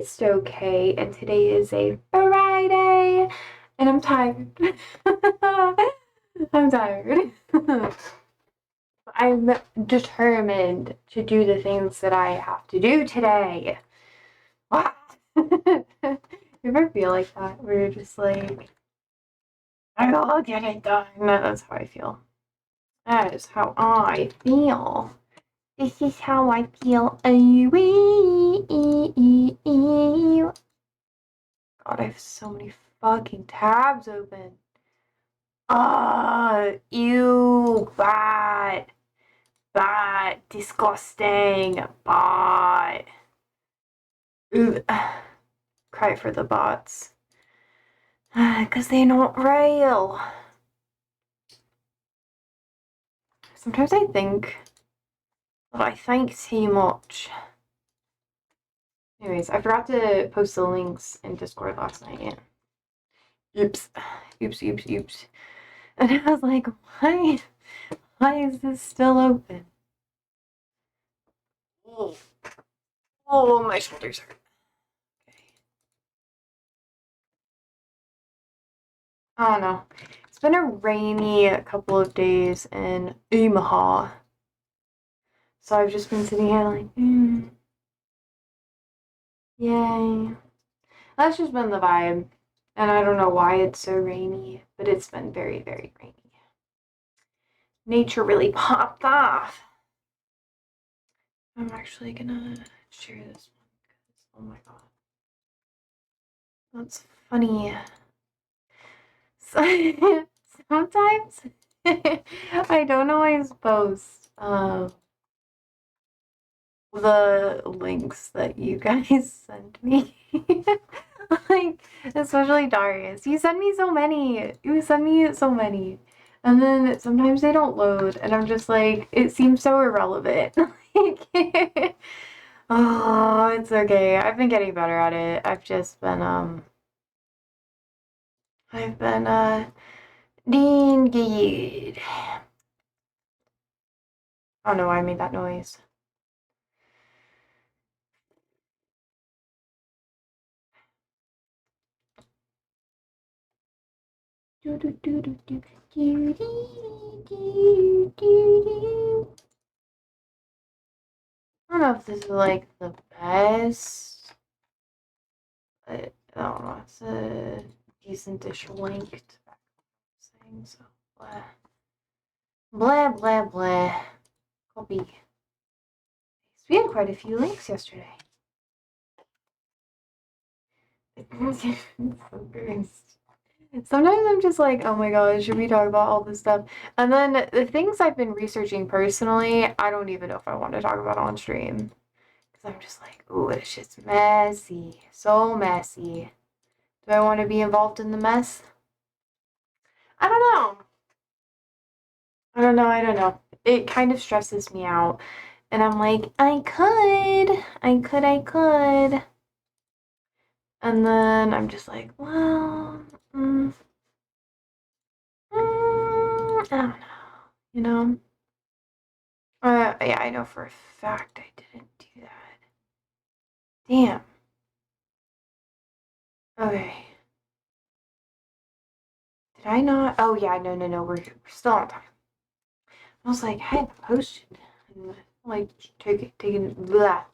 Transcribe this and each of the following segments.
It's okay, and today is a Friday, and I'm tired. I'm tired. I'm determined to do the things that I have to do today. You ever feel like that? Where you're just like, I gotta get it done. That's how I feel. That is how I feel. This is how I feel. God, I have so many fucking tabs open. Ew, bad, disgusting, bot. Ugh. Cry for the bots. Because they're not real. Sometimes I think that I think too much. Anyways, I forgot to post the links in Discord last night. Oops. Oops. And I was like, why is this still open? Oh, my shoulders hurt. Okay. I don't know. It's been a rainy couple of days in Omaha. So I've just been sitting here like, yay. That's just been the vibe. And I don't know why it's so rainy, but it's been very, very rainy. Nature really popped off. I'm actually gonna share this one because, oh my god. That's funny. So, sometimes I don't always post the links that you guys send me. Like, especially Darius. You send me so many. You send me so many. And then sometimes they don't load, and I'm just like, it seems so irrelevant. Like, oh, it's okay. I've been getting better at it. I've been, doing good. I don't know why I made that noise. I don't know if this is like the best, but I don't know. It's a decent-ish link to back saying so. Blah. Copy. We had quite a few links yesterday. Sometimes I'm just like, oh my god, should we talk about all this stuff? And then the things I've been researching personally, I don't even know if I want to talk about on stream. Because I'm just like, ooh, this shit's messy. So messy. Do I want to be involved in the mess? I don't know. I don't know. It kind of stresses me out. And I'm like, I could. And then I'm just like, well, I don't know. You know? Yeah, I know for a fact I didn't do that. Damn. Okay. Did I not? Oh, yeah, no. We're still on time. I was like, I hadn't posted. And, like, taking, blah.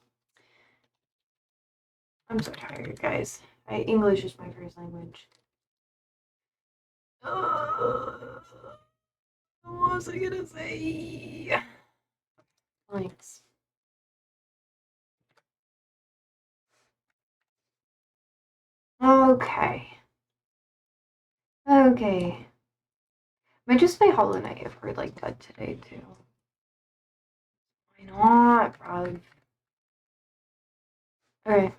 I'm so tired, guys. English is my first language. What was I gonna say? Thanks. Okay. Might just play Hollow Knight if we're like dead today too. Why not, bro? Okay.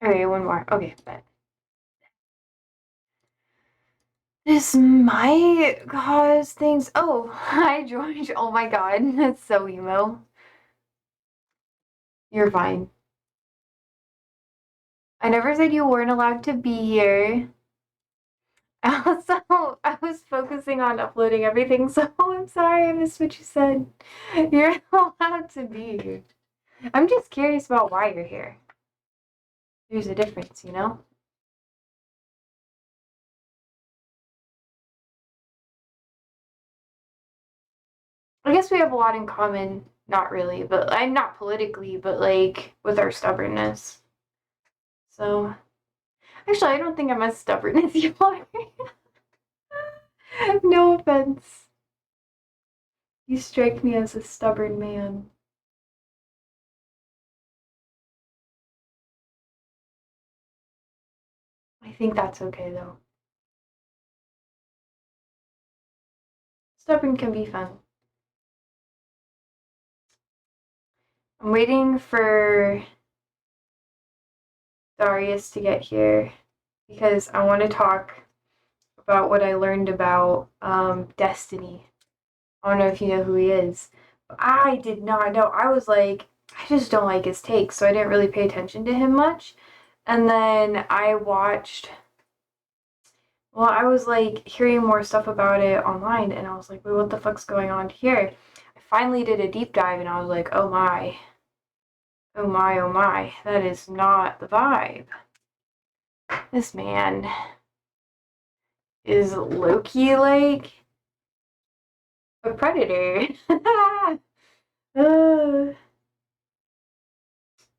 Okay, one more. Okay, bet. This might cause things. Oh, hi, George. Oh my god, that's so emo. You're fine. I never said you weren't allowed to be here. Also, I was focusing on uploading everything, so I'm sorry I missed what you said. You're allowed to be. I'm just curious about why you're here. There's a difference, you know? I guess we have a lot in common. Not really, but I'm not politically, but like with our stubbornness. So, actually, I don't think I'm as stubborn as you are. No offense. You strike me as a stubborn man. I think that's okay though. Stubborn can be fun. I'm waiting for Darius to get here because I want to talk about what I learned about Destiny. I don't know if you know who he is. But I did not know. I was like, I just don't like his takes, so I didn't really pay attention to him much. And then I watched, well, I was like hearing more stuff about it online, and I was like, wait, what the fuck's going on here? I finally did a deep dive, and I was like, oh my, oh my, oh my, that is not the vibe. This man is Loki like a predator. uh,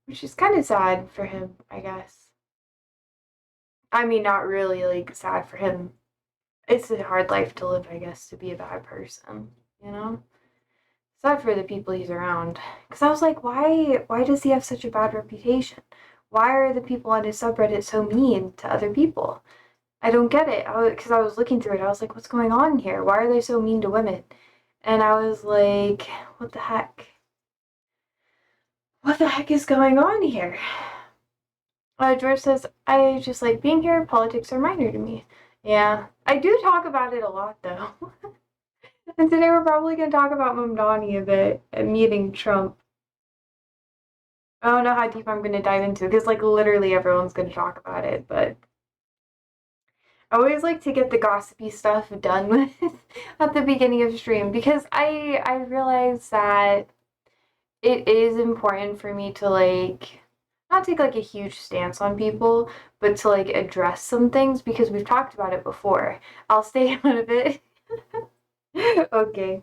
which is kind of sad for him, I guess. I mean, not really like sad for him. It's a hard life to live, I guess, to be a bad person, you know? Sad for the people he's around. Because I was like, why does he have such a bad reputation? Why are the people on his subreddit so mean to other people? I don't get it. Because I was looking through it, I was like, what's going on here? Why are they so mean to women? And I was like, what the heck? What the heck is going on here? George says, I just like being here. Politics are minor to me. Yeah, I do talk about it a lot though. And today we're probably going to talk about Mamdani a bit and meeting Trump. I don't know how deep I'm going to dive into it because like literally everyone's going to talk about it, but I always like to get the gossipy stuff done with at the beginning of stream because I realize that it is important for me to like not take like a huge stance on people, but to like address some things because we've talked about it before. I'll stay out of it. Okay.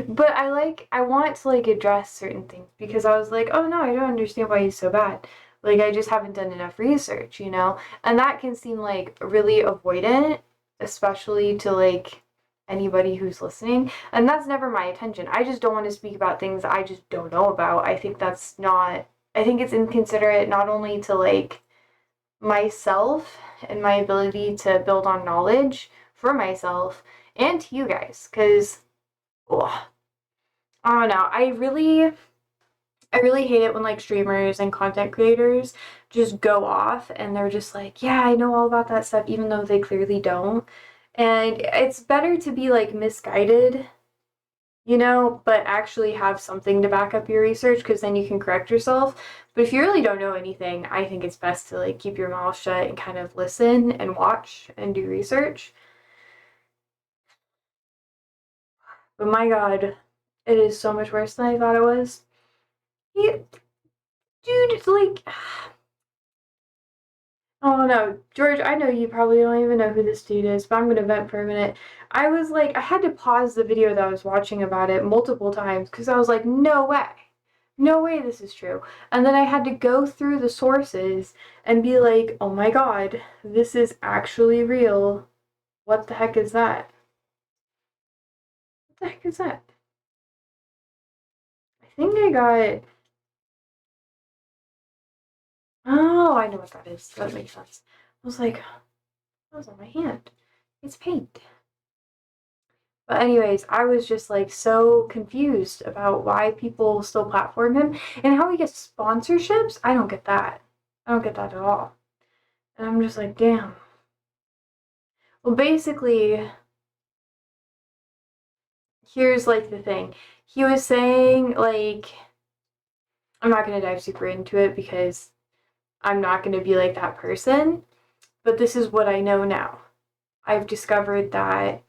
But I want to like address certain things because I was like, oh no, I don't understand why he's so bad. Like I just haven't done enough research, you know? And that can seem like really avoidant, especially to like anybody who's listening. And that's never my intention. I just don't want to speak about things I just don't know about. I think that's not, I think it's inconsiderate not only to like myself and my ability to build on knowledge for myself and to you guys, because oh, I don't know. I really hate it when like streamers and content creators just go off and they're just like, yeah, I know all about that stuff, even though they clearly don't. And it's better to be like misguided, you know, but actually have something to back up your research because then you can correct yourself. But if you really don't know anything, I think it's best to like keep your mouth shut and kind of listen and watch and do research. But my God, it is so much worse than I thought it was. He, dude, like, oh no, George, I know you probably don't even know who this dude is, but I'm gonna vent for a minute. I was like, I had to pause the video that I was watching about it multiple times because I was like, no way. No way this is true. And then I had to go through the sources and be like, oh my god, this is actually real. What the heck is that? What the heck is that? I think I got. Oh, I know what that is. That makes sense. I was like, that was on my hand. It's paint. But anyways, I was just like so confused about why people still platform him and how he gets sponsorships. I don't get that. I don't get that at all. And I'm just like, damn. Well, basically, here's like the thing. He was saying like I'm not going to dive super into it because I'm not going to be like that person, but this is what I know now. I've discovered that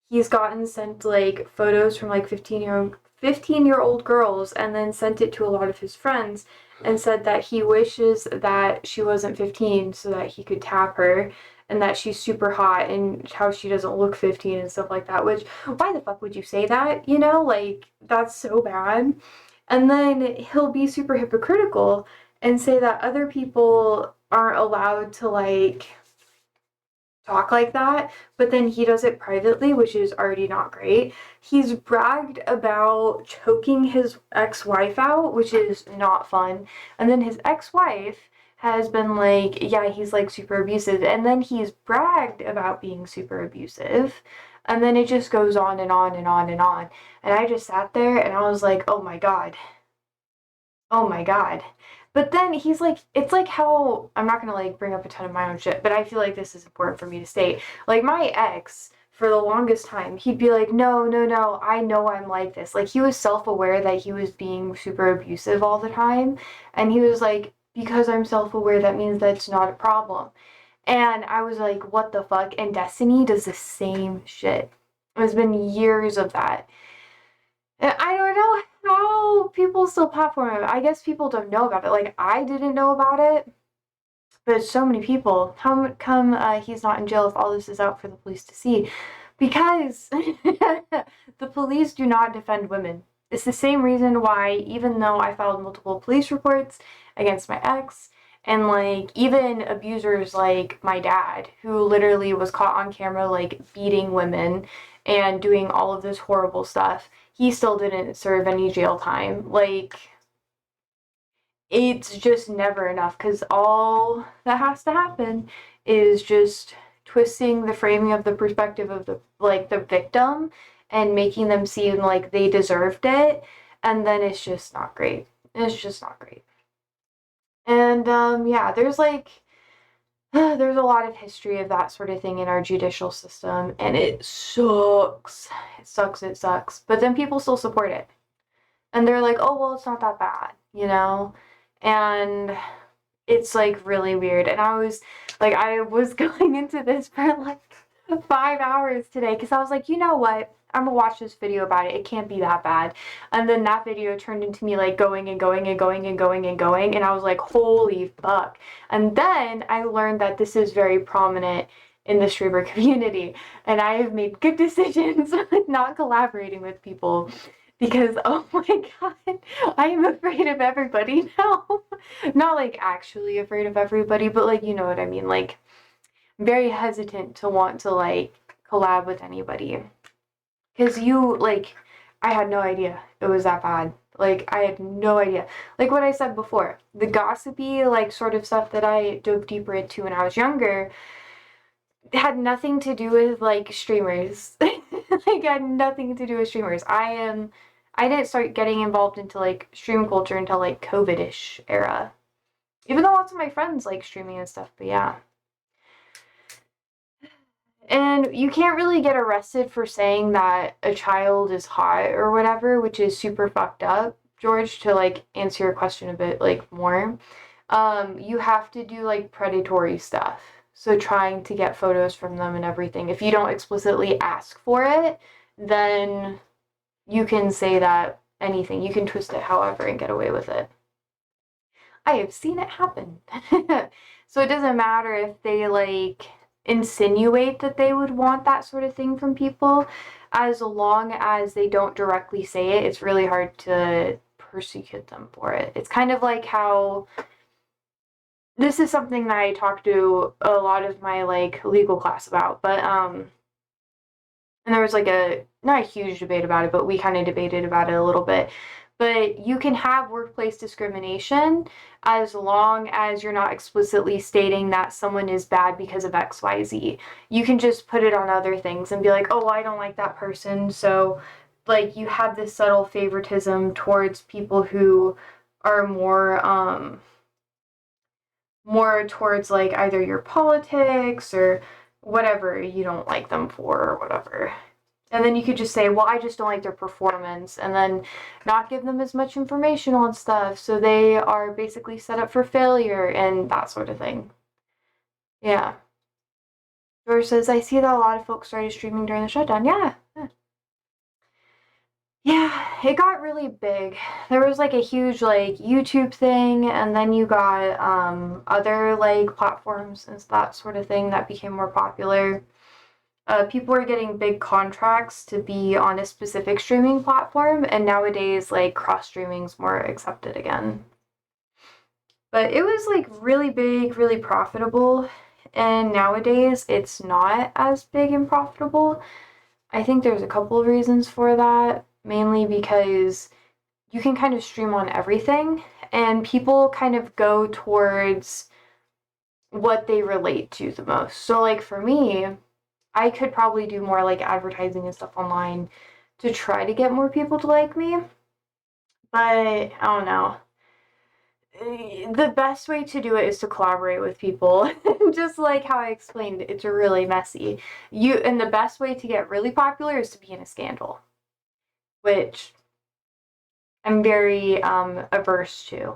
he's gotten sent like photos from like 15-year-old girls and then sent it to a lot of his friends and said that he wishes that she wasn't 15 so that he could tap her and that she's super hot and how she doesn't look 15 and stuff like that, which why the fuck would you say that, you know, like that's so bad. And then he'll be super hypocritical and say that other people aren't allowed to like talk like that, but then he does it privately, which is already not great. He's bragged about choking his ex-wife out, which is not fun. And then his ex-wife has been like, yeah, he's like super abusive. And then he's bragged about being super abusive. And then it just goes on and on and on and on. And I just sat there and I was like, oh my God. Oh my God. But then he's like, it's like how, I'm not gonna like bring up a ton of my own shit, but I feel like this is important for me to state. Like my ex, for the longest time, he'd be like, no, no, no, I know I'm like this. Like he was self-aware that he was being super abusive all the time. And he was like, because I'm self-aware, that means that's not a problem. And I was like, what the fuck? And Destiny does the same shit. There's been years of that. And I don't know how people still platform it. I guess people don't know about it. Like, I didn't know about it, but so many people. How come he's not in jail if all this is out for the police to see? Because the police do not defend women. It's the same reason why, even though I filed multiple police reports against my ex, and like even abusers like my dad, who literally was caught on camera like beating women and doing all of this horrible stuff, he still didn't serve any jail time. Like, it's just never enough because all that has to happen is just twisting the framing of the perspective of the victim and making them seem like they deserved it, and then it's just not great. It's just not great. And yeah, there's like there's a lot of history of that sort of thing in our judicial system, and it sucks. It sucks, it sucks. But then people still support it. And they're like, oh, well, it's not that bad, you know? And it's like really weird. And I was going into this for like 5 hours today because I was like, you know what? I'm gonna watch this video about it. It can't be that bad. And then that video turned into me like going and going and going and going and going. And I was like, holy fuck. And then I learned that this is very prominent in the streamer community. And I have made good decisions with not collaborating with people because, oh my God, I am afraid of everybody now. Not like actually afraid of everybody, but like, you know what I mean? Like, very hesitant to want to like collab with anybody. Because I had no idea it was that bad. Like, I had no idea. Like what I said before, the gossipy, like, sort of stuff that I dove deeper into when I was younger had nothing to do with, like, streamers. Like, had nothing to do with streamers. I didn't start getting involved into, like, stream culture until, like, COVID-ish era. Even though lots of my friends like streaming and stuff, but yeah. And you can't really get arrested for saying that a child is hot or whatever, which is super fucked up, George, to like answer your question a bit like more. You have to do like predatory stuff. So trying to get photos from them and everything. If you don't explicitly ask for it, then you can say that anything. You can twist it however and get away with it. I have seen it happen. So it doesn't matter if they like insinuate that they would want that sort of thing from people, as long as they don't directly say it, it's really hard to persecute them for it. It's kind of like how this is something that I talk to a lot of my like legal class about, but and there was like not a huge debate about it, but we kind of debated about it a little bit. But you can have workplace discrimination as long as you're not explicitly stating that someone is bad because of XYZ. You can just put it on other things and be like, oh, I don't like that person. So, like, you have this subtle favoritism towards people who are more towards, like, either your politics or whatever you don't like them for or whatever. And then you could just say, well, I just don't like their performance, and then not give them as much information on stuff, so they are basically set up for failure and that sort of thing. Yeah. George says, I see that a lot of folks started streaming during the shutdown. Yeah. Yeah, it got really big. There was like a huge like YouTube thing, and then you got other like platforms and that sort of thing that became more popular. People were getting big contracts to be on a specific streaming platform, and nowadays like cross streaming's more accepted again. But it was like really big, really profitable, and nowadays it's not as big and profitable. I think there's a couple of reasons for that, mainly because you can kind of stream on everything, and people kind of go towards what they relate to the most. So, like for me, I could probably do more like advertising and stuff online to try to get more people to like me, but I don't know. The best way to do it is to collaborate with people. Just like how I explained, it's really messy. And the best way to get really popular is to be in a scandal, which I'm very averse to.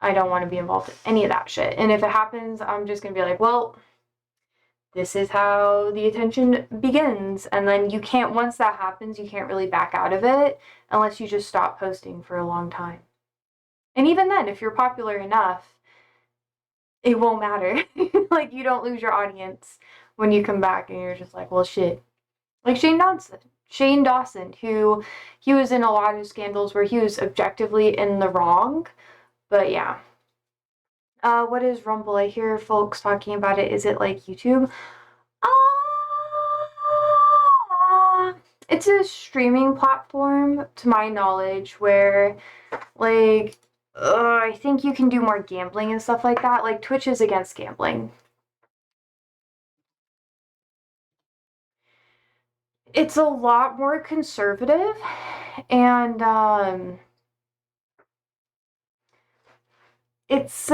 I don't want to be involved in any of that shit. And if it happens, I'm just gonna be like, well, this is how the attention begins. And then you can't, once that happens, you can't really back out of it unless you just stop posting for a long time. And even then, if you're popular enough, it won't matter. Like, you don't lose your audience when you come back and you're just like, well, shit. Like Shane Dawson, who he was in a lot of scandals where he was objectively in the wrong. But yeah. What is Rumble? I hear folks talking about it. Is it like YouTube? It's a streaming platform, to my knowledge, where, like, I think you can do more gambling and stuff like that. Like, Twitch is against gambling. It's a lot more conservative, and, it's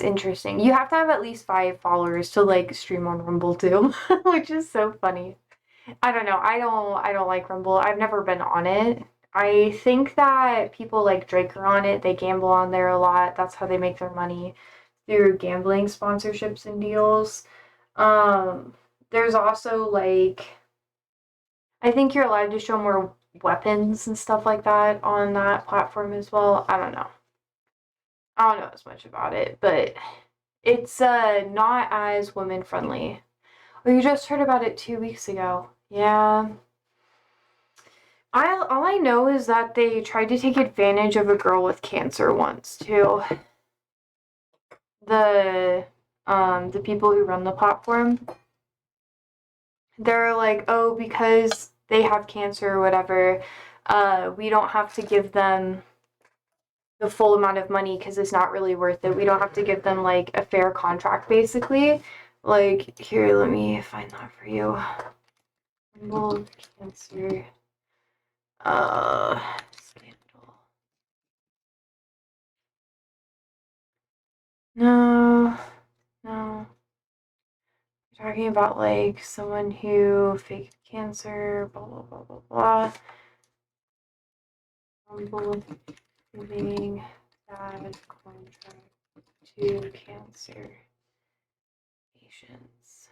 interesting. You have to have at least 5 followers to, like, stream on Rumble, too, which is so funny. I don't know. I don't like Rumble. I've never been on it. I think that people like Drake are on it. They gamble on there a lot. That's how they make their money, through gambling sponsorships and deals. Um, there's also like, I think you're allowed to show more weapons and stuff like that on that platform as well. I don't know. I don't know as much about it, but it's not as women friendly. Oh, you just heard about it 2 weeks ago. Yeah. All I know is that they tried to take advantage of a girl with cancer once too. The people who run the platform, they're like, oh, because they have cancer or whatever, we don't have to give them the full amount of money because it's not really worth it. We don't have to give them like a fair contract, basically. Like, here, let me find that for you. Cancer. Scandal. No, no. We're talking about like someone who faked cancer, blah blah blah blah blah. Humble giving bad contract to cancer patients.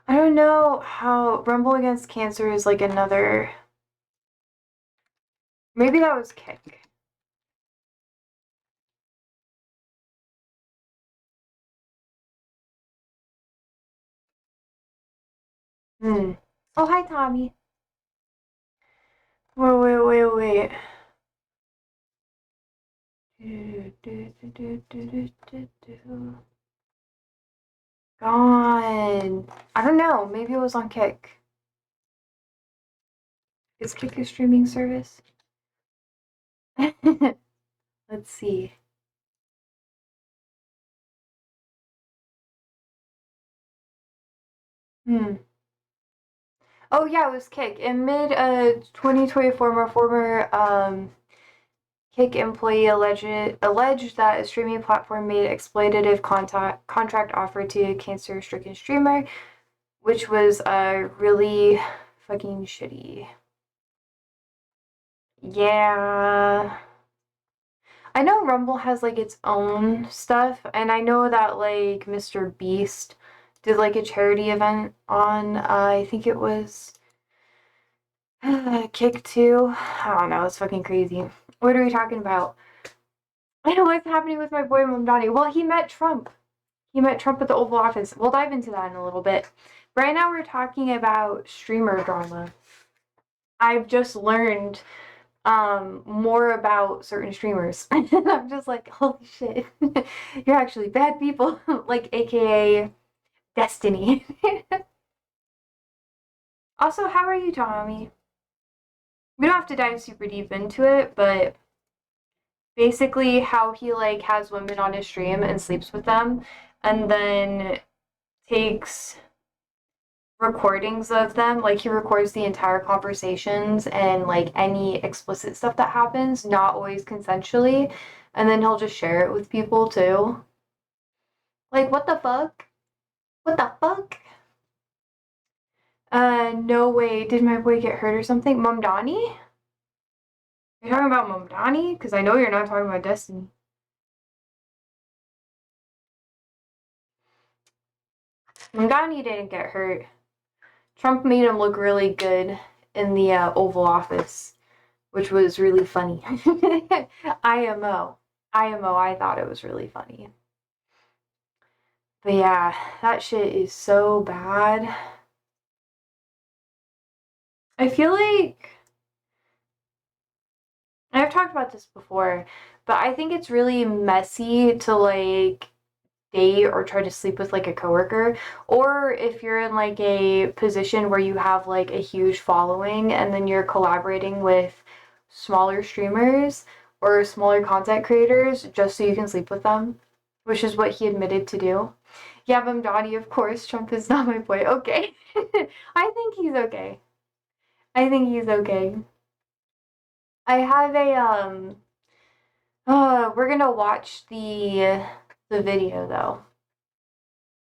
I don't know how Rumble Against Cancer is like another. Maybe that was Kick. Oh, hi, Tommy. Wait. Gone. I don't know. Maybe it was on Kick. Is Kick a streaming service? Let's see. Oh yeah, it was Kick. In mid 2024, a former Kick employee alleged that a streaming platform made exploitative contract offer to a cancer-stricken streamer, which was really fucking shitty. Yeah. I know Rumble has like its own stuff, and I know that like Mr. Beast did like a charity event on I think it was Kick 2. I don't know, it's fucking crazy. What are we talking about? I know what's happening with my boy Mamdani. Well, he met Trump. He met Trump at the Oval Office. We'll dive into that in a little bit. Right now we're talking about streamer drama. I've just learned more about certain streamers. And I'm just like, holy shit. You're actually bad people. Like aka Destiny. Also, how are you, Tommy? We don't have to dive super deep into it, but basically how he like has women on his stream and sleeps with them and then takes recordings of them. Like he records the entire conversations and like any explicit stuff that happens, not always consensually, and then he'll just share it with people too. Like what the fuck? What the fuck? No way. Did my boy get hurt or something? Mamdani? You're talking about Mamdani? Because I know you're not talking about Destiny. Mamdani didn't get hurt. Trump made him look really good in the Oval Office, which was really funny. IMO. I thought it was really funny. But yeah, that shit is so bad. I feel like I've talked about this before, but I think it's really messy to like date or try to sleep with like a coworker, or if you're in like a position where you have like a huge following and then you're collaborating with smaller streamers or smaller content creators just so you can sleep with them, which is what he admitted to do. Yeah, Mamdani, of course, Trump is not my boy. Okay. I think he's okay. I think he's okay. I have a we're gonna watch the video though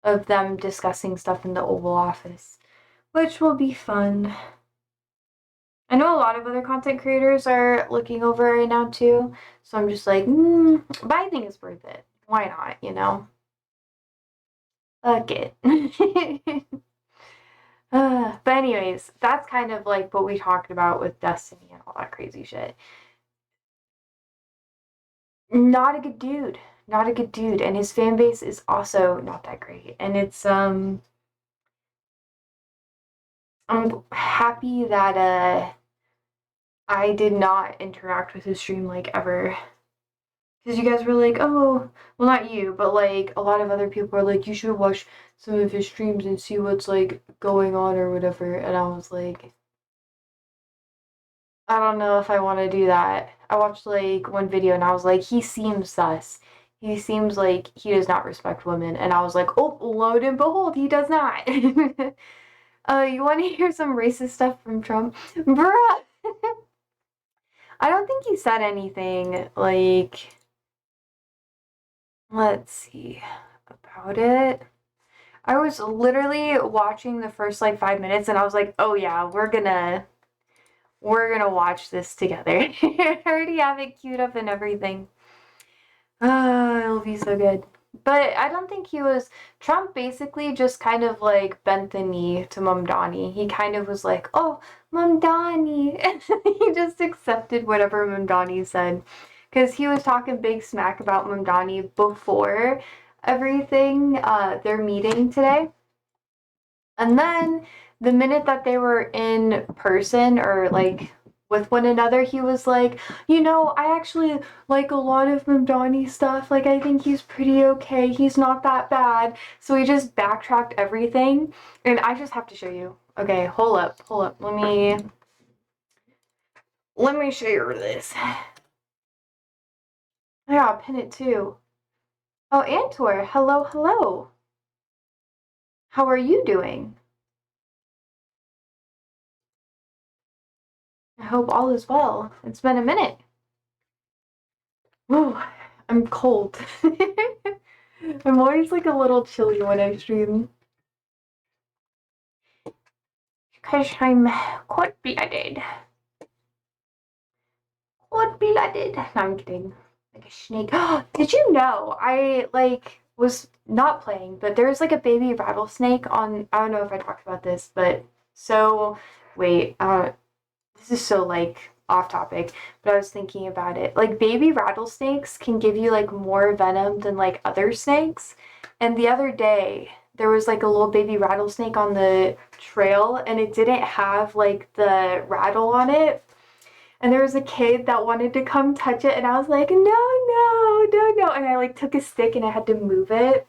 of them discussing stuff in the Oval Office, which will be fun. I know a lot of other content creators are looking over right now too, so I'm just like, but I think it's worth it. Why not, you know? Fuck it. But anyways, that's kind of like what we talked about with Destiny and all that crazy shit. Not a good dude. Not a good dude. And his fan base is also not that great. And it's I'm happy that I did not interact with his stream like ever. Because you guys were like, oh, well, not you, but like a lot of other people were like, you should watch some of his streams and see what's like going on or whatever. And I was like, I don't know if I want to do that. I watched like one video and I was like, he seems sus. He seems like he does not respect women. And I was like, oh, lo and behold, he does not. You want to hear some racist stuff from Trump? Bruh. I don't think he said anything like, let's see about it. I was literally watching the first like 5 minutes and I was like, oh yeah, we're gonna watch this together. I already have it queued up and everything. It'll be so good. But I don't think he was. Trump basically just kind of like bent the knee to Mamdani. He kind of was like, oh, Mamdani. And he just accepted whatever Mamdani said. Because he was talking big smack about Mamdani before everything, their meeting today. And then the minute that they were in person or like with one another, he was like, you know, I actually like a lot of Mamdani stuff. Like, I think he's pretty okay. He's not that bad. So he just backtracked everything. And I just have to show you. Okay, hold up. Let me show you this. I gotta pin it too. Oh, Antor, hello, hello. How are you doing? I hope all is well. It's been a minute. Whoa, I'm cold. I'm always like a little chilly when I stream. Because I'm cold blooded. Cold blooded. No, I'm kidding. like a snake. Did you know I like was not playing, but there's like a baby rattlesnake on. I don't know if I talked about this, but so wait, this is so like off topic, but I was thinking about it. Like baby rattlesnakes can give you like more venom than like other snakes. And the other day there was like a little baby rattlesnake on the trail and it didn't have like the rattle on it. And there was a kid that wanted to come touch it and I was like, no, no, no, no. And I like took a stick and I had to move it.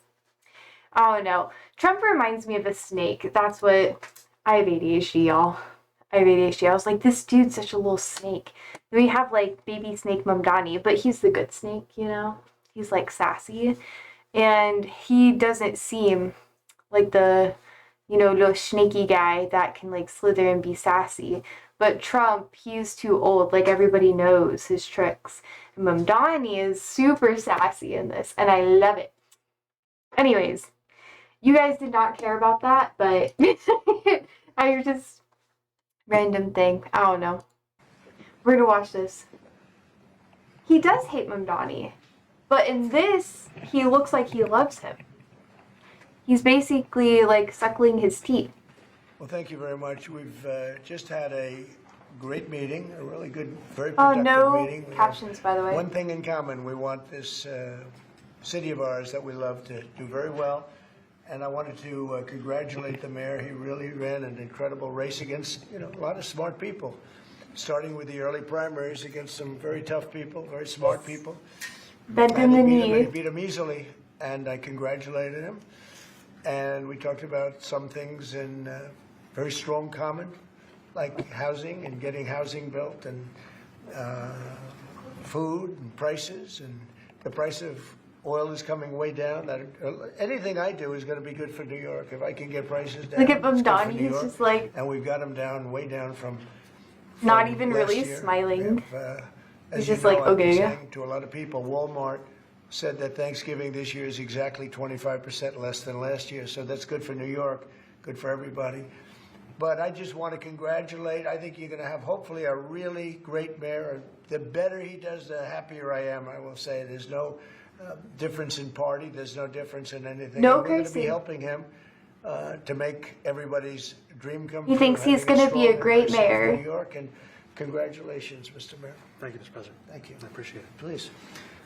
I don't know. Trump reminds me of a snake. That's what I have ADHD, y'all. I have ADHD. I was like, this dude's such a little snake. Then we have like baby snake Mamdani, but he's the good snake, you know? He's like sassy. And he doesn't seem like the, you know, little snaky guy that can like slither and be sassy. But Trump, he's too old. Like everybody knows his tricks. And Mamdani is super sassy in this, and I love it. Anyways, you guys did not care about that, but I just random thing. I don't know. We're gonna watch this. He does hate Mamdani, but in this, he looks like he loves him. He's basically like suckling his teeth. Well, thank you very much. We've just had a great meeting, a really good, very productive meeting. No captions, by the way. One thing in common, we want this city of ours that we love to do very well. And I wanted to congratulate the mayor. He really ran an incredible race against, you know, a lot of smart people, starting with the early primaries against some very tough people, very smart people. Bending the knee. He beat him easily, and I congratulated him. And we talked about some things in very strong common, like housing and getting housing built, and food and prices, and the price of oil is coming way down. That anything I do is going to be good for New York. If I can get prices down, look at Mamdani. He's just like, and we've got him down, way down from not even really smiling. He's just like, okay. To a lot of people, Walmart said that Thanksgiving this year is exactly 25% less than last year. So that's good for New York, good for everybody. But I just want to congratulate. I think you're going to have hopefully a really great mayor. The better he does, the happier I am, I will say. There's no difference in party. There's no difference in anything. No We're going to cursing. be helping him to make everybody's dream come He true. thinks he's going to be a great mayor. New York, and congratulations, Mr. Mayor. Thank you, Mr. President. Thank you. I appreciate it. Please.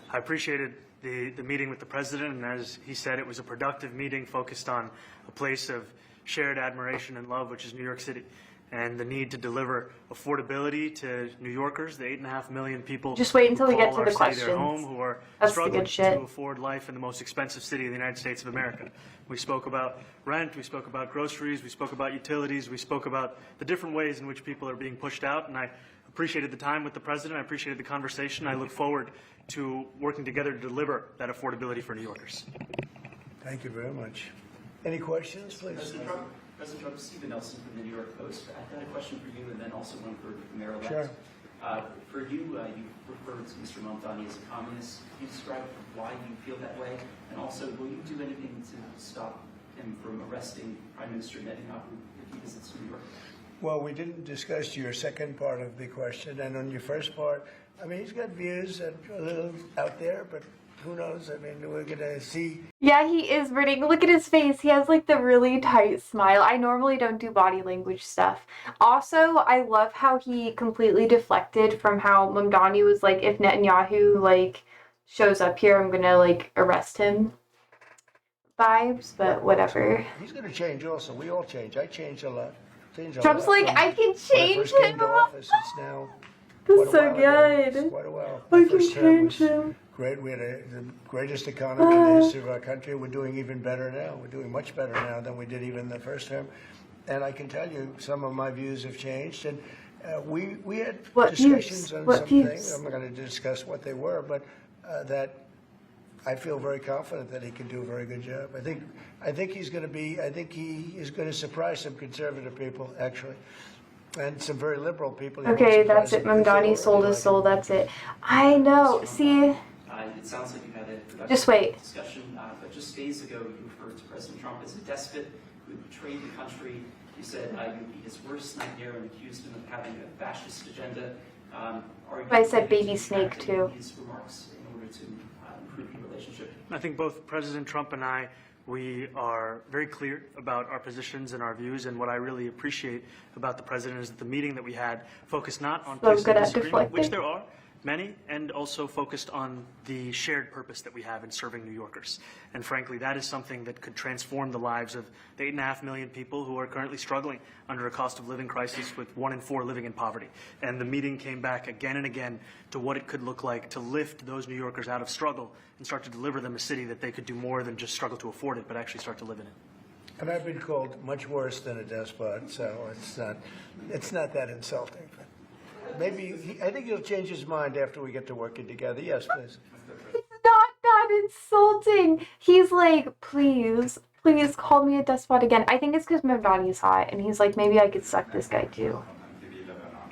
I appreciated the meeting with the president, and as he said, it was a productive meeting focused on a place of shared admiration and love, which is New York City, and the need to deliver affordability to New Yorkers, the 8.5 million people. Just wait until we get to the their questions. home, who are That's the struggling good shit. to afford life in the most expensive city in the United States of America. We spoke about rent, we spoke about groceries, we spoke about utilities, we spoke about the different ways in which people are being pushed out, and I appreciated the time with the president. I appreciated the conversation. I look forward to working together to deliver that affordability for New Yorkers. Thank you very much. Any questions, please? President Trump, Stephen Nelson from the New York Post. I've got a question for you and then also one for Mayor-elect. Sure. For you, you referred to Mr. Mamdani as a communist. Can you describe why you feel that way? And also, will you do anything to stop him from arresting Prime Minister Netanyahu if he visits New York? Well, we didn't discuss your second part of the question. And on your first part, I mean, he's got views that are a little out there, but who knows? I mean, we're going to see. Yeah, he is grinning. Look at his face. He has like the really tight smile. I normally don't do body language stuff. Also, I love how he completely deflected from how Mamdani was like, if Netanyahu like shows up here, I'm going to like arrest him vibes, but whatever. He's going to change also. We all change. I changed a lot. Trump's like, I can change when I first came him. to office, it's now That's quite a so while ago. It's good. quite a while. I My can first term change was him. great. We had the greatest economy in the history of our country. We're doing even better now. We're doing much better now than we did even the first term. And I can tell you, some of my views have changed. And we had discussions on some things. I'm not going to discuss what they were, but that I feel very confident that he can do a very good job. I think he's going to be. I think he is going to surprise some conservative people, actually, and some very liberal people. Okay, that's it. Mamdani sold his soul. That's it. I know. See. It sounds like you had a productive Just wait. discussion, but just days ago you referred to President Trump as a despot who betrayed the country. You said you'd be his worst nightmare and accused him of having a fascist agenda. I said baby snake too. These remarks in order to improve your relationship? I think both President Trump and I, we are very clear about our positions and our views, and what I really appreciate about the president is that the meeting that we had focused not on places of disagreement, which there are many, and also focused on the shared purpose that we have in serving New Yorkers. And frankly, that is something that could transform the lives of the 8.5 million people who are currently struggling under a cost of living crisis, with 1 in 4 living in poverty. And the meeting came back again and again to what it could look like to lift those New Yorkers out of struggle and start to deliver them a city that they could do more than just struggle to afford it, but actually start to live in it. And I've been called much worse than a despot, so it's not that insulting. Maybe I think he'll change his mind after we get to working together. Yes, please. It's not that insulting. He's like, please call me a despot again. I think it's because Mamdani is hot, and he's like, maybe I could suck this guy too.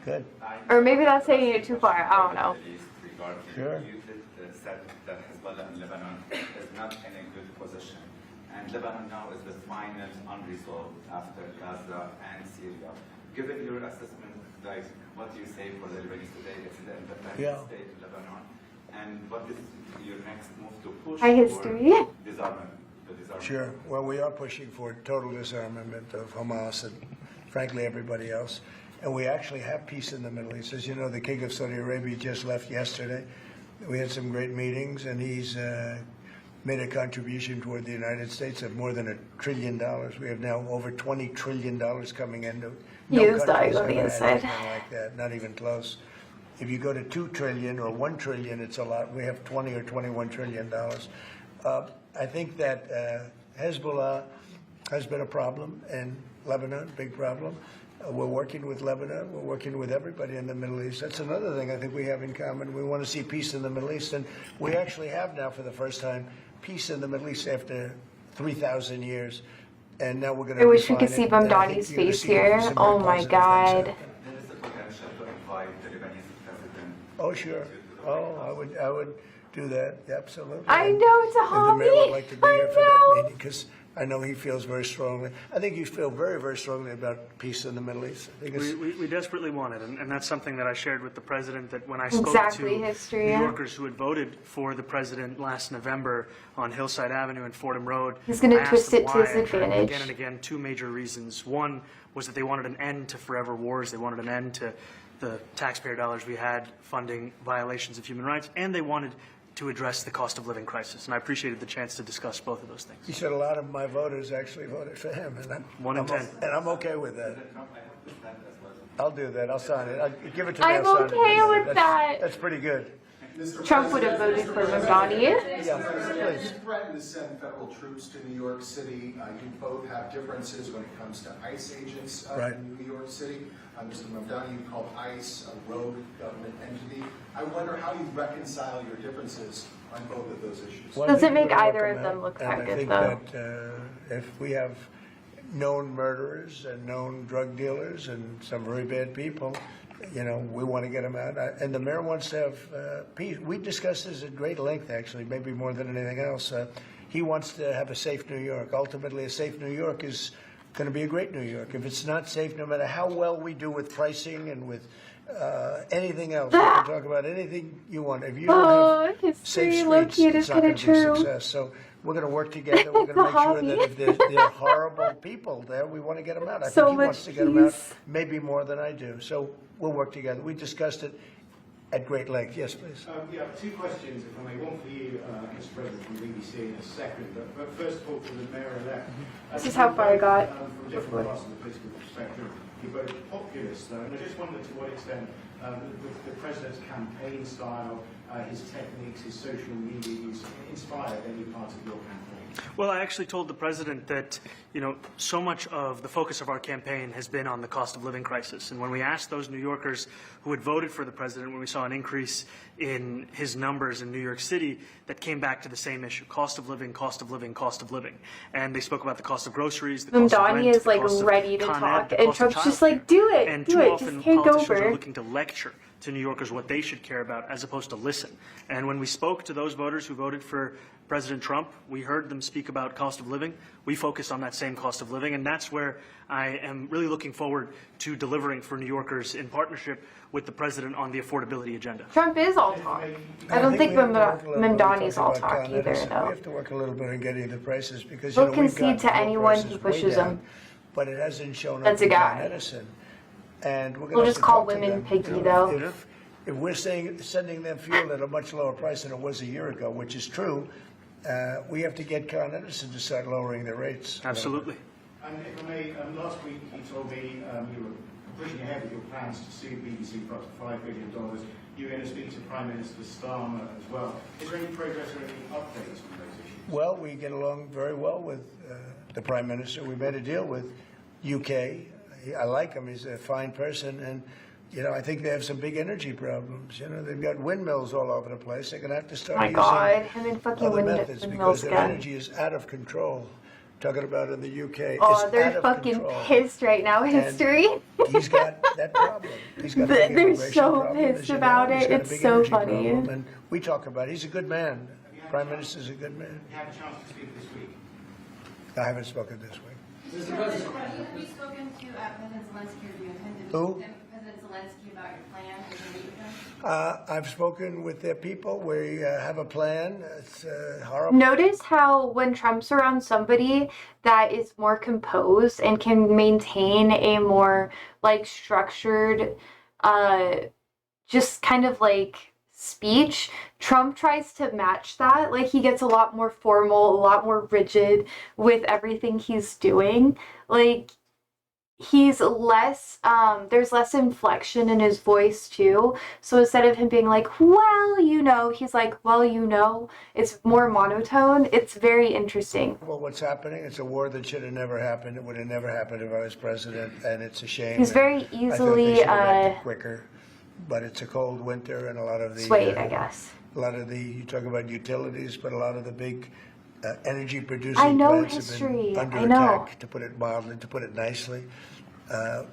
Good. Or maybe that's taking it too far. I don't know. Sure. You said that Hezbollah in Lebanon is not in a good position. And Lebanon now is the final unresolved after Gaza and Syria. Given your assessment, like, what do you say for the Lebanese today? It's the independent state of Lebanon. And what is your next move to push High history. for disarmament? Sure. Well, we are pushing for total disarmament of Hamas and, frankly, everybody else. And we actually have peace in the Middle East. As you know, the King of Saudi Arabia just left yesterday. We had some great meetings, and he's made a contribution toward the United States of more than $1 trillion. We have now over $20 trillion coming into. He is country's dying on the ever had inside. anything like that, not even close. If you go to 2 trillion or 1 trillion, it's a lot. We have 20 or 21 trillion dollars. I think that Hezbollah has been a problem in Lebanon, big problem. We're working with Lebanon. We're working with everybody in the Middle East. That's another thing I think we have in common. We want to see peace in the Middle East, and we actually have now, for the first time, peace in the Middle East after 3,000 years. And now we're going to. I wish we could see Mamdani's face here. Oh my God. There is a potential to invite the Lebanese president. Oh, sure. Oh, I would do that. Absolutely. I know, it's a hobby. And the mayor would like to be I here for that know. meeting, because I know he feels very strongly. I think you feel very, very strongly about peace in the Middle East. I think it's, We desperately want it, and that's something that I shared with the president, that when I spoke Exactly, to history, New yeah. Yorkers who had voted for the president last November on Hillside Avenue and Fordham Road, He's gonna I asked twist them it to why, his and advantage. again and again, 2 major reasons. One was that they wanted an end to forever wars. They wanted an end to the taxpayer dollars we had funding violations of human rights, and they wanted to address the cost of living crisis. And I appreciated the chance to discuss both of those things. he said a lot of my voters actually voted for him, and I'm 1 in 10. And I'm okay with that. I'll do that. I'll sign it. I'll give it to me. I'm I'll sign it. okay with that. That's pretty good. Trump would have voted for Mamdani. Yeah, please. You threatened to send federal troops to New York City. You both have differences when it comes to ICE agents Right. in New York City. Mr. Mamdani, you called ICE a rogue government entity. I wonder how you reconcile your differences on both of those issues. Well, I Doesn't think make we're gonna either work of on them that. look And I effective, think though. that if we have known murderers and known drug dealers and some very bad people, you know, we want to get them out. And the mayor wants to have peace. We discussed this at great length, actually, maybe more than anything else. He wants to have a safe New York. Ultimately, a safe New York is going to be a great New York. If it's not safe, no matter how well we do with pricing and with anything else, we can talk about anything you want. If you Oh, don't have safe history, streets, low-key, it is it's not going kinda to be a true. success. So we're going to work together. We're It's going to a make sure that hobby. if there are horrible people there, we want to get them out. I So think he much wants to get them out, peace. maybe more than I do. So we'll work together. We discussed it at great length. Yes, please. Yeah, 2 questions, if I may. One for you, Mr. President, from BBC in a second. But first of all, for the mayor-elect. This is how far I got From different parts of the political spectrum, you're both populists, though, and I just wondered to what extent the president's campaign style, his techniques, his social media use inspired any part of your campaign. Well, I actually told the president that, you know, so much of the focus of our campaign has been on the cost of living crisis. And when we asked those New Yorkers who had voted for the president, when we saw an increase in his numbers in New York City, that came back to the same issue: cost of living, cost of living, cost of living. And they spoke about the cost of groceries, the cost of Mamdani rent, is the like cost of ready to Con Ed, talk, the and cost of Trump's just like, childcare. do it, And do too it, often just take politicians over. are looking to lecture to New Yorkers what they should care about as opposed to listen. And when we spoke to those voters who voted for President Trump, we heard them speak about cost of living. We focus on that same cost of living, and that's where I am really looking forward to delivering for New Yorkers in partnership with the president on the affordability agenda. Trump is all talk. I don't think Mamdani's all talk either, We though. have to work a little bit on getting the prices because He'll we've concede got to milk anyone prices who way pushes down, him. but it hasn't shown That's up a in guy. Con Edison. And we're We'll gonna just have to call talk to women them. picky, You know, though. If we're sending them fuel at a much lower price than it was a year ago, which is true, we have to get Con Edison to start lowering their rates. Absolutely. And if I may, last week you told me you were pushing ahead with your plans to sue BBC for up to $5 billion. You were going to speak to Prime Minister Starmer as well. Is there any progress or any updates on those issues? Well, we get along very well with the Prime Minister. We made a deal with UK. I like him. He's a fine person. And, you know, I think they have some big energy problems. You know, they've got windmills all over the place. They're going to have to start My using God, him and fucking other methods windmills because their again. energy is out of control. Talking about in the UK. Oh, it's they're out of fucking control. pissed right now. History. He's got that problem. He's got a big They're immigration so problem, as pissed you know. about He's it. got a It's big so energy funny. problem, and we talk about it. He's a good man. Prime Minister's a good man. You had a chance to speak this week. I haven't spoken this week. Mr. President, have you spoken to President Zelensky, or do you intend to meet Who? with President Zelensky about your plan? Are you going to meet with him? I've spoken with their people. We have a plan. It's horrible. Notice how when Trump's around somebody that is more composed and can maintain a more like structured, just kind of like speech, Trump tries to match that. Like he gets a lot more formal, a lot more rigid with everything he's doing. Like he's less there's less inflection in his voice too, so instead of him being like, well, you know, he's like, well, you know, it's more monotone. It's very interesting. Well, what's happening? It's a war that should have never happened. It would have never happened if I was president, and it's a shame. He's And very I thought they easily should have acted quicker, but it's a cold winter, and a lot of the swayed, I guess. A lot of the, you talk about utilities, but a lot of the big energy I producing know plants history. have been I under know. attack, to put it mildly, to put it nicely.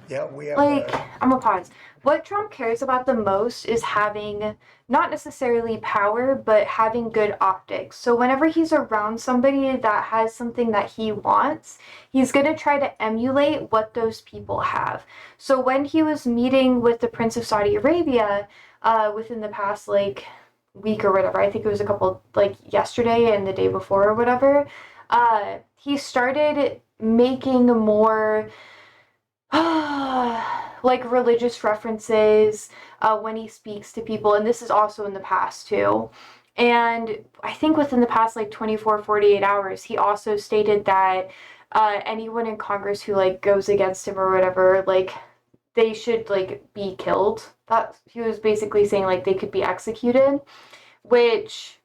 Yeah, we have Like, I'm gonna pause. What Trump cares about the most is having not necessarily power, but having good optics. So whenever he's around somebody that has something that he wants, he's gonna try to emulate what those people have. So when he was meeting with the Prince of Saudi Arabia, within the past like week or whatever, I think it was a couple, like yesterday and the day before or whatever, he started making more like religious references when he speaks to people, and this is also in the past too. And I think within the past like 48 hours, he also stated that anyone in Congress who like goes against him or whatever, like they should like be killed. That he was basically saying like they could be executed, which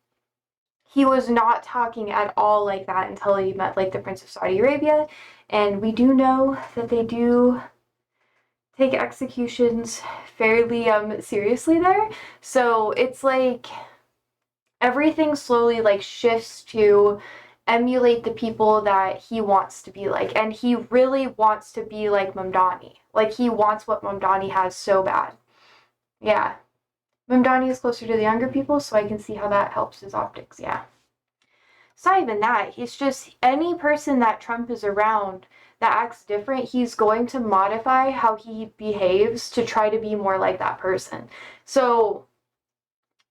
he was not talking at all like that until he met like the Prince of Saudi Arabia. And we do know that they do take executions fairly seriously there. So it's like everything slowly like shifts to emulate the people that he wants to be like. And he really wants to be like Mamdani. Like he wants what Mamdani has so bad. Yeah. Mamdani is closer to the younger people, so I can see how that helps his optics, yeah. It's not even that. He's just any person that Trump is around that acts different, he's going to modify how he behaves to try to be more like that person. So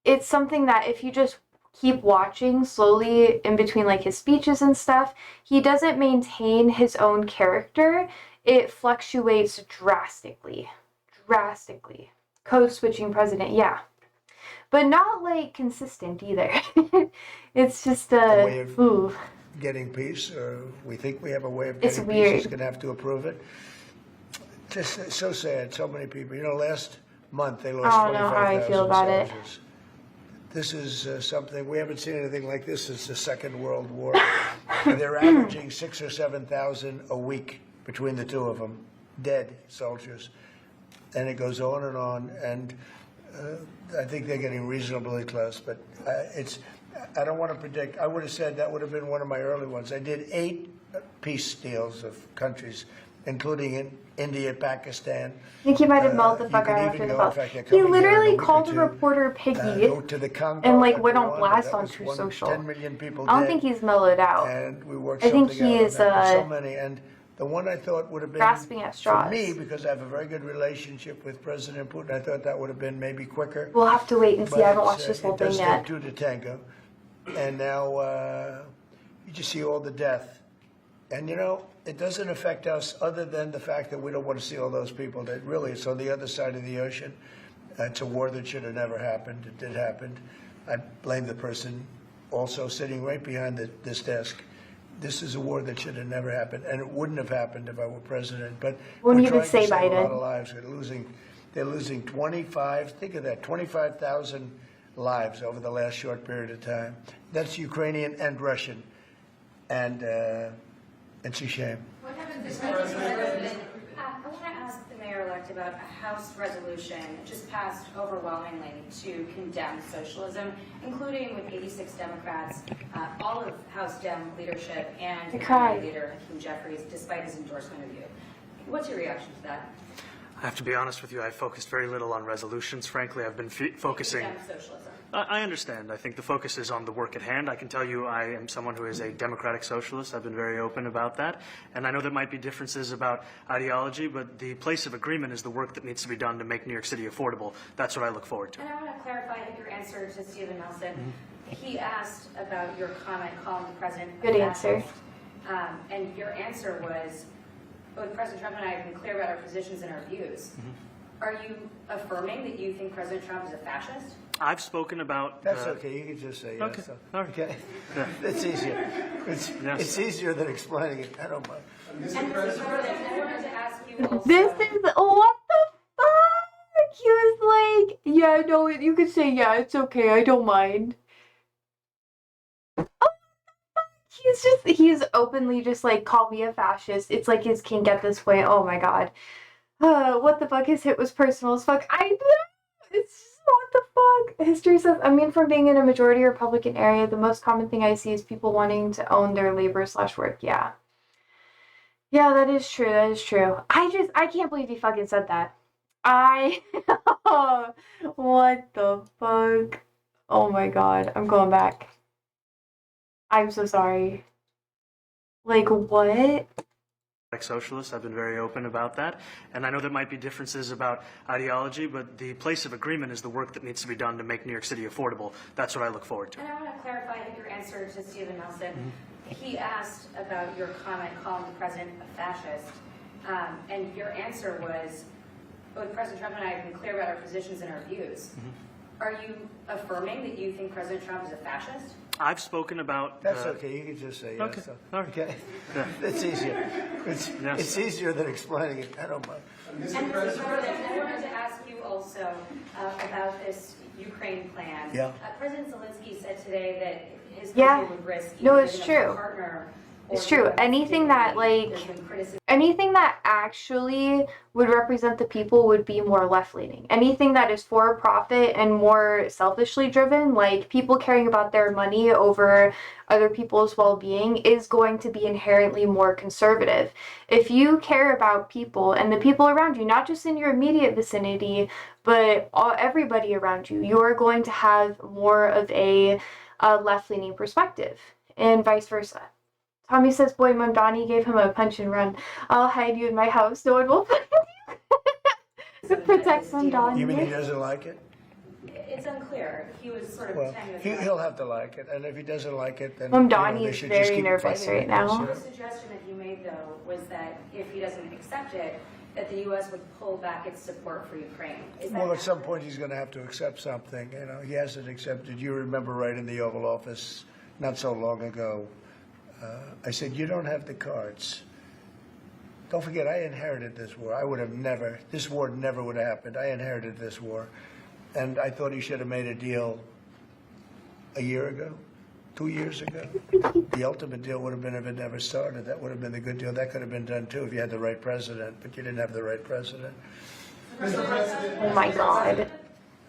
it's something that if you just keep watching slowly in between like his speeches and stuff, he doesn't maintain his own character. It fluctuates drastically. Drastically. Code switching president, yeah. But not like consistent either. It's just A way of ooh. getting peace, or we think we have a way of It's getting peace. weird. He's going to have to approve it. Just so sad. So many people. You know, last month they lost I don't know how I 25,000 feel about it. soldiers. This is something we haven't seen anything like this since the Second World War. And they're averaging 6,000 or 7,000 a week between the two of them, dead soldiers, and it goes on, and I think they're getting reasonably close. But it's. I don't want to predict. I would have said that would have been one of my early ones. I did 8 peace deals of countries, including in India, Pakistan. I think he might have mauled the You fuck could out even after the go, ball. in fact, they're He coming here in a literally week or called a two, reporter piggy go to the Congo and like went on Rwanda. blast That on was True 10 Social. million people I don't dead, think he's mellowed out. and we worked I think something out he on is, that. There's so many, and the one I thought would have been, grasping at for straws. me, because I have a very good relationship with President Putin, I thought that would have been maybe quicker. We'll have to wait and see. But I haven't it's, watched this whole it thing does yet. take two to tango, and now you just see all the death, and you know it doesn't affect us other than the fact that we don't want to see all those people that really it's on the other side of the ocean. It's a war that should have never happened. It did happen. I blame the person also sitting right behind this desk. This is a war that should have never happened, and it wouldn't have happened if I were president. But Wouldn't we're even trying say to save a lot Biden. of lives. They're losing 25. Think of that, 25,000 lives over the last short period of time. That's Ukrainian and Russian, and it's a shame. What happens if President? I want to ask the mayor-elect about a House resolution just passed overwhelmingly to condemn socialism, including with 86 Democrats, all of House Dem leadership, and I cried. leader Hakeem Jeffries, despite his endorsement of you. What's your reaction to that? I have to be honest with you, I focused very little on resolutions. Frankly, I've been focusing. Condemn socialism. I understand. I think the focus is on the work at hand. I can tell you I am someone who is a democratic socialist. I've been very open about that. And I know there might be differences about ideology, but the place of agreement is the work that needs to be done to make New York City affordable. That's what I look forward to. And I want to clarify your answer to Stephen Nelson. He asked about your comment calling the president a Good answer. fascist. And your answer was, both President Trump and I have been clear about our positions and our views. Are you affirming that you think President Trump is a fascist? I've spoken about. That's okay. You can just say yes. Okay. All right. Okay. Yeah. It's easier. Yes. It's easier than explaining it. I don't mind. And Mr. President, I wanted to ask you also. This is what the fuck? He was like, yeah, no, you could say yeah, it's okay, I don't mind. He's openly just like called me a fascist. It's like his kink at this point. Oh my god. What the fuck? His hit was personal as fuck. I know. It's just what the fuck. History says, I mean, from being in a majority Republican area, the most common thing I see is people wanting to own their labor/work. Yeah. Yeah, that is true. That is true. I can't believe he fucking said that. What the fuck? Oh my god. I'm going back. I'm so sorry. Like, what? Socialist. I've been very open about that. And I know there might be differences about ideology, but the place of agreement is the work that needs to be done to make New York City affordable. That's what I look forward to. And I want to clarify your answer to Stephen Nelson. He asked about your comment calling the president a fascist. And your answer was, both President Trump and I have been clear about our positions and our views. Are you affirming that you think President Trump is a fascist? I've spoken about. That's okay. You can just say yes. Okay. All right. Okay. Yeah. It's easier. Yes. It's easier than explaining it. I don't mind. And Mr. President, I wanted to ask you also about this Ukraine plan. Yeah. President Zelensky said today that his Yeah. country would risk No, either it's giving up true. a partner It's or true. giving up Anything that, stability. like, There's been criticism. anything that actually would represent the people would be more left-leaning. Anything that is for profit and more selfishly driven, like people caring about their money over other people's well-being, is going to be inherently more conservative. If you care about people and the people around you, not just in your immediate vicinity, but everybody around you, you're going to have more of a left-leaning perspective, and vice versa. Tommy says, boy, Mamdani gave him a punch and run. I'll hide you in my house. No one will find you. Protect Mamdani. You mean he doesn't like it? It's unclear. He was sort of Well, pretending. he'll have to like it, and if he doesn't like it, then Mamdani they is should just very keep nervous fighting right it. now. The suggestion that you made, though, was that if he doesn't accept it, that the U.S. would pull back its support for Ukraine. Is that Well, at some accurate? point, he's going to have to accept something. You know, he hasn't accepted. You remember right in the Oval Office not so long ago, I said, you don't have the cards. Don't forget, I inherited this war. I would have never, this war never would have happened. I inherited this war. And I thought he should have made a deal a year ago, 2 years ago. The ultimate deal would have been if it never started. That would have been the good deal. That could have been done too if you had the right president, but you didn't have the right president. Mr. President. Oh my god.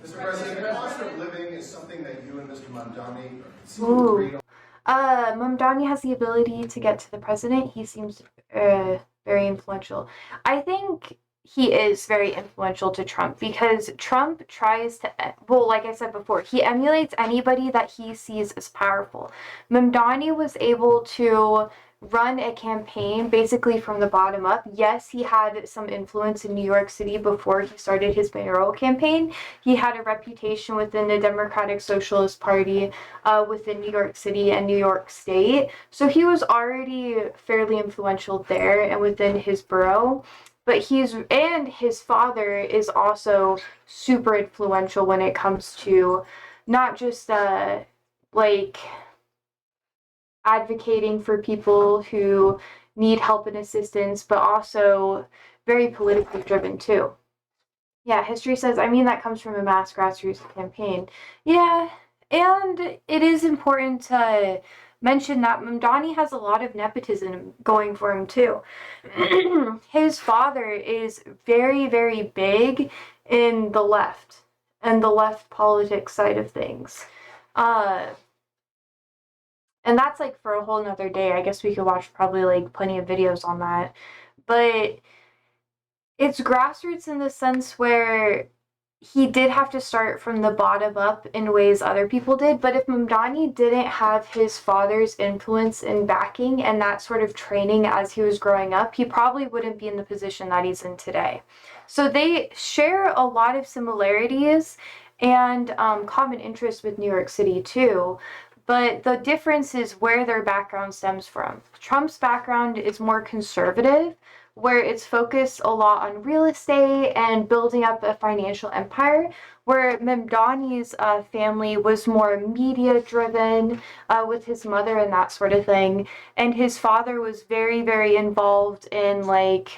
Mr. President, the cost of living is something that you and Mr. Mamdani seem to Ooh. agree on. Mamdani has the ability to get to the president. He seems very influential. I think he is very influential to Trump because Trump tries to, well, like I said before, he emulates anybody that he sees as powerful. Mamdani was able to run a campaign basically from the bottom up. Yes, he had some influence in New York City before he started his mayoral campaign. He had a reputation within the Democratic Socialist Party within New York City and New York State. So he was already fairly influential there and within his borough. But his father is also super influential when it comes to not just like advocating for people who need help and assistance, but also very politically driven too. Yeah, history says, I mean, that comes from a mass grassroots campaign. Yeah, and it is important to mention that Mamdani has a lot of nepotism going for him too. His father is very, very big in the left and the left politics side of things. And that's like for a whole nother day. I guess we could watch probably like plenty of videos on that. But it's grassroots in the sense where he did have to start from the bottom up in ways other people did. But if Mamdani didn't have his father's influence and backing and that sort of training as he was growing up, he probably wouldn't be in the position that he's in today. So they share a lot of similarities and common interests with New York City too. But the difference is where their background stems from. Trump's background is more conservative, where it's focused a lot on real estate and building up a financial empire, where Mamdani's family was more media-driven with his mother and that sort of thing. And his father was very, very involved in, like,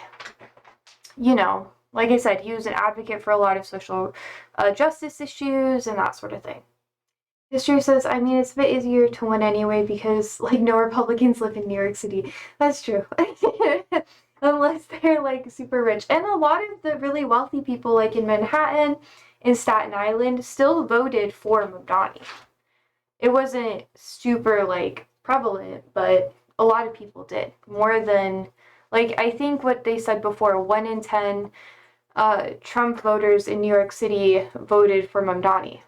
you know, like I said, he was an advocate for a lot of social justice issues and that sort of thing. History says, I mean, it's a bit easier to win anyway because, like, no Republicans live in New York City. That's true. Unless they're, like, super rich. And a lot of the really wealthy people, like in Manhattan, in Staten Island, still voted for Mamdani. It wasn't super, like, prevalent, but a lot of people did. More than, like, I think what they said before, 1 in 10 Trump voters in New York City voted for Mamdani.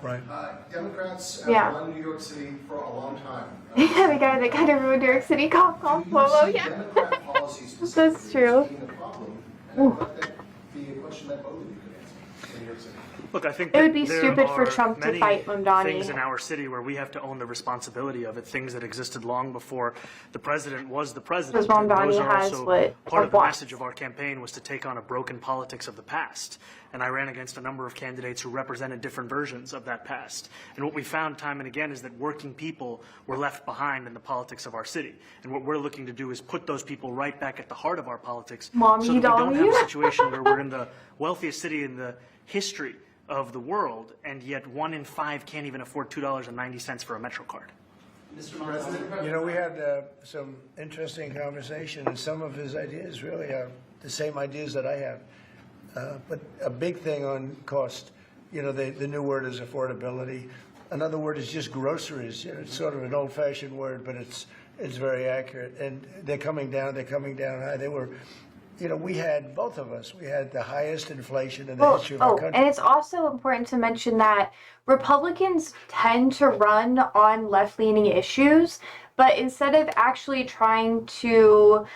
Right. Democrats Yeah. run New York City for a long time. Yeah, the guy that kind of ruined New York City, call Do you Cuomo, see yeah. Democrat policies That's specifically true. as being a problem? And I thought that'd be a question that both of you could answer in New York City. Look, I think It would be there stupid for are Trump to many fight Mamdani. things in our city where we have to own the responsibility of it, things that existed long before the president was the president. Because And Mamdani those are has also what part of Trump the wants. message of our campaign was to take on a broken politics of the past. And I ran against a number of candidates who represented different versions of that past. And what we found time and again is that working people were left behind in the politics of our city. And what we're looking to do is put those people right back at the heart of our politics Mommy, so that we don't have dolly. a situation where we're in the wealthiest city in the history of the world, and yet 1 in 5 can't even afford $2.90 for a Metro card. Mr. Mamdani, You know, we had some interesting conversation, and some of his ideas really are the same ideas that I have. But a big thing on cost, you know, the new word is affordability. Another word is just groceries. You know, it's sort of an old-fashioned word, but it's very accurate. And they're coming down high. They were, you know, we had, both of us, we had the highest inflation in the history of our country. And it's also important to mention that Republicans tend to run on left-leaning issues, but instead of actually trying to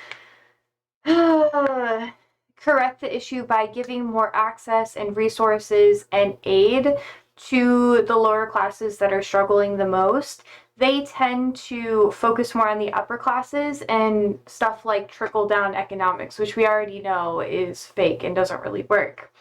correct the issue by giving more access and resources and aid to the lower classes that are struggling the most, they tend to focus more on the upper classes and stuff like trickle-down economics, which we already know is fake and doesn't really work.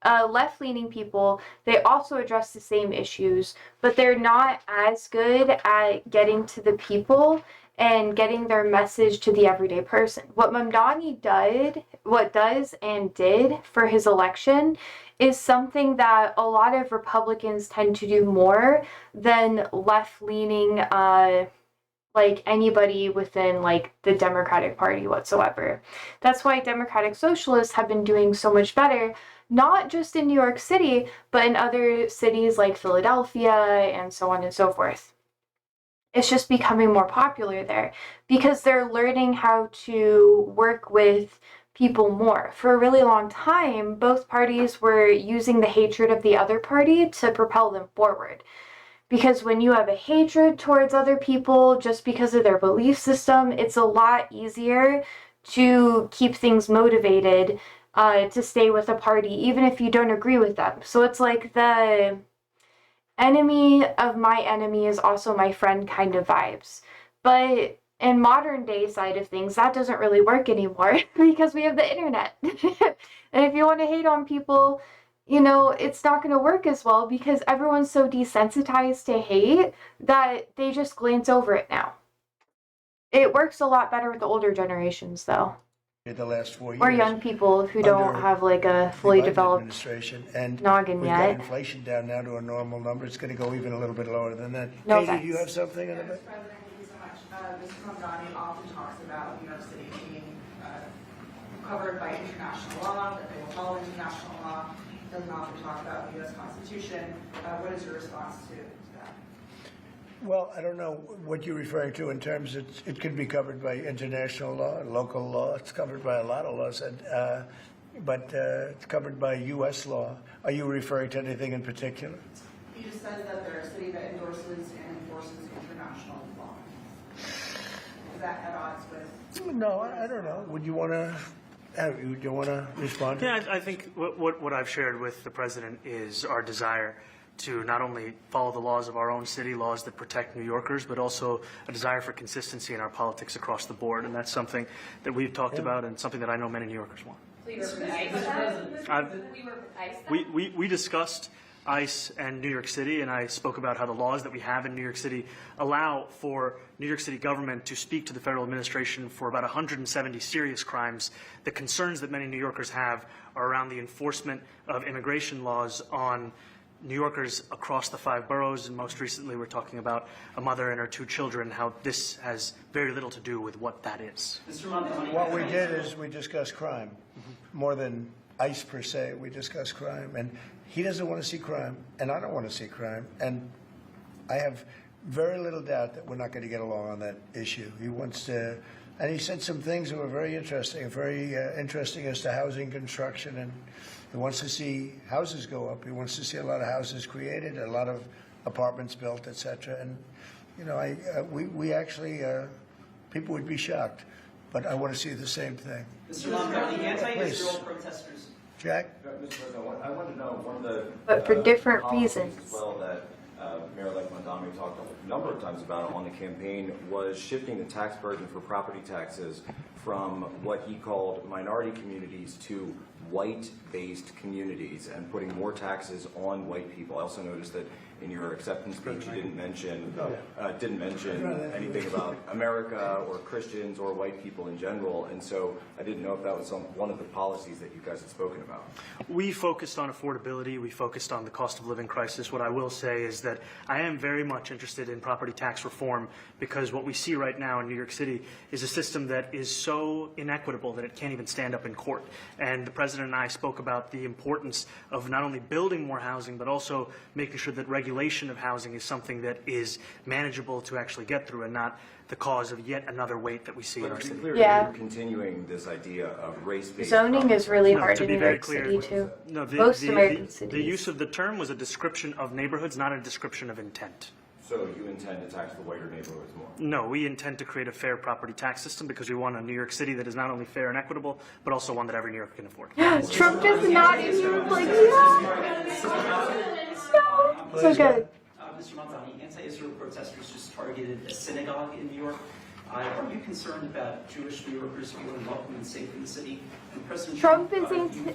Left-leaning people, they also address the same issues, but they're not as good at getting to the people and getting their message to the everyday person. What Mamdani does and did for his election is something that a lot of Republicans tend to do more than left-leaning, like anybody within like the Democratic Party whatsoever. That's why Democratic Socialists have been doing so much better, not just in New York City, but in other cities like Philadelphia and so on and so forth. it's just becoming more popular there because they're learning how to work with people more. For a really long time, both parties were using the hatred of the other party to propel them forward. Because when you have a hatred towards other people just because of their belief system, it's a lot easier to keep things motivated to stay with a party, even if you don't agree with them. So it's like the enemy of my enemy is also my friend kind of vibes. But in modern day side of things, that doesn't really work anymore because we have the internet. And if you want to hate on people, you know, it's not going to work as well because everyone's so desensitized to hate that they just glance over it now. It works a lot better with the older generations, though. The last 4 years. Or young people who don't under have like a the fully Biden developed administration, and noggin we've yet. got inflation down now to a normal number. It's going to go even a little bit lower than that. No Katie, do you offense. have something in a bit? President, thank you so much. Mr. Mamdani often talks about New York City being covered by international law, that they will follow international law. Doesn't often talk about the U.S. Constitution. What is your response to that? Well, I don't know what you're referring to in terms of it could be covered by international law, local law. It's covered by a lot of laws, but it's covered by U.S. law. Are you referring to anything in particular? He just says that they're a city that endorses and enforces international law. Is that at odds with? No, I don't know. Would you want to? Do you want to respond? Yeah, I think what I've shared with the president is our desire to not only follow the laws of our own city, laws that protect New Yorkers, but also a desire for consistency in our politics across the board. And that's something that we've talked about and something that I know many New Yorkers want. So you work with ICE? We work with ICE then? We discussed ICE and New York City, and I spoke about how the laws that we have in New York City allow for New York City government to speak to the federal administration for about 170 serious crimes. The concerns that many New Yorkers have are around the enforcement of immigration laws on New Yorkers across the 5 boroughs, and most recently we're talking about a mother and her 2 children, how this has very little to do with what that is. Mr. Mamdani, What we did is we discussed crime, more than ICE per se. We discussed crime, and he doesn't want to see crime, and I don't want to see crime, and I have very little doubt that we're not going to get along on that issue. He wants to, and he said some things that were very interesting as to housing construction, and he wants to see houses go up. He wants to see a lot of houses created, a lot of apartments built, etc. And you know, we actually people would be shocked, but I want to see the same thing. Mr. Mamdani, anti-Israel protesters. Jack? Mr. President, I want to know one of the But for different policies reasons. as well that Mayor-elect Mamdani talked a number of times about on the campaign was shifting the tax burden for property taxes from what he called minority communities to white-based communities and putting more taxes on white people. I also noticed that in your acceptance speech you didn't mention anything about America or Christians or white people in general, and so I didn't know if that was one of the policies that you guys had spoken about. We focused on affordability. We focused on the cost of living crisis. What I will say is that I am very much interested in property tax reform because what we see right now in New York City is a system that is so inequitable that it can't even stand up in court. And the president and I spoke about the importance of not only building more housing, but also making sure that regulation of housing is something that is manageable to actually get through and not the cause of yet another weight that we see in our But to be city. clear, Yeah. you're continuing this idea of race-based Zoning is really No, hard to in be New very York clear, City too. No, Most American the cities. use of the term was a description of neighborhoods, not a description of intent. So you intend to tax the whiter neighborhoods more? No, we intend to create a fair property tax system because we want a New York City that is not only fair and equitable, but also one that every New Yorker can afford. Trump just nodded. He was like, yeah. So good. Mr. Mamdani, anti-Israel protesters just targeted a synagogue in New York. Are you concerned about Jewish New Yorkers feeling welcome and safe in the city? And President Trump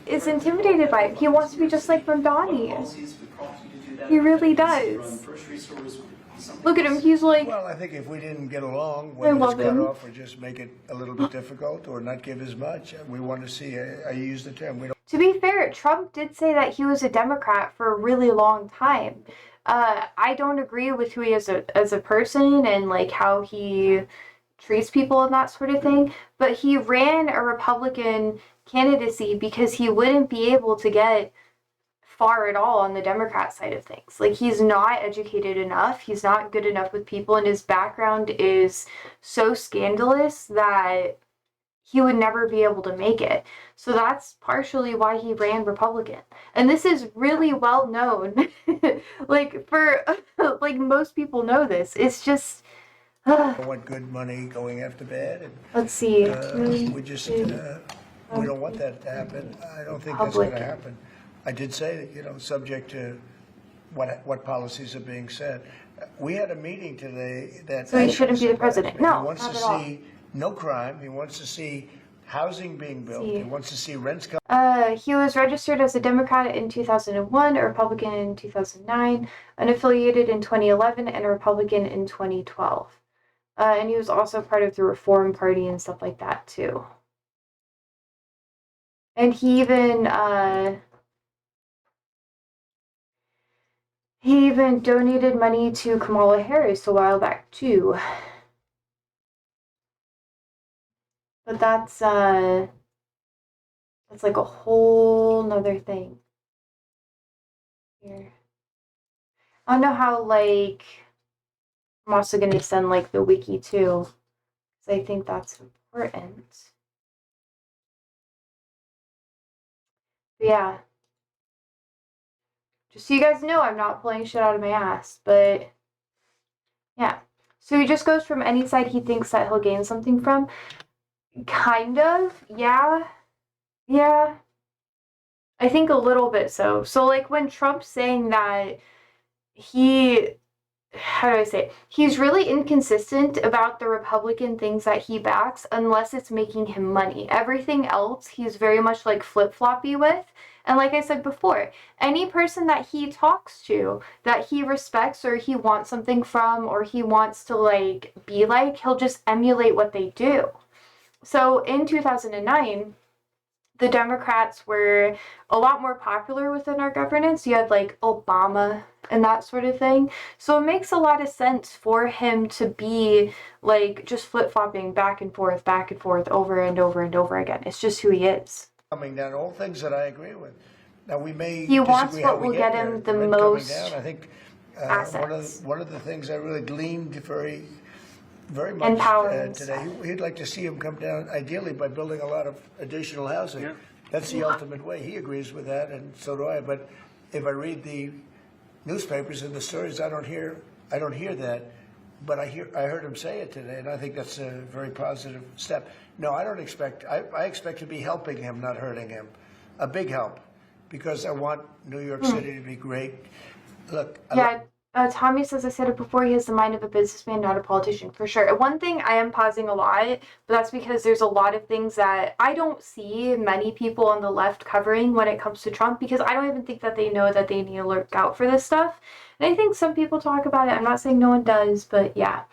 is intimidated by it. He wants to be just like Mamdani. policies would prompt you to do that? He really Run does. grocery stores would be something Look at him. He's like, Well, I think if we didn't get along, I whether it's love cut him. off or just make it a little bit difficult or not give as much, we want to see, I use the term, we don't. to be fair, Trump did say that he was a Democrat for a really long time. I don't agree with who he is as a person and like how he treats people and that sort of thing, but he ran a Republican candidacy because he wouldn't be able to get far at all on the Democrat side of things. Like, he's not educated enough. He's not good enough with people, and his background is so scandalous that he would never be able to make it. So that's partially why he ran Republican. And this is really well known. Like, for, like, most people know this. It's just, I want good money going after bad, and let's see. we just, we don't want that to happen. I don't think that's going to happen. I did say that, you know, subject to what policies are being set. We had a meeting today that. So he shouldn't be the president. No, he wants not to at all. see no crime. He wants to see housing being built. He wants to see rents come. He was registered as a Democrat in 2001, a Republican in 2009, unaffiliated in 2011, and a Republican in 2012. And he was also part of the Reform Party and stuff like that, too. And he even donated money to Kamala Harris a while back, too. But that's like a whole nother thing. Here. I don't know how, like, I'm also going to send, like, the wiki, too, because I think that's important. But yeah. Just so you guys know, I'm not pulling shit out of my ass, but yeah. So he just goes from any side he thinks that he'll gain something from. Kind of, yeah. Yeah. I think a little bit so. So, like, when Trump's saying that how do I say it? He's really inconsistent about the Republican things that he backs unless it's making him money. Everything else, he's very much, like, flip-floppy with. And like I said before, any person that he talks to, that he respects or he wants something from or he wants to, like, be like, he'll just emulate what they do. So in 2009, the Democrats were a lot more popular within our governance. You had, like, Obama and that sort of thing. So it makes a lot of sense for him to be, like, just flip-flopping back and forth, over and over and over again. It's just who he is. Coming down, all things that I agree with. Now, we may He wants disagree how what we will get him there. the Rent most coming down, I think assets. one of the things I really gleaned very much Empowerment today, he'd like to see him come down, ideally by building a lot of additional housing. Yeah. That's the ultimate way. He agrees with that, and so do I. But if I read the newspapers and the stories, I don't hear that. But I heard him say it today, and I think that's a very positive step. No, I don't expect. I expect to be helping him, not hurting him. A big help, because I want New York City to be great. Look. Tommy says, I said it before, he has the mind of a businessman, not a politician, for sure. One thing I am pausing a lot, but that's because there's a lot of things that I don't see many people on the left covering when it comes to Trump, because I don't even think that they know that they need to look out for this stuff. And I think some people talk about it. I'm not saying no one does, but yeah.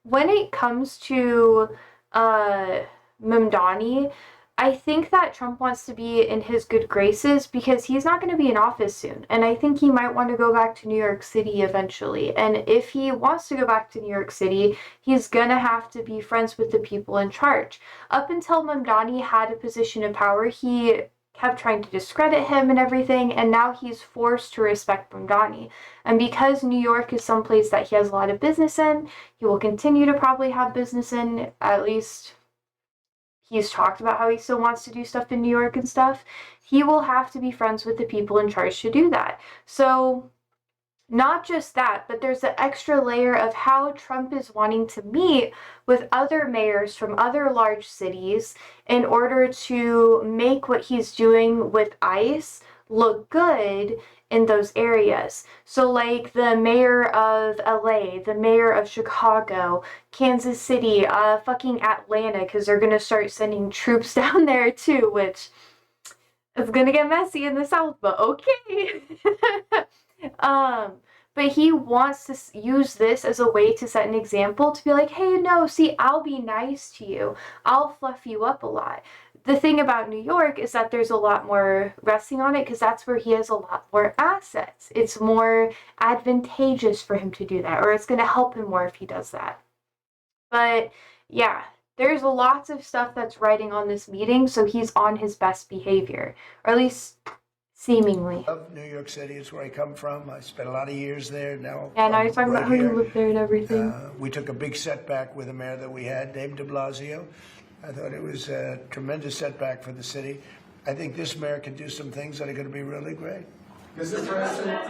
When it comes to Mamdani, I think that Trump wants to be in his good graces because he's not going to be in office soon. And I think he might want to go back to New York City eventually. And if he wants to go back to New York City, he's going to have to be friends with the people in charge. Up until Mamdani had a position of power, he kept trying to discredit him and everything, and now he's forced to respect Mamdani. And because New York is someplace that he has a lot of business in, he will continue to probably have business in, at least he's talked about how he still wants to do stuff in New York and stuff. He will have to be friends with the people in charge to do that. So not just that, but there's an extra layer of how Trump is wanting to meet with other mayors from other large cities in order to make what he's doing with ICE look good in those areas. So like the mayor of LA, the mayor of Chicago, Kansas City, fucking Atlanta, because they're going to start sending troops down there too, which is going to get messy in the South, but okay. But he wants to use this as a way to set an example to be like, hey, no, see, I'll be nice to you. I'll fluff you up a lot. The thing about New York is that there's a lot more resting on it because that's where he has a lot more assets. It's more advantageous for him to do that, or it's going to help him more if he does that. But yeah, there's lots of stuff that's writing on this meeting, so he's on his best behavior, or at least Seemingly. Love New York City. It's where I come from. I spent a lot of years there. Now, Yeah, now I'm you're talking right about how you here. live there and everything. We took a big setback with the mayor that we had, Dave de Blasio. I thought it was a tremendous setback for the city. I think this mayor can do some things that are going to be really great. Mr. President,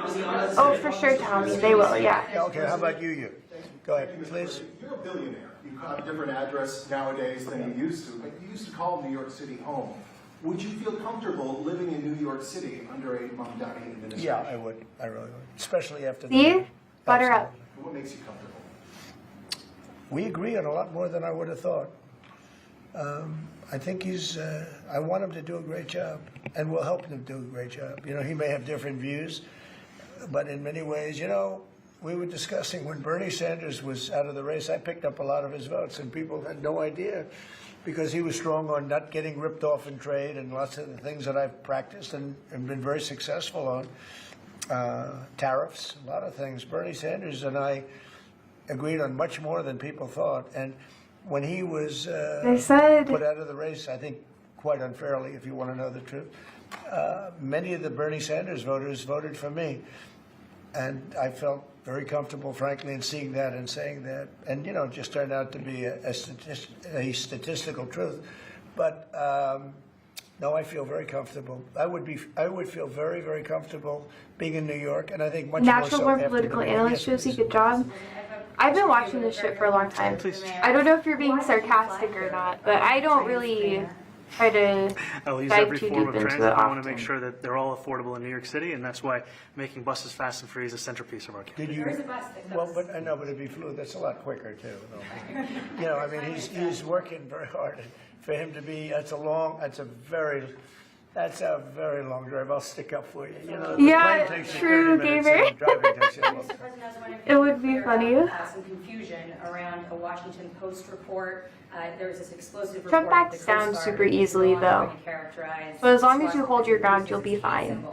Oh, for sure, Tommy. They will, yeah. Yeah, okay, how about you? Go ahead, Thank you, Mr. please. President. You're a billionaire. You have a different address nowadays than you used to, but you used to call New York City home. Would you feel comfortable living in New York City under a Mamdani administration? Yeah, I would. I really would. Especially after the... See? Butter up. What makes you comfortable? We agree on a lot more than I would have thought. I think I want him to do a great job, and we'll help him do a great job. You know, he may have different views, but in many ways, you know, we were discussing when Bernie Sanders was out of the race, I picked up a lot of his votes, and people had no idea because he was strong on not getting ripped off in trade and lots of the things that I've practiced and been very successful on. Tariffs, a lot of things. Bernie Sanders and I agreed on much more than people thought. And when he was They said, put out of the race, I think quite unfairly, if you want to know the truth, many of the Bernie Sanders voters voted for me. And I felt very comfortable, frankly, in seeing that and saying that. And, you know, it just turned out to be a statistical truth. But no, I feel very comfortable. I would feel very, very comfortable being in New York, and I think much more Natural so Born after Political the- Analyst, Yes, Josie, please. good job. I've been watching this shit for a long time. I don't know if you're being sarcastic or not, but I don't really try to I will use dive every too form deep of into transit. it I want to often. make sure that they're all affordable in New York City, and that's why making buses fast and free is a centerpiece of our campaign. Did There is a you? bus that Well, goes. but I know, but it'd be fluid. That's a lot quicker too. Though. You know, I mean, he's working very hard. For him to be, that's a very long drive. I'll stick up for you. You know, the Yeah, plane takes you true, 30 minutes, Gamer. and driving takes you a long Mr. time. President, I was wondering if It you would could be clear funny. up, some confusion around a Washington Post report. There was this explosive Trump report. backs down super easily, though. But as long as you hold your ground, you'll be fine.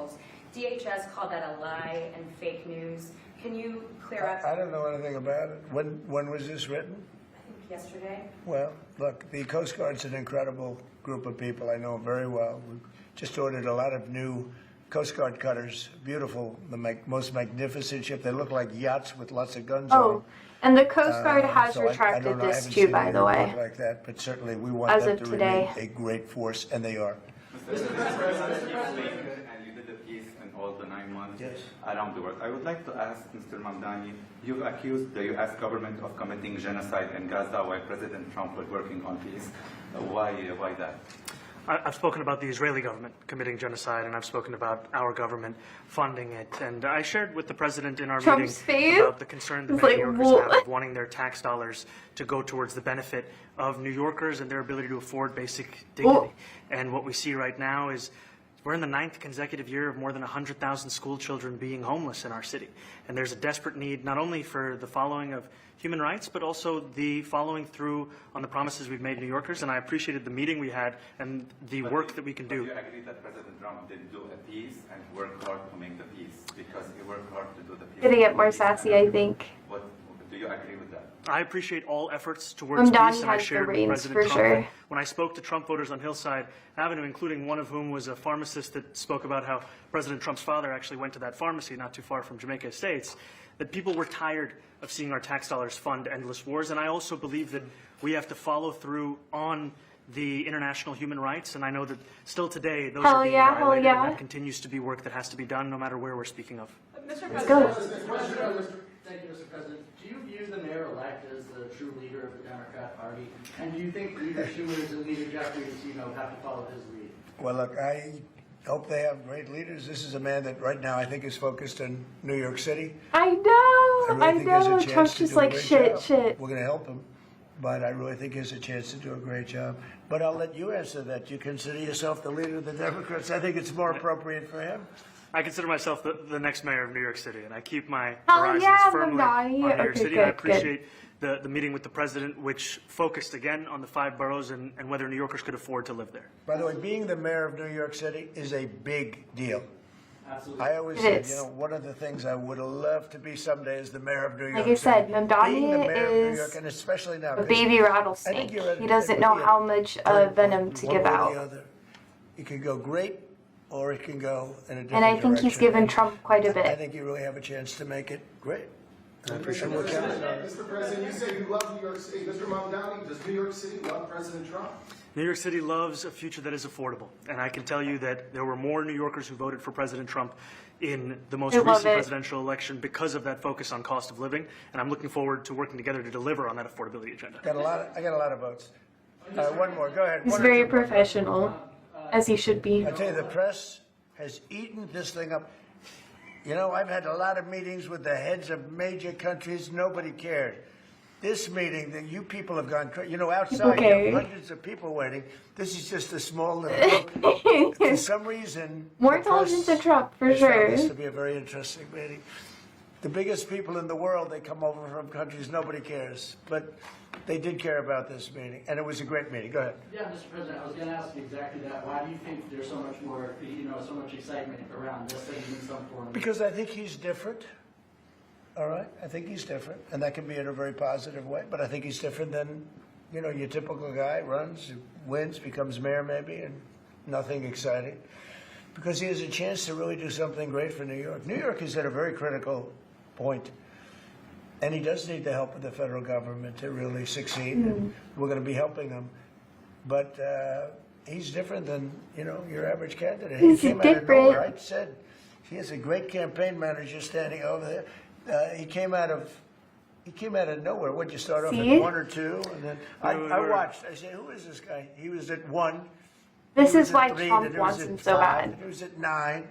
DHS called that a lie and fake news. Can you clear up? I don't know anything about it. When was this written? I think yesterday. Well, look, the Coast Guard's an incredible group of people. I know them very well. We just ordered a lot of new Coast Guard cutters. Beautiful, the most magnificent ship. They look like yachts with lots of guns on Oh, them. and the Coast Guard has So I retracted don't know, I this haven't too, seen by the anything way. like that, but certainly we want As them of to today. remain a great force, and they are. Mr. President, and you did the piece in all the 9 months Yes. around the world. I would like to ask Mr. Mamdani, you accused the U.S. government of committing genocide in Gaza while President Trump was working on peace. Why that? I've spoken about the Israeli government committing genocide, and I've spoken about our government funding it. And I shared with the president in our Trump's meeting face? about the concern that It's many like, New Yorkers have whoa. of wanting their tax dollars to go towards the benefit of New Yorkers and their ability to afford basic dignity. Whoa. And what we see right now is we're in the 9th consecutive year of more than 100,000 school children being homeless in our city. And there's a desperate need not only for the following of human rights, but also the following through on the promises we've made New Yorkers. And I appreciated the meeting we had and the work that we can Do do. you agree that President Trump didn't do a peace and work hard to make the peace? Because he worked hard to do the peace. Gonna get more sassy, I think. Do you agree with that? I appreciate all efforts towards Mamdani peace, and I has the shared with reins, President for Trump sure. that when I spoke to Trump voters on Hillside Avenue, including one of whom was a pharmacist that spoke about how President Trump's father actually went to that pharmacy not too far from Jamaica Estates, that people were tired of seeing our tax dollars fund endless wars. And I also believe that we have to follow through on the international human rights, and I know that still today those Hell are being yeah, hell violated, yeah. and that continues to be work that has to be done no matter where we're speaking of. Mr. Let's President, go. Thank you, Mr. President. Do you view the mayor-elect as the true leader of the Democrat Party? And do you think Leader Schumer's and Leader Jeffries, have to follow his lead? Well, look, I hope they have great leaders. This is a man that right now I think is focused in New York City. I know, I really think he has a know. chance Trump's to just do a like great shit, job. shit. We're going to help him, but I really think he has a chance to do a great job. But I'll let you answer that. You consider yourself the leader of the Democrats. I think it's more appropriate for him. I consider myself the next mayor of New York City, and I keep my Hell horizons yeah, firmly Mamdani. on New York Okay, City. And I good, good. appreciate the meeting with the president, which focused again on the 5 boroughs and whether New Yorkers could afford to live there. By the way, being the mayor of New York City is a big deal. Absolutely. I always It said, is. you know, one of the things I would have loved to be someday is the mayor of New York Like I said, City. Mamdani Being the mayor of New is York, and especially now, a 'cause baby I rattlesnake. think you're at He doesn't it know could be how much turning venom point, to one give way or out. the other. It could go great, or it can go in a different And I think he's direction. given And Trump quite a I bit. think you really have a chance to make it great. I Mr. appreciate what you're doing. Mr. President, you say you love New York City. Mr. Mamdani, does New York City love President Trump? New York City loves a future that is affordable. And I can tell you that there were more New Yorkers who voted for President Trump in the most I love recent it. presidential election because of that focus on cost of living. And I'm looking forward to working together to deliver on that affordability agenda. I got a lot of votes. One more, go ahead. He's One or very two more. professional, as he should be. I tell you, the press has eaten this thing up. You know, I've had a lot of meetings with the heads of major countries. Nobody cared. This meeting, that you people have gone crazy. You know, outside you Okay. have hundreds of people waiting. This is just a small little group. For some reason, More the press intelligent than Trump, for has found sure. this to be a very interesting meeting. The biggest people in the world, they come over from countries nobody cares, but they did care about this meeting, and it was a great meeting. Go ahead. Yeah, Mr. President, I was going to ask you exactly that. Why do you think there's so much more, so much excitement around this thing in some form? Because I think he's different. All right, I think he's different, and that can be in a very positive way. But I think he's different than, your typical guy runs, wins, becomes mayor maybe, and nothing exciting. Because he has a chance to really do something great for New York. New York is at a very critical point, and he does need the help of the federal government to really succeed. And we're going to be helping him, but he's different than your average candidate. He's he came different. out of nowhere. I said he has a great campaign manager standing over there. He came out of nowhere. What'd you start off See? at 1 or 2? And then I watched. I said, who is this guy? He was at 1. This He was is why at 3, Trump then he was wants at him so 5, bad He was at 9.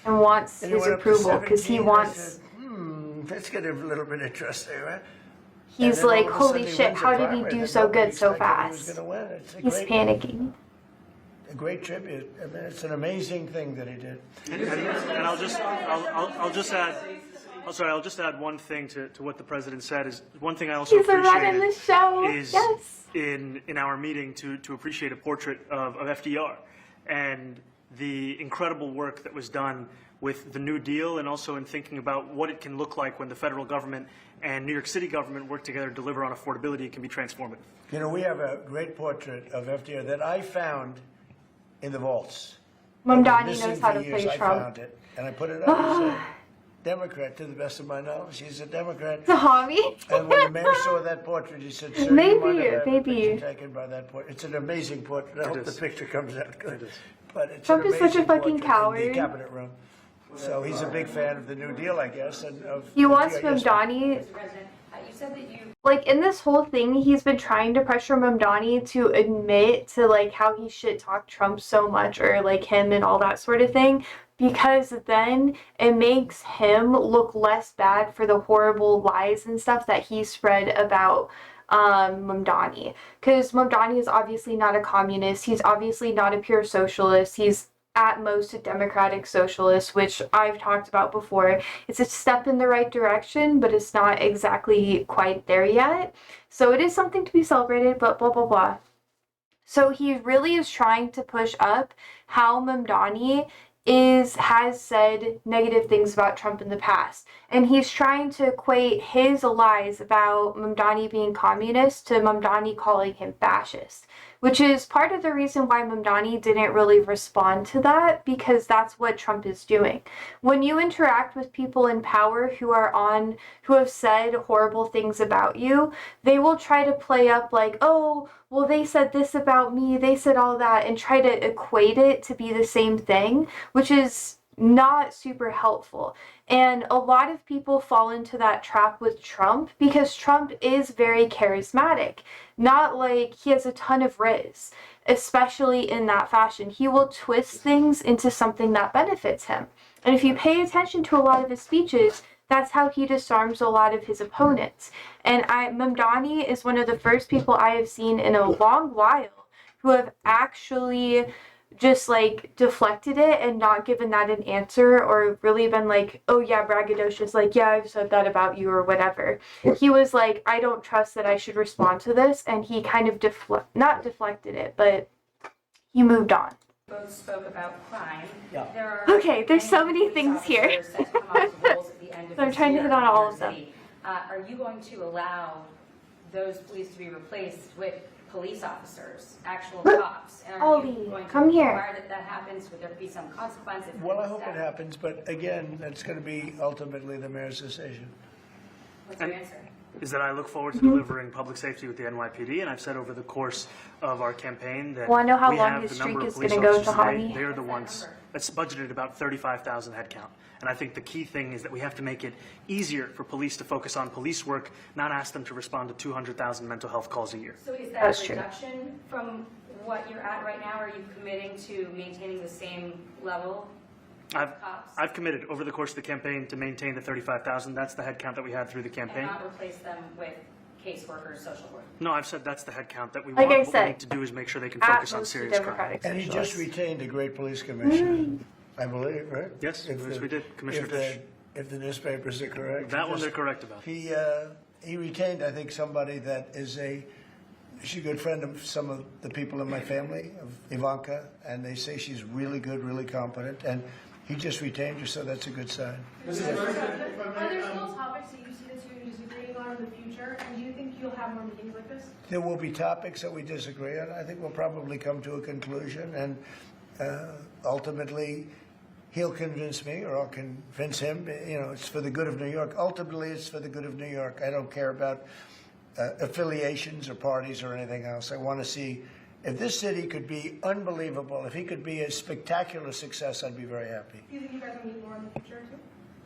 and wants And he his went up to approval because he 17. I wants. said, let's get a little bit interesting, right? He's And then like, all of a holy sudden he shit! wins the How did he primary do that so nobody good so expected he was fast? gonna win. It's a He's great, panicking. a great tribute. I mean, it's an amazing thing that he did. And I'll just add one thing to what the president said. Is one thing I also He's a run in the show. is Yes. in our meeting to appreciate a portrait of FDR and the incredible work that was done with the New Deal, and also in thinking about what it can look like when the federal government and New York City government work together to deliver on affordability. It can be transformative. We have a great portrait of FDR that I found in the vaults. Mamdani Missing knows how for to years. play I Trump. found it, and I put it up. He's a Democrat, to the best of my knowledge. He's a Democrat. It's a hobby. And when the mayor saw that portrait, he said, "Sir, Maybe, you might have had a maybe. picture taken by that portrait." It's an amazing portrait. I hope the is. picture comes out good. It is. But it's Trump an is such a amazing fucking portrait in coward. the cabinet room. So he's a big fan of the New Deal, I guess, and of. He wants Yes, ma'am. Mamdani. Mr. President, you said that you Like, in this whole thing, he's been trying to pressure Mamdani to admit to, like, how he shit talked Trump so much, or, like, him and all that sort of thing, because then it makes him look less bad for the horrible lies and stuff that he spread about Mamdani. Because Mamdani is obviously not a communist. He's obviously not a pure socialist. He's at most a democratic socialist, which I've talked about before. It's a step in the right direction, but it's not exactly quite there yet. So it is something to be celebrated, but blah, blah, blah. So he really is trying to push up how Mamdani has said negative things about Trump in the past. And he's trying to equate his lies about Mamdani being communist to Mamdani calling him fascist, which is part of the reason why Mamdani didn't really respond to that, because that's what Trump is doing. When you interact with people in power who have said horrible things about you, they will try to play up like, oh, well, they said this about me, they said all that, and try to equate it to be the same thing, which is not super helpful. And a lot of people fall into that trap with Trump because Trump is very charismatic. Not like he has a ton of riz, especially in that fashion. He will twist things into something that benefits him. And if you pay attention to a lot of his speeches, that's how he disarms a lot of his opponents. And Mamdani is one of the first people I have seen in a long while who have actually just like deflected it and not given that an answer, or really been like, oh yeah, braggadocious, like, yeah, I've said that about you or whatever. He was like, I don't trust that I should respond to this, and he kind of not deflected it, but he moved on. both spoke about crime. Yeah. There are Okay, there's so many police things here. officers set to come off the rolls at the end of So I'm this trying to year hit on in all New of York them. City. Are you going to allow those police to be replaced with police officers, actual cops? And are you Ollie, going to come here. require that happens? Would there be some consequence? If Well, I police hope it staff- happens, but again, that's going to be ultimately the mayor's decision. What's your answer? Is that I look forward to delivering public safety with the NYPD, and I've said over the course of our campaign that Wanna know how we long have his the number streak of is police gonna go officers to today. Harvey? They're the What's that ones number? that's budgeted about 35,000 headcount. And I think the key thing is that we have to make it easier for police to focus on police work, not ask them to respond to 200,000 mental health calls a year. So is that That's a true. reduction from what you're at right now? Are you committing to maintaining the same level of cops? I've committed over the course of the campaign to maintain the 35,000. That's the headcount that we had through the And campaign. not replace them with caseworkers, social work? No, I've said that's the headcount that we Like want. I What we said, need to do is make sure they can At focus on most two serious crime. Democratic And he just socialists. retained a great police commissioner, I believe, right? Yes, If yes, the- we did. Commissioner if the- Fish. If the newspapers are correct. That one Just- they're correct about. He retained, I think, somebody that is she's a good friend of some of the people in my family, of Ivanka, and they say she's really good, really competent, and he just retained her, so that's a good sign. Are there still topics that you see that you're disagreeing on in the future, and do you think you'll have more meetings like this? There will be topics that we disagree on. I think we'll probably come to a conclusion, and ultimately, he'll convince me, or I'll convince him. You know, it's for the good of New York. Ultimately, it's for the good of New York. I don't care about affiliations or parties or anything else. I want to see if this city could be unbelievable. If he could be a spectacular success, I'd be very happy. Do you think you guys will meet more in the future too?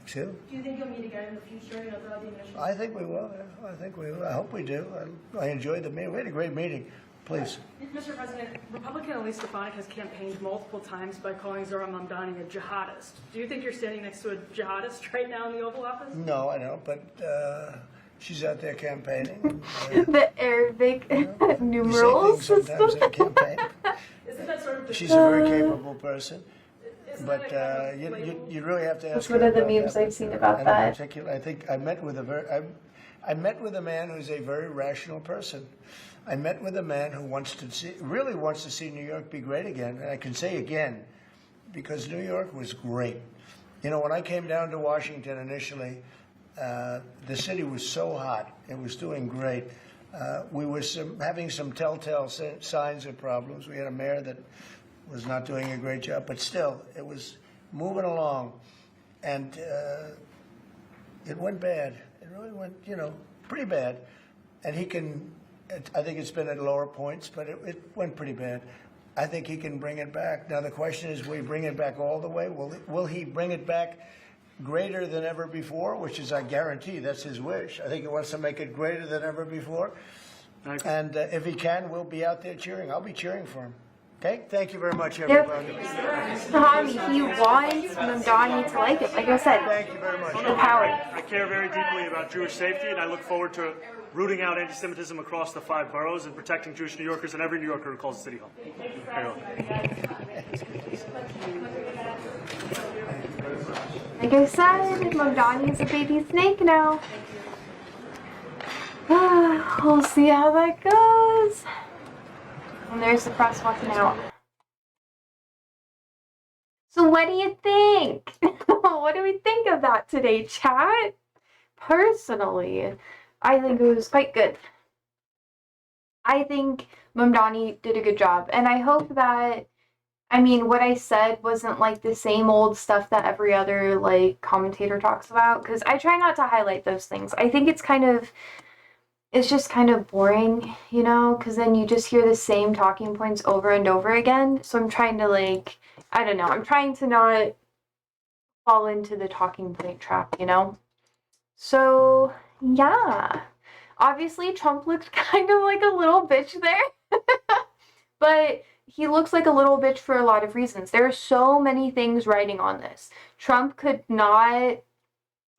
See? Do you think you'll meet again in the future, you know, throughout the administration? I think we will. I think we will. I hope we do. I enjoyed the meeting. We had a great meeting. Please. Mr. President, Republican Elise Stefanik has campaigned multiple times by calling Zohran Mamdani a jihadist. Do you think you're standing next to a jihadist right now in the Oval Office? No, I don't, but she's out there campaigning. The Arabic numerals You say things sometimes in a campaign. Isn't that sort of the She's a very capable person, isn't but that a kind of you label? really have to ask That's her one of the about memes that. I've seen about And in that. particular, I think I met with I met with a man who's a very rational person. I met with a man who really wants to see New York be great again, and I can say again, because New York was great. You know, when I came down to Washington initially, the city was so hot. It was doing great. We were having some telltale signs of problems. We had a mayor that was not doing a great job, but still, it was moving along. And it went bad. It really went, pretty bad. And I think it's been at lower points, but it went pretty bad. I think he can bring it back. Now, the question is, will he bring it back all the way? Will he bring it back greater than ever before, which is, I guarantee, that's his wish. I think he wants to make it greater than ever before. And if he can, we'll be out there cheering. I'll be cheering for him. Okay? Thank you very much, everybody. Tommy, he wants Mamdani to like it. Like I said, Thank you very much. the power. I care very deeply about Jewish safety, and I look forward to rooting out anti-Semitism across the 5 boroughs and protecting Jewish New Yorkers and every New Yorker who calls the City Hall. Very well. Like I said, Mamdani is a baby snake now. We'll see how that goes. And there's the press walking out. So what do you think? What do we think of that today, chat? Personally, I think it was quite good. I think Mamdani did a good job. And I hope that, what I said wasn't like the same old stuff that every other commentator talks about. Because I try not to highlight those things. I think it's just kind of boring, because then you just hear the same talking points over and over again. So I'm trying to I'm trying to not fall into the talking point trap, So, yeah. Obviously, Trump looks kind of like a little bitch there. But he looks like a little bitch for a lot of reasons. There are so many things riding on this. Trump could not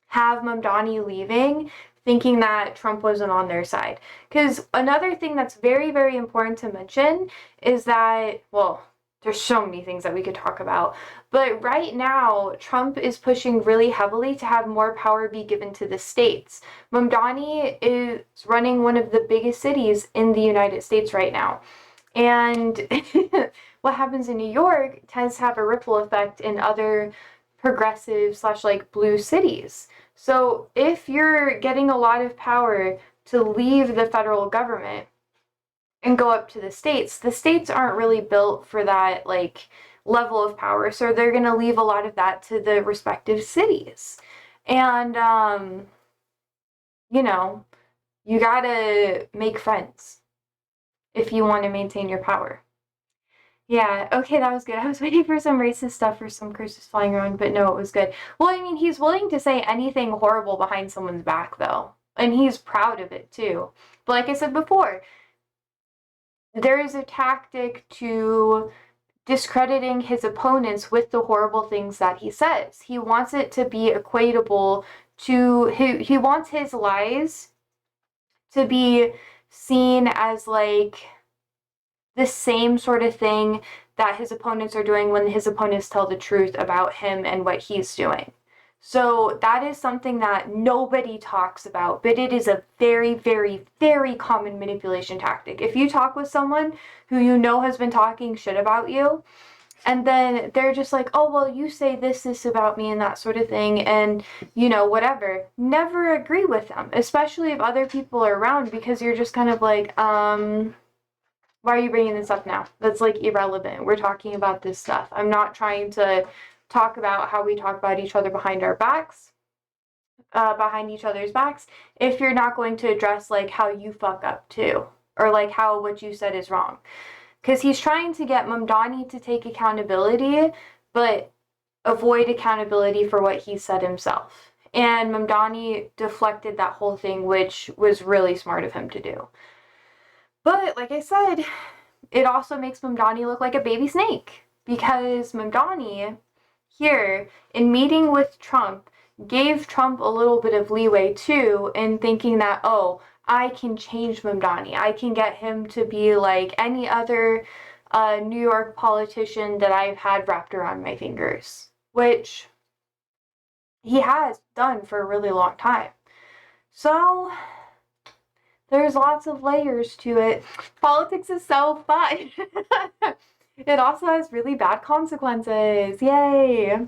have Mamdani leaving thinking that Trump wasn't on their side. Because another thing that's very, very important to mention is that, there's so many things that we could talk about. But right now, Trump is pushing really heavily to have more power be given to the states. Mamdani is running one of the biggest cities in the United States right now. And what happens in New York tends to have a ripple effect in other progressive / blue cities. So if you're getting a lot of power to leave the federal government, and go up to the states. The states aren't really built for that like level of power, so they're going to leave a lot of that to the respective cities. And you know, you got to make friends if you want to maintain your power. Yeah, okay, that was good. I was waiting for some racist stuff or some curses flying around, but no, it was good. Well, I mean, he's willing to say anything horrible behind someone's back, though. And he's proud of it, too. But like I said before, there is a tactic to discrediting his opponents with the horrible things that he says. He wants it to be equatable to, he wants his lies to be seen as, like, the same sort of thing that his opponents are doing when his opponents tell the truth about him and what he's doing. So that is something that nobody talks about, but it is a very, very, very common manipulation tactic. If you talk with someone who you know has been talking shit about you, and then they're just like, oh, well, you say this about me and that sort of thing, and, you know, whatever. Never agree with them, especially if other people are around, because you're just kind of like, why are you bringing this up now? That's like irrelevant. We're talking about this stuff. I'm not trying to talk about how we talk about each other behind our backs, behind each other's backs, if you're not going to address like how you fuck up too, or like how what you said is wrong. Because he's trying to get Mamdani to take accountability, but avoid accountability for what he said himself. And Mamdani deflected that whole thing, which was really smart of him to do. But, like I said, it also makes Mamdani look like a baby snake. Because Mamdani, here, in meeting with Trump, gave Trump a little bit of leeway, too, in thinking that, oh, I can change Mamdani. I can get him to be like any other New York politician that I've had wrapped around my fingers. Which he has done for a really long time. So there's lots of layers to it. Politics is so fun. It also has really bad consequences. Yay.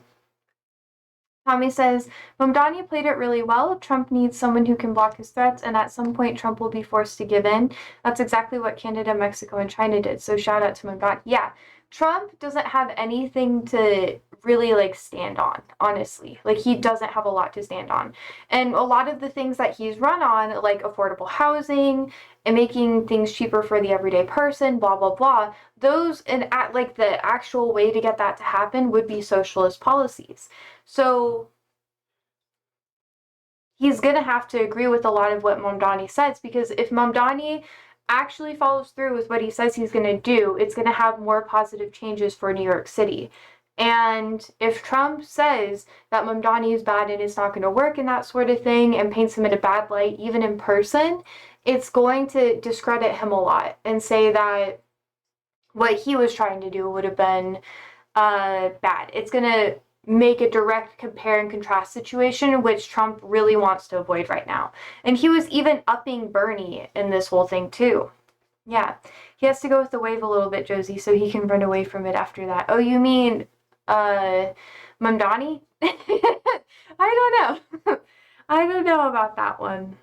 Tommy says, Mamdani played it really well. Trump needs someone who can block his threats, and at some point Trump will be forced to give in. That's exactly what Canada, Mexico, and China did. So shout out to Mamdani. Yeah, Trump doesn't have anything to really like stand on, honestly. Like he doesn't have a lot to stand on. And a lot of the things that he's run on, like affordable housing and making things cheaper for the everyday person, blah, blah, blah, those and like the actual way to get that to happen would be socialist policies. So he's going to have to agree with a lot of what Mamdani says, because if Mamdani actually follows through with what he says he's going to do, it's going to have more positive changes for New York City. And if Trump says that Mamdani is bad and it's not going to work and that sort of thing and paints him in a bad light, even in person, it's going to discredit him a lot and say that what he was trying to do would have been bad. It's going to make a direct compare and contrast situation, which Trump really wants to avoid right now. And he was even upping Bernie in this whole thing too. Yeah, he has to go with the wave a little bit, Josie, so he can run away from it after that. Oh, you mean Mamdani? I don't know. I don't know about that one.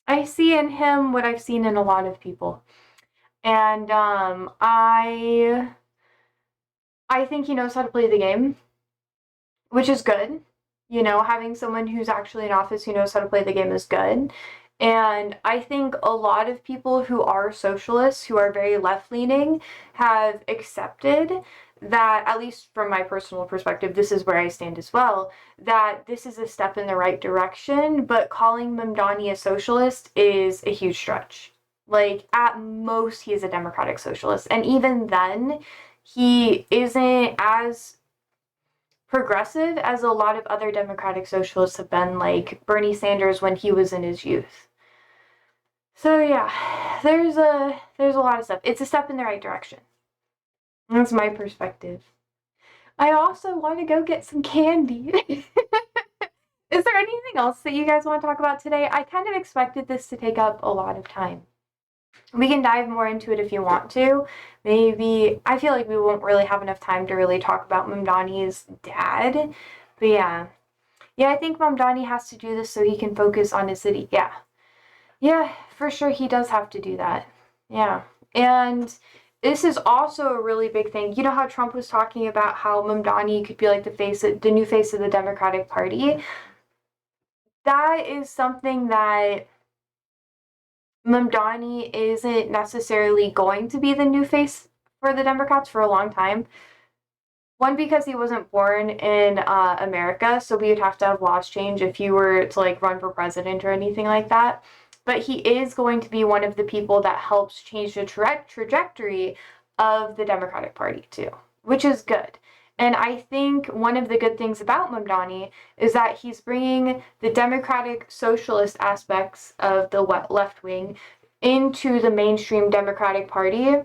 I see in him what I've seen in a lot of people. And I think he knows how to play the game, which is good. You know, having someone who's actually in office who knows how to play the game is good. And I think a lot of people who are socialists, who are very left-leaning, have accepted that, at least from my personal perspective, this is where I stand as well, that this is a step in the right direction, but calling Mamdani a socialist is a huge stretch. Like, at most, he is a democratic socialist. And even then, he isn't as progressive as a lot of other democratic socialists have been, like Bernie Sanders when he was in his youth. So yeah, there's a lot of stuff. It's a step in the right direction. That's my perspective. I also want to go get some candy. Is there anything else that you guys want to talk about today? I kind of expected this to take up a lot of time. We can dive more into it if you want to. Maybe, I feel like we won't really have enough time to really talk about Mamdani's dad. But yeah. Yeah, I think Mamdani has to do this so he can focus on his city. Yeah. Yeah, for sure he does have to do that. Yeah. And this is also a really big thing. You know how Trump was talking about how Mamdani could be like the new face of the Democratic Party? That is something that Mamdani isn't necessarily going to be the new face for the Democrats for a long time. One, because he wasn't born in America, so we would have to have laws change if you were to like run for president or anything like that. But he is going to be one of the people that helps change the trajectory of the Democratic Party too, which is good. And I think one of the good things about Mamdani is that he's bringing the democratic socialist aspects of the left wing into the mainstream Democratic Party,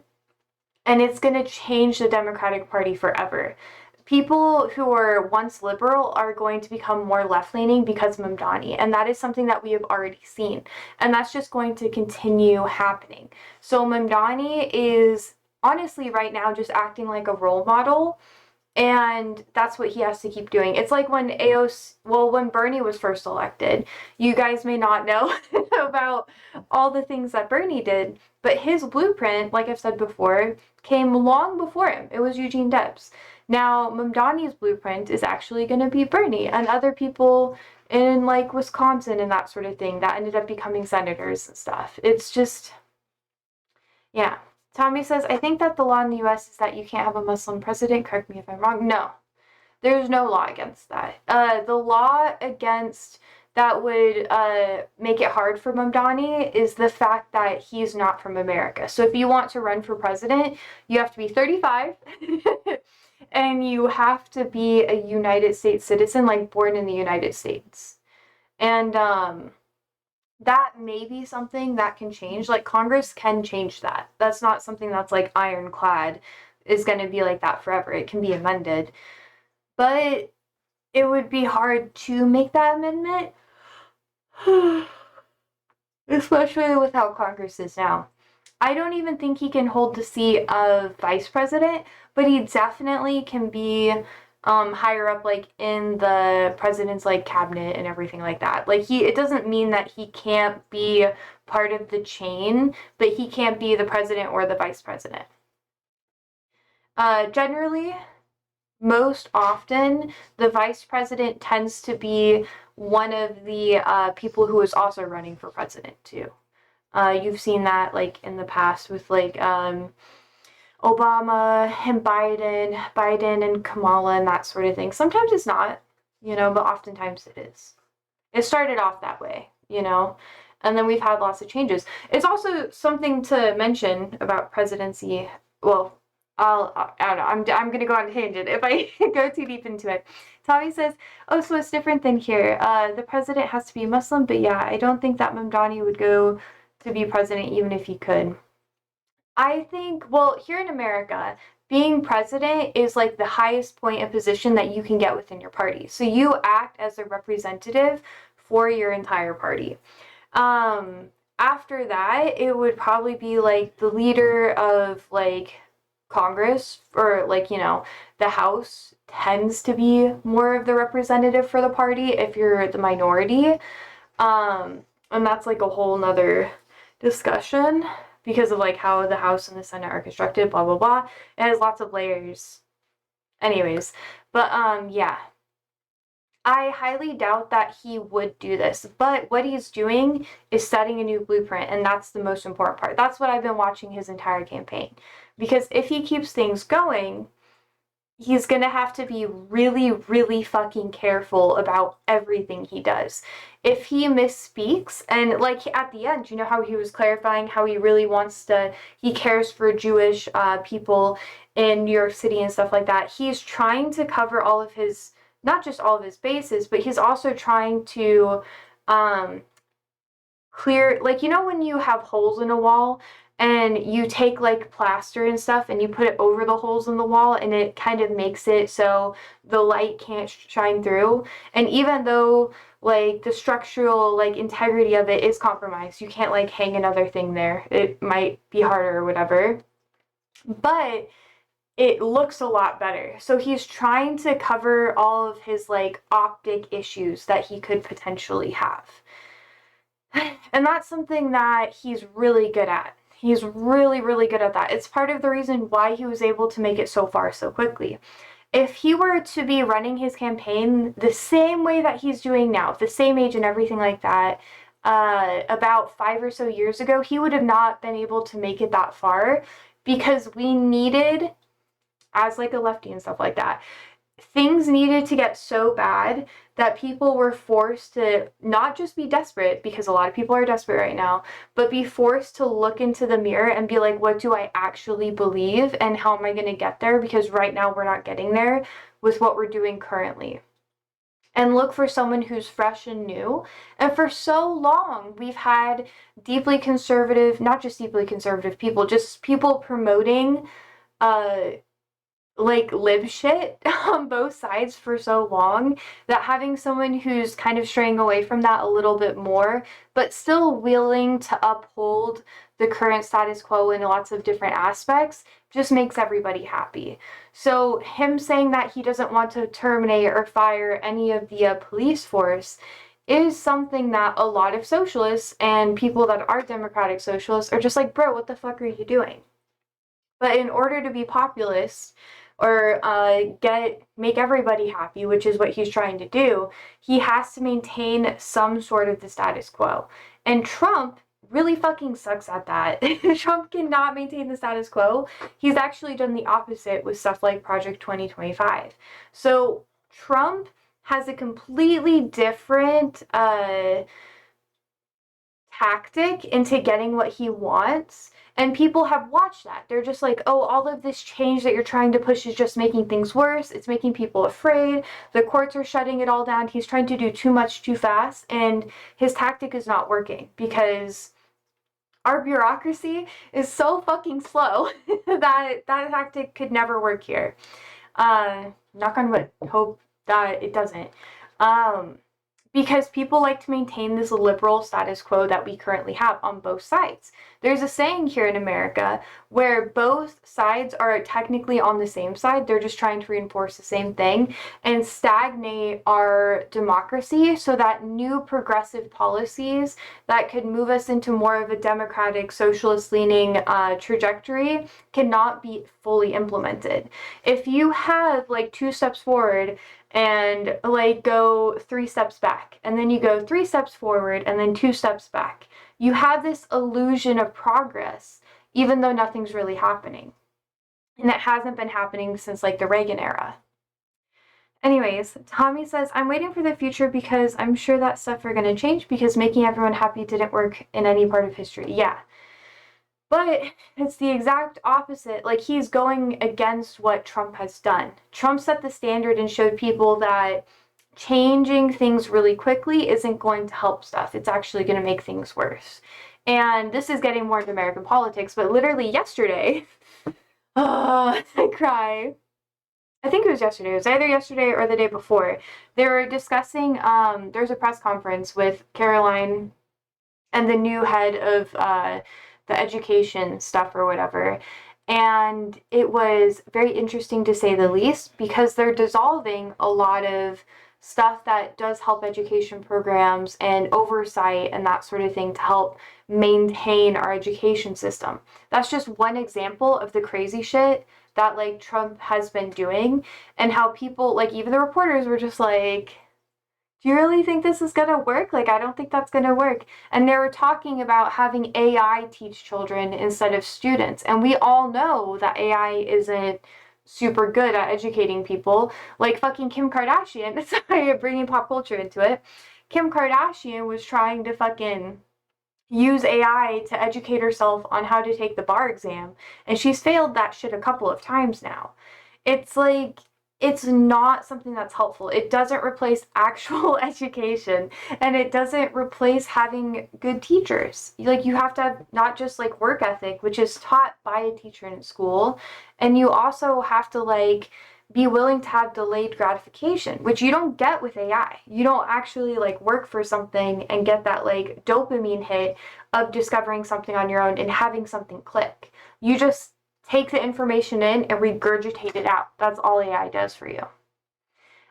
and it's going to change the Democratic Party forever. People who were once liberal are going to become more left-leaning because of Mamdani, and that is something that we have already seen, and that's just going to continue happening. So Mamdani is honestly right now just acting like a role model, and that's what he has to keep doing. It's like when when Bernie was first elected. You guys may not know about all the things that Bernie did, but his blueprint, like I've said before, came long before him. It was Eugene Debs. Now, Mamdani's blueprint is actually going to be Bernie and other people in like Wisconsin and that sort of thing that ended up becoming senators and stuff. It's just, yeah. Tommy says, I think that the law in the U.S. is that you can't have a Muslim president. Correct me if I'm wrong. No, there's no law against that. The law against that would make it hard for Mamdani is the fact that he's not from America. So if you want to run for president, you have to be 35 and you have to be a United States citizen, like born in the United States. And that may be something that can change. Like Congress can change that. That's not something that's like ironclad is going to be like that forever. It can be amended. But it would be hard to make that amendment. Especially with how Congress is now. I don't even think he can hold the seat of vice president, but he definitely can be higher up, like in the president's like cabinet and everything like that. Like it doesn't mean that he can't be part of the chain, but he can't be the president or the vice president. Generally, most often, the vice president tends to be one of the people who is also running for president too. You've seen that like in the past with like Obama and Biden and Kamala and that sort of thing. Sometimes it's not, but oftentimes it is. It started off that way, and then we've had lots of changes. It's also something to mention about presidency. Well, I don't know. I'm gonna go on a tangent if I go too deep into it. Tommy says, "Oh, so it's different than here. The president has to be Muslim, but yeah, I don't think that Mamdani would go to be president even if he could." I think, well, here in America, being president is like the highest point of position that you can get within your party. So you act as a representative for your entire party. After that, it would probably be like the leader of like Congress or like, the House tends to be more of the representative for the party if you're the minority. And that's like a whole nother discussion because of like how the House and the Senate are constructed, blah, blah, blah. It has lots of layers. Anyways, but yeah. I highly doubt that he would do this, but what he's doing is setting a new blueprint, and that's the most important part. That's what I've been watching his entire campaign. Because if he keeps things going, he's going to have to be really, really fucking careful about everything he does. If he misspeaks, and like at the end, how he was clarifying how he really he cares for Jewish people in New York City and stuff like that. He's trying to cover all of his, not just all of his bases, but he's also trying to clear, like, when you have holes in a wall and you take like plaster and stuff and you put it over the holes in the wall and it kind of makes it so the light can't shine through. And even though like the structural like integrity of it is compromised, you can't like hang another thing there. It might be harder or whatever, but it looks a lot better. So he's trying to cover all of his like optic issues that he could potentially have. And that's something that he's really good at. He's really, really good at that. It's part of the reason why he was able to make it so far so quickly. If he were to be running his campaign the same way that he's doing now, the same age and everything like that, about 5 or so years ago, he would have not been able to make it that far because we needed, as like a lefty and stuff like that, things needed to get so bad that people were forced to not just be desperate, because a lot of people are desperate right now, but be forced to look into the mirror and be like, what do I actually believe and how am I going to get there? Because right now we're not getting there with what we're doing currently. And look for someone who's fresh and new. And for so long, we've had deeply conservative, not just deeply conservative people, just people promoting like lib shit on both sides for so long that having someone who's kind of straying away from that a little bit more, but still willing to uphold the current status quo in lots of different aspects, just makes everybody happy. So him saying that he doesn't want to terminate or fire any of the police force is something that a lot of socialists and people that are democratic socialists are just like, bro, what the fuck are you doing? But in order to be populist or make everybody happy, which is what he's trying to do, he has to maintain some sort of the status quo. And Trump really fucking sucks at that. Trump cannot maintain the status quo. He's actually done the opposite with stuff like Project 2025. So Trump has a completely different tactic into getting what he wants. And people have watched that. They're just like, oh, all of this change that you're trying to push is just making things worse. It's making people afraid. The courts are shutting it all down. He's trying to do too much too fast. And his tactic is not working because our bureaucracy is so fucking slow that that tactic could never work here. Knock on wood. Hope that it doesn't. Because people like to maintain this liberal status quo that we currently have on both sides. There's a saying here in America where both sides are technically on the same side. They're just trying to reinforce the same thing and stagnate our democracy so that new progressive policies that could move us into more of a democratic, socialist-leaning trajectory cannot be fully implemented. If you have like 2 steps forward and like go 3 steps back, and then you go 3 steps forward and then 2 steps back, you have this illusion of progress, even though nothing's really happening. And it hasn't been happening since like the Reagan era. Anyways, Tommy says, I'm waiting for the future because I'm sure that stuff are going to change because making everyone happy didn't work in any part of history. Yeah. But it's the exact opposite. Like, he's going against what Trump has done. Trump set the standard and showed people that changing things really quickly isn't going to help stuff. It's actually going to make things worse. And this is getting more into American politics, but literally yesterday, I cry. I think it was yesterday. It was either yesterday or the day before. They were discussing, there's a press conference with Caroline and the new head of the education stuff or whatever. And it was very interesting to say the least because they're dissolving a lot of stuff that does help education programs and oversight and that sort of thing to help maintain our education system. That's just one example of the crazy shit that like Trump has been doing and how people, like even the reporters were just like, do you really think this is going to work? Like, I don't think that's going to work. And they were talking about having AI teach children instead of students. And we all know that AI isn't super good at educating people. Like fucking Kim Kardashian, sorry, bringing pop culture into it. Kim Kardashian was trying to fucking use AI to educate herself on how to take the bar exam. And she's failed that shit a couple of times now. It's like, it's not something that's helpful. It doesn't replace actual education, and it doesn't replace having good teachers. Like, you have to have not just like work ethic, which is taught by a teacher in school, and you also have to like be willing to have delayed gratification, which you don't get with AI. You don't actually like work for something and get that like dopamine hit of discovering something on your own and having something click. You just take the information in and regurgitate it out. That's all AI does for you.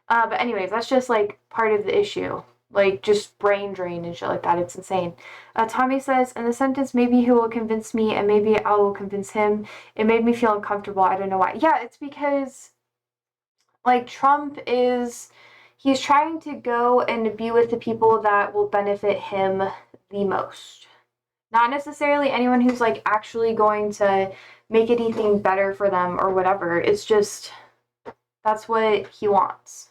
But anyways, that's just like part of the issue like just brain drain and shit like that. It's insane. Tommy says, in the sentence, maybe he will convince me and maybe I will convince him. It made me feel uncomfortable. I don't know why. Yeah, it's because like Trump he's trying to go and be with the people that will benefit him the most. Not necessarily anyone who's like actually going to make anything better for them or whatever. It's just, that's what he wants.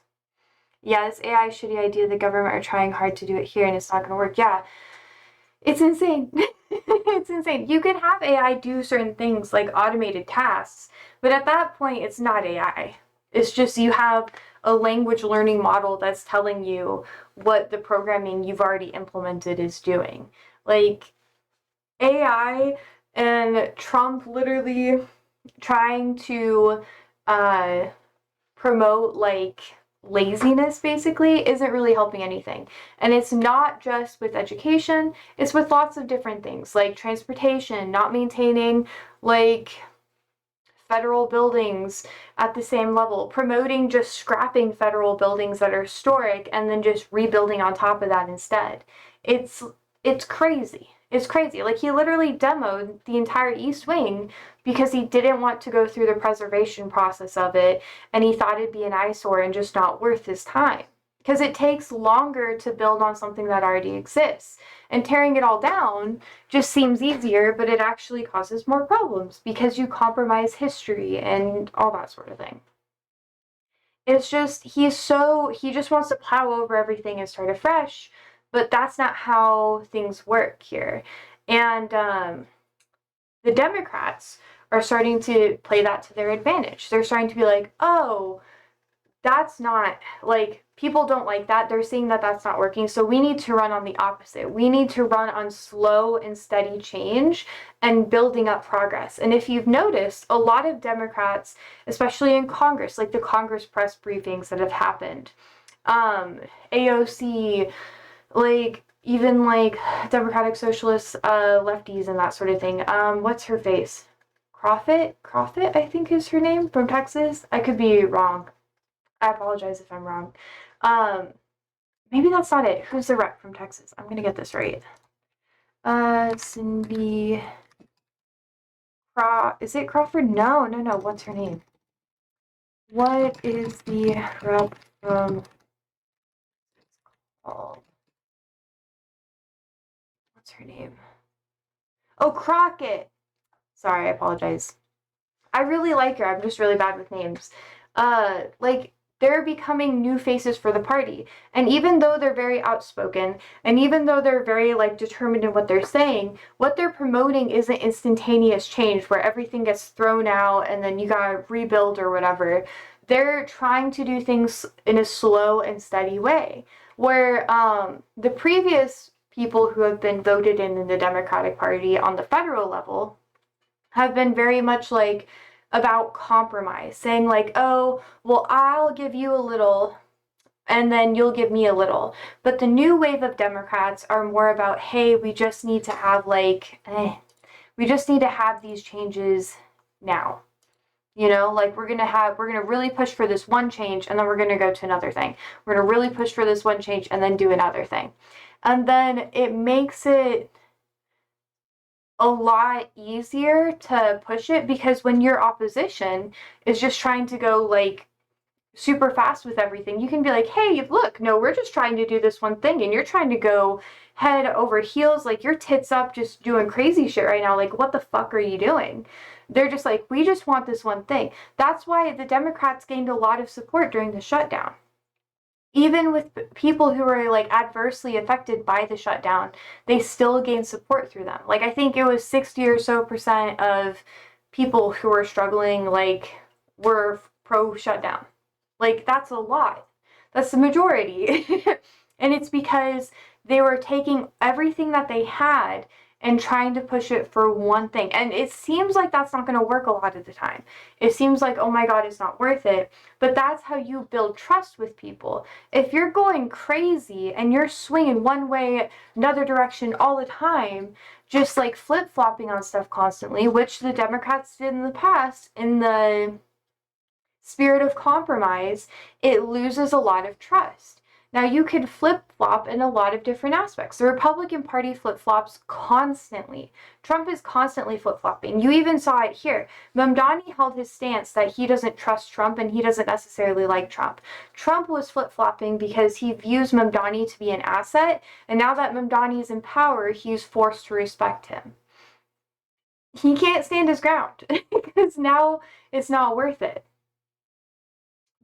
Yeah, this AI shitty idea, the government are trying hard to do it here and it's not going to work. Yeah, it's insane. It's insane. You can have AI do certain things like automated tasks, but at that point, it's not AI. It's just you have a language learning model that's telling you what the programming you've already implemented is doing. Like, AI and Trump literally trying to promote like laziness basically isn't really helping anything. And it's not just with education, it's with lots of different things like transportation, not maintaining like federal buildings at the same level, promoting just scrapping federal buildings that are historic and then just rebuilding on top of that instead. It's crazy. It's crazy. Like, he literally demoed the entire East Wing because he didn't want to go through the preservation process of it, and he thought it'd be an eyesore and just not worth his time. Because it takes longer to build on something that already exists. And tearing it all down just seems easier, but it actually causes more problems because you compromise history and all that sort of thing. It's just, he just wants to plow over everything and start afresh, but that's not how things work here. And the Democrats are starting to play that to their advantage. They're starting to be like, oh, that's not, like, people don't like that. They're seeing that that's not working. So we need to run on the opposite. We need to run on slow and steady change and building up progress. And if you've noticed, a lot of Democrats, especially in Congress, like the Congress press briefings that have happened, AOC, like even like Democratic Socialists, lefties and that sort of thing. What's her face? Crawford, I think is her name, from Texas. I could be wrong. I apologize if I'm wrong. Maybe that's not it. Who's the rep from Texas? I'm gonna get this right. Cindy is it Crawford? No. What's her name? What is the rep from? Oh, what's her name? Oh, Crockett. Sorry, I apologize. I really like her. I'm just really bad with names. Like, they're becoming new faces for the party. And even though they're very outspoken, and even though they're very, like, determined in what they're saying, what they're promoting isn't instantaneous change where everything gets thrown out and then you gotta rebuild or whatever. They're trying to do things in a slow and steady way. Where the previous people who have been voted in the Democratic Party on the federal level have been very much like about compromise, saying like, oh, well, I'll give you a little and then you'll give me a little. But the new wave of Democrats are more about, hey, we just need to have we just need to have these changes now. You know, like we're gonna really push for this one change and then we're gonna go to another thing. We're gonna really push for this one change and then do another thing. And then it makes it a lot easier to push it because when your opposition is just trying to go like super fast with everything, you can be like, hey, look, no, we're just trying to do this one thing and you're trying to go head over heels, like your tits up just doing crazy shit right now. Like, what the fuck are you doing? They're just like, we just want this one thing. That's why the Democrats gained a lot of support during the shutdown. Even with people who were like adversely affected by the shutdown, they still gained support through them. Like, I think it was 60 or so % of people who were struggling, like, were pro shutdown. Like, that's a lot. That's the majority. And it's because they were taking everything that they had and trying to push it for one thing. And it seems like that's not going to work a lot of the time. It seems like, oh my God, it's not worth it. But that's how you build trust with people. If you're going crazy and you're swinging one way, another direction all the time, just like flip-flopping on stuff constantly, which the Democrats did in the past, in the spirit of compromise, it loses a lot of trust. Now, you could flip-flop in a lot of different aspects. The Republican Party flip-flops constantly. Trump is constantly flip-flopping. You even saw it here. Mamdani held his stance that he doesn't trust Trump and he doesn't necessarily like Trump. Trump was flip-flopping because he views Mamdani to be an asset, and now that Mamdani is in power, he's forced to respect him. He can't stand his ground because now it's not worth it.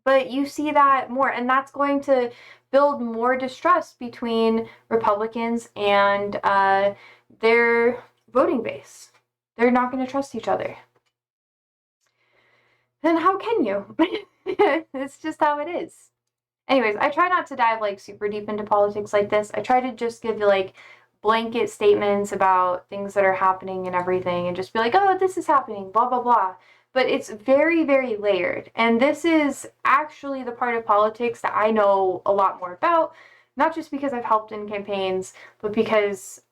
But you see that more, and that's going to build more distrust between Republicans and their voting base. They're not going to trust each other. Then how can you? It's just how it is. Anyways, I try not to dive like super deep into politics like this. I try to just give you like blanket statements about things that are happening and everything, and just be like, oh, this is happening, blah, blah, blah. But it's very, very layered. And this is actually the part of politics that I know a lot more about, not just because I've helped in campaigns, but because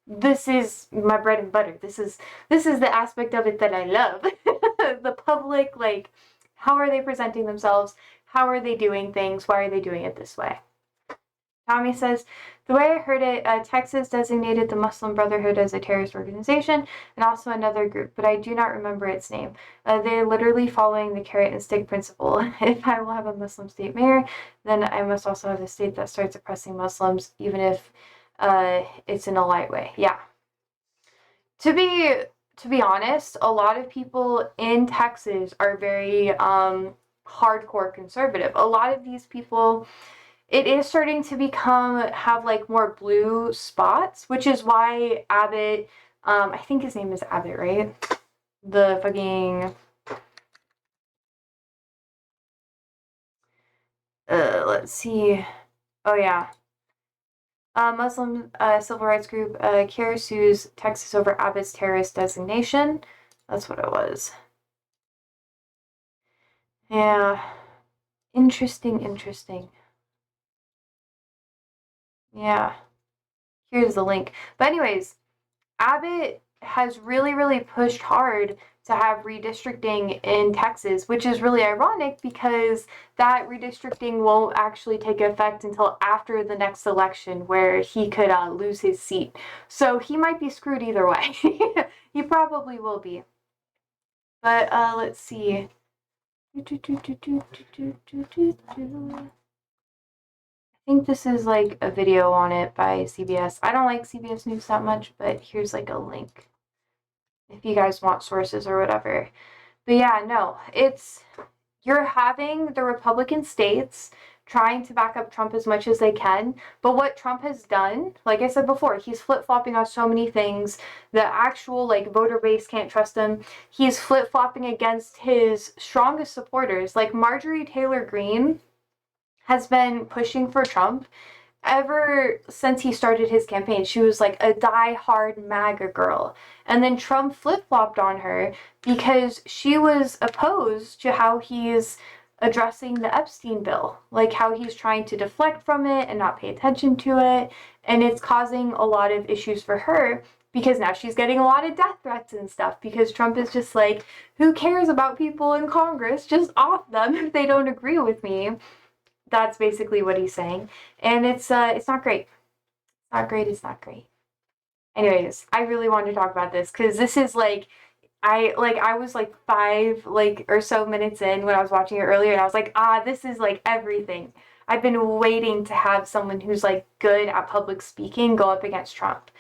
this is my bread and butter. This is the aspect of it that I love. The public, like, how are they presenting themselves? How are they doing things? Why are they doing it this way? Tommy says, the way I heard it, Texas designated the Muslim Brotherhood as a terrorist organization and also another group, but I do not remember its name. They're literally following the carrot and stick principle. If I will have a Muslim state mayor, then I must also have a state that starts oppressing Muslims, even if it's in a light way. Yeah. To be honest, a lot of people in Texas are very hardcore conservative. A lot of these people, it is starting to have like more blue spots, which is why Abbott, I think his name is Abbott, right? The fucking, let's see. Oh yeah. Muslim civil rights group CARE sues Texas over Abbott's terrorist designation. That's what it was. Yeah. Interesting. Yeah. Here's the link. But anyways, Abbott has really pushed hard to have redistricting in Texas, which is really ironic because that redistricting won't actually take effect until after the next election where he could lose his seat. So he might be screwed either way. He probably will be. But let's see. I think this is like a video on it by CBS. I don't like CBS News that much, but here's like a link if you guys want sources or whatever. But yeah, no, you're having the Republican states trying to back up Trump as much as they can. But what Trump has done, like I said before, he's flip-flopping on so many things. The actual like voter base can't trust him. He's flip-flopping against his strongest supporters. Like Marjorie Taylor Greene has been pushing for Trump ever since he started his campaign. She was like a die-hard MAGA girl. And then Trump flip-flopped on her because she was opposed to how he's addressing the Epstein bill, like how he's trying to deflect from it and not pay attention to it. And it's causing a lot of issues for her because now she's getting a lot of death threats and stuff because Trump is just like, who cares about people in Congress? Just off them if they don't agree with me. That's basically what he's saying. And it's not great. It's not great. Anyways, I really wanted to talk about this because this is like, I was like 5 or so minutes in when I was watching it earlier, and I was like, this is like everything. I've been waiting to have someone who's like good at public speaking go up against Trump.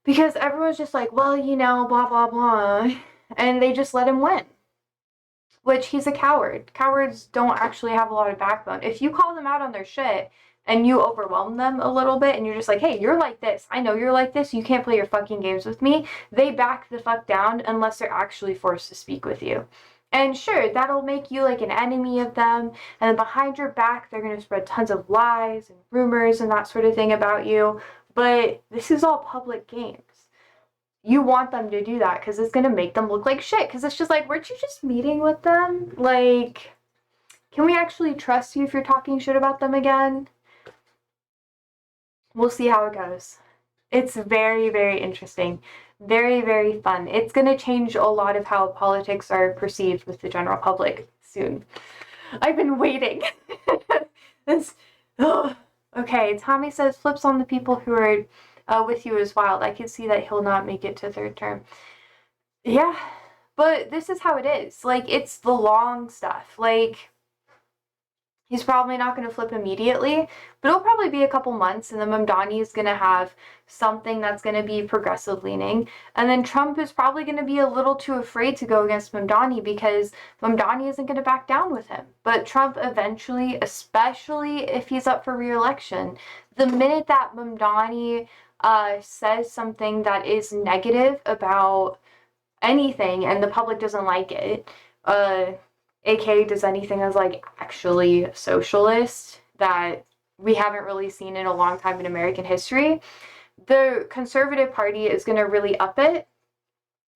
Because everyone's just like, well, you know, blah, blah, blah. And they just let him win. Which he's a coward. Cowards don't actually have a lot of backbone. If you call them out on their shit and you overwhelm them a little bit and you're just like, hey, you're like this. I know you're like this. You can't play your fucking games with me. They back the fuck down unless they're actually forced to speak with you. And sure, that'll make you like an enemy of them. And then behind your back, they're going to spread tons of lies and rumors and that sort of thing about you. But this is all public games. You want them to do that because it's going to make them look like shit. Because it's just like, weren't you just meeting with them? Like, can we actually trust you if you're talking shit about them again? We'll see how it goes. It's very interesting. Very fun. It's going to change a lot of how politics are perceived with the general public soon. I've been waiting. It's, ugh. Okay, Tommy says flips on the people who are with you is wild. I can see that he'll not make it to third term. Yeah, but this is how it is. Like, it's the long stuff. Like, he's probably not going to flip immediately, but it'll probably be a couple months, and then Mamdani is going to have something that's going to be progressive leaning, and then Trump is probably going to be a little too afraid to go against Mamdani because Mamdani isn't going to back down with him. But Trump eventually, especially if he's up for re-election, the minute that Mamdani says something that is negative about anything and the public doesn't like it, AK does anything that's like actually socialist that we haven't really seen in a long time in American history, the Conservative Party is going to really up it.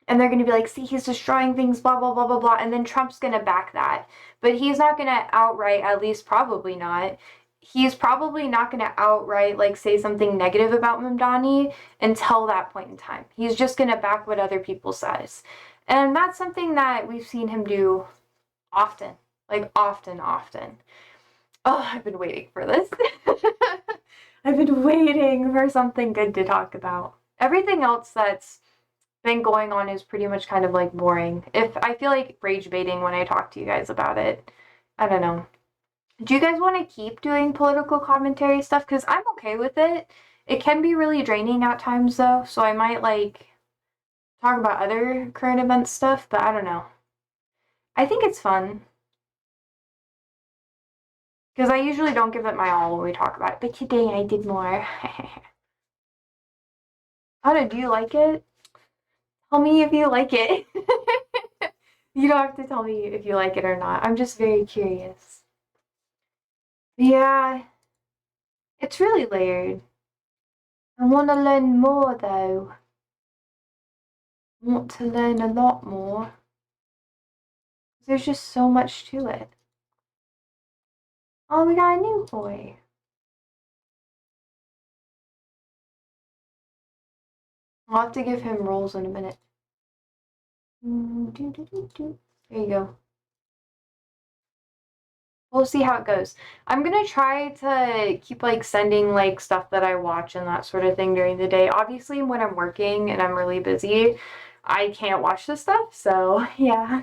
And they're going to be like, see, he's destroying things, blah, blah, blah, blah, blah. And then Trump's going to back that. But he's not going to outright, at least probably not. He's probably not going to outright like say something negative about Mamdani until that point in time. He's just going to back what other people says. And that's something that we've seen him do often. Like often. Oh, I've been waiting for this. I've been waiting for something good to talk about. Everything else that's been going on is pretty much kind of like boring. If I feel like rage baiting when I talk to you guys about it. I don't know. Do you guys want to keep doing political commentary stuff? Because I'm okay with it. It can be really draining at times though, so I might like talk about other current event stuff, but I don't know. I think it's fun. Because I usually don't give it my all when we talk about it, but today I did more. Anna, do you like it? Tell me if you like it. You don't have to tell me if you like it or not. I'm just very curious. Yeah. It's really layered. I want to learn more though. I want to learn a lot more. There's just so much to it. Oh, we got a new boy. I'll have to give him rolls in a minute. There you go. We'll see how it goes. I'm gonna try to keep like sending like stuff that I watch and that sort of thing during the day. Obviously, when I'm working and I'm really busy, I can't watch this stuff, so yeah.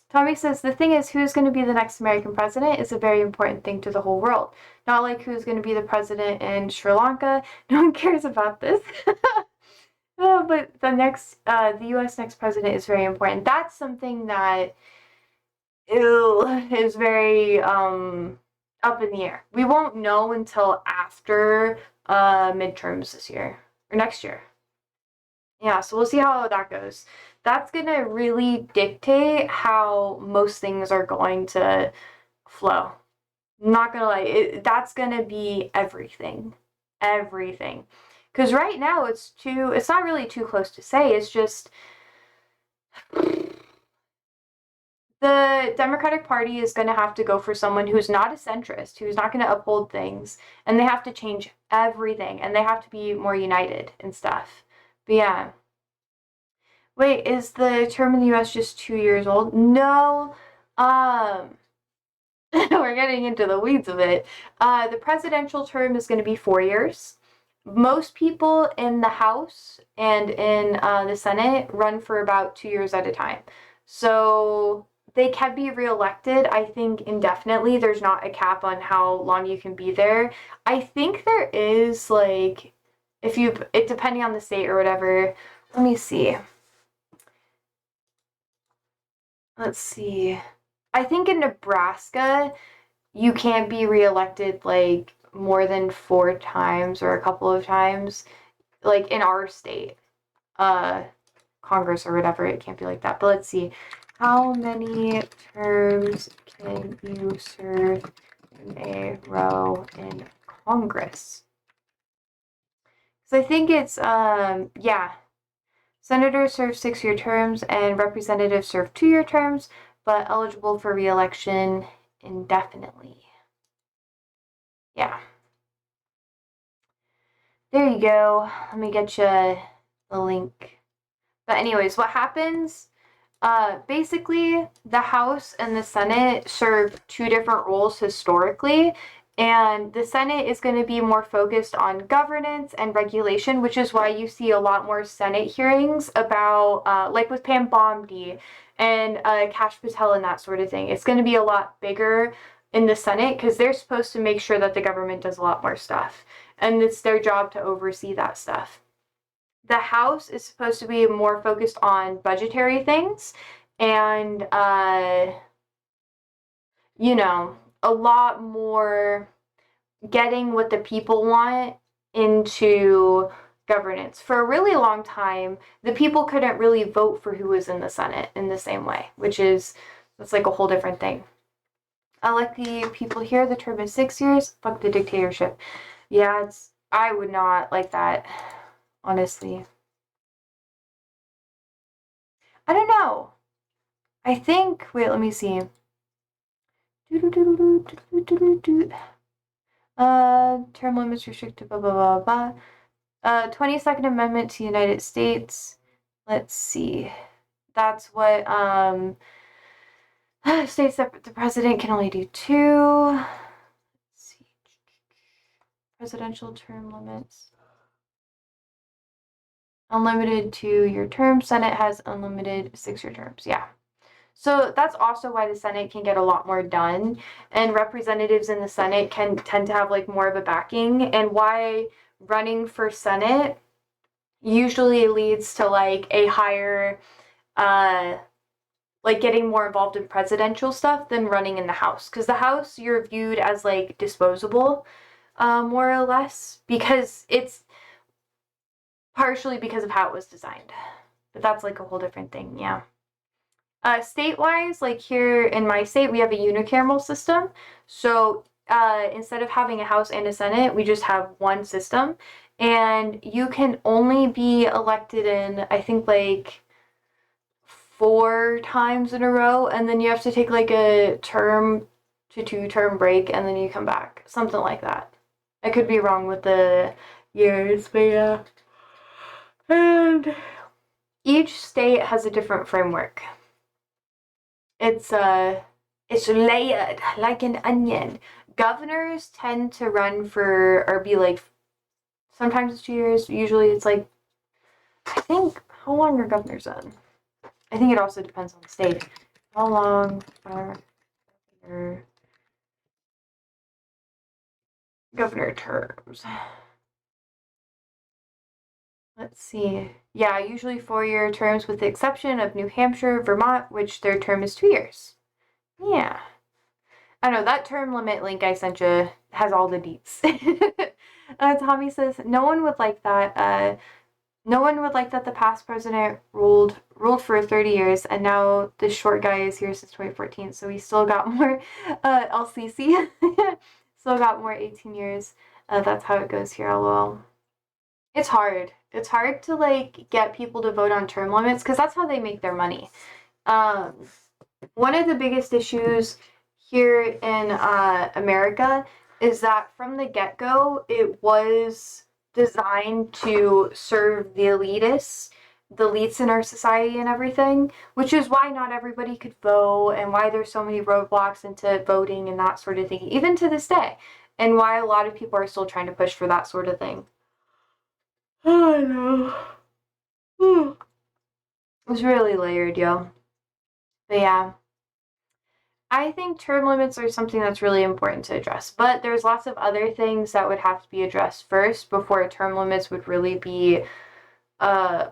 Tommy says, the thing is, who's going to be the next American president is a very important thing to the whole world. Not like who's going to be the president in Sri Lanka. No one cares about this. Oh, but the U.S. next president is very important. That's something that is very up in the air. We won't know until after midterms this year or next year. Yeah, so we'll see how that goes. That's going to really dictate how most things are going to flow. I'm not going to lie, that's going to be everything. Everything. Because right now it's not really too close to say, it's just the Democratic Party is going to have to go for someone who's not a centrist, who's not going to uphold things, and they have to change everything, and they have to be more united and stuff. But yeah. Wait, is the term in the US just 2 years old? No. We're getting into the weeds of it. The presidential term is going to be 4 years. Most people in the House and in the Senate run for about 2 years at a time. So they can be reelected, I think, indefinitely. There's not a cap on how long you can be there. I think there is, like, depending on the state or whatever. Let me see. Let's see. I think in Nebraska, you can't be reelected like more than 4 times or a couple of times. Like in our state, Congress or whatever, it can't be like that. But let's see. How many terms can you serve in a row in Congress? So I think it's, yeah. Senators serve 6-year terms and representatives serve 2-year terms, but eligible for re-election indefinitely. Yeah. There you go. Let me get you the link. But anyways, what happens, basically the House and the Senate serve 2 different roles historically, And the Senate is going to be more focused on governance and regulation, which is why you see a lot more Senate hearings about, like with Pam Bondi and Kash Patel and that sort of thing. It's going to be a lot bigger in the Senate because they're supposed to make sure that the government does a lot more stuff. And it's their job to oversee that stuff. The House is supposed to be more focused on budgetary things and, you know, a lot more getting what the people want into governance. For a really long time, the people couldn't really vote for who was in the Senate in the same way, that's like a whole different thing. I like the people here, the term is 6 years. Fuck the dictatorship. Yeah, I would not like that, honestly. I don't know. I think, wait, let me see. Term limits restricted, blah, blah, blah, blah. 22nd Amendment to the United States. Let's see. That's what, states that the president can only do 2. Let's see. Presidential term limits. Unlimited 2-year term. Senate has unlimited 6-year terms. Yeah. So that's also why the Senate can get a lot more done, and representatives in the Senate can tend to have like more of a backing, and why running for Senate usually leads to like a higher, like getting more involved in presidential stuff than running in the House. Because the House, you're viewed as like disposable, more or less, because it's partially because of how it was designed. But that's like a whole different thing, yeah. State-wise, like here in my state, we have a unicameral system. So instead of having a House and a Senate, we just have one system. And you can only be elected in, I think, like 4 times in a row. And then you have to take like a term to 2-term break, and then you come back. Something like that. I could be wrong with the years, but yeah. And each state has a different framework. It's layered like an onion. Governors tend to run for, or be like, sometimes it's 2 years, usually it's like, I think, how long are governors on? I think it also depends on the state. How long are governor terms? Let's see. Yeah, usually 4-year terms with the exception of New Hampshire, Vermont, which their term is 2 years. Yeah. I know, that term limit link I sent you has all the deets. Tommy says, no one would like that. No one would like that the past president ruled for 30 years, and now this short guy is here since 2014, so he still got more LCC. Still got more 18 years. That's how it goes here, lol. It's hard. It's hard to like get people to vote on term limits because that's how they make their money. One of the biggest issues here in America is that from the get-go, it was designed to serve the elitists, the elites in our society and everything, which is why not everybody could vote and why there's so many roadblocks into voting and that sort of thing, even to this day, and why a lot of people are still trying to push for that sort of thing. Oh, I know. It's really layered, yo. But yeah. I think term limits are something that's really important to address, but there's lots of other things that would have to be addressed first before term limits would really be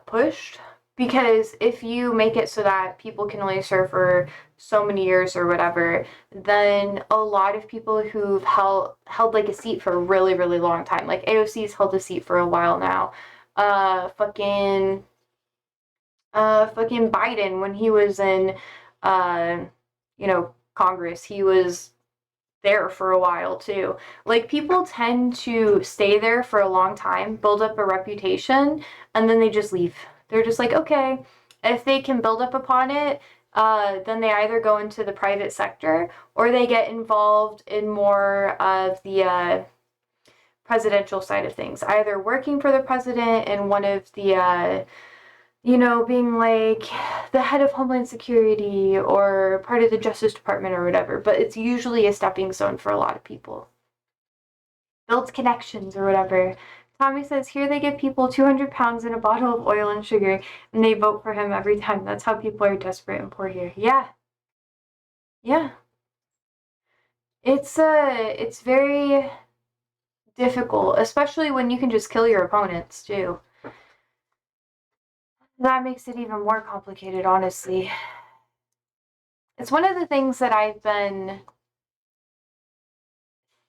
pushed. Because if you make it so that people can only serve for so many years or whatever, then a lot of people who've held like a seat for a really, really long time, like AOC's held a seat for a while now. Fucking Biden, when he was in, Congress, he was there for a while too. Like, people tend to stay there for a long time, build up a reputation, and then they just leave. They're just like, okay, if they can build up upon it, then they either go into the private sector or they get involved in more of the presidential side of things, either working for the president in one of the being like the head of Homeland Security or part of the Justice Department or whatever, but it's usually a stepping stone for a lot of people. builds connections or whatever. Tommy says, here they give people 200 pounds in a bottle of oil and sugar, and they vote for him every time. That's how people are desperate and poor here. Yeah. Yeah. It's very difficult, especially when you can just kill your opponents, too. That makes it even more complicated, honestly. It's one of the things that I've been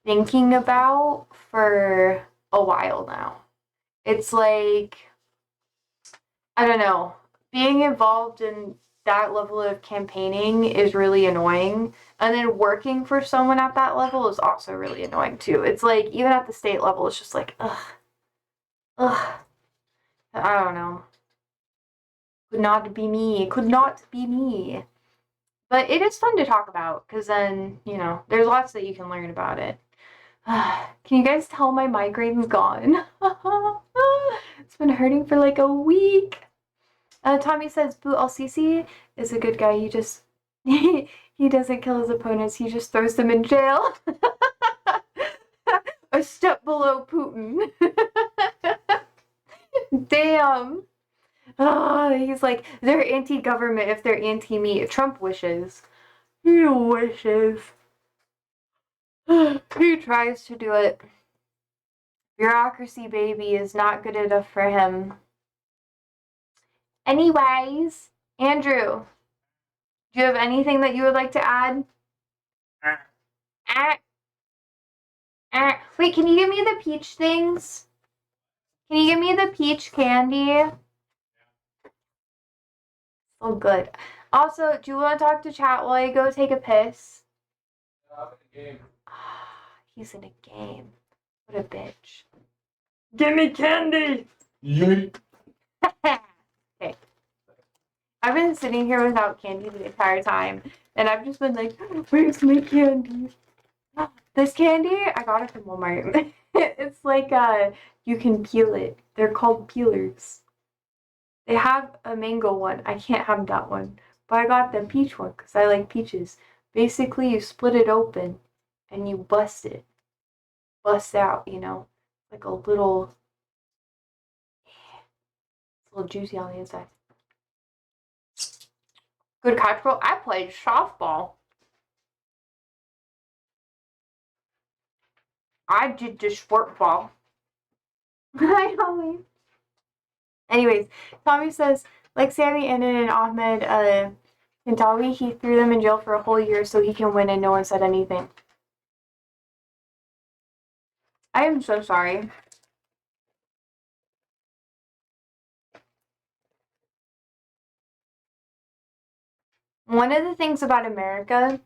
thinking about for a while now. It's like, I don't know, being involved in that level of campaigning is really annoying. And then working for someone at that level is also really annoying too. It's like, even at the state level, it's just like, ugh. I don't know. Could not be me. Could not be me. But it is fun to talk about, because then, you know, there's lots that you can learn about it. Can you guys tell my migraine's gone? It's been hurting for like a week. Tommy says, Boo Al-Sisi is a good guy. He just, he doesn't kill his opponents. He just throws them in jail. A step below Putin. Damn. He's like, they're anti-government if they're anti-me. Trump wishes. He wishes. He tries to do it. Bureaucracy, baby, is not good enough for him. Anyways, Andrew, do you have anything that you would like to add? Wait, can you give me the peach things? Can you give me the peach candy? Oh, good. Also, do you want to talk to chat while I go take a piss? He's in a game. What a bitch. Give me candy! Yeet. Okay. I've been sitting here without candy the entire time, and I've just been like, where's my candy? This candy, I got it from Walmart. It's like, you can peel it. They're called peelers. They have a mango one. I can't have that one. But I got the peach one because I like peaches. Basically, you split it open and you bust it. Bust out, you know? Like a little... It's a little juicy on the inside. Good catch, bro. I played softball. I did the sport ball. Hi, Tommy. Anyways, Tommy says, like Sammy, Annan, and Ahmed Hindawi, he threw them in jail for a whole year so he can win and no one said anything. I am so sorry. One of the things about America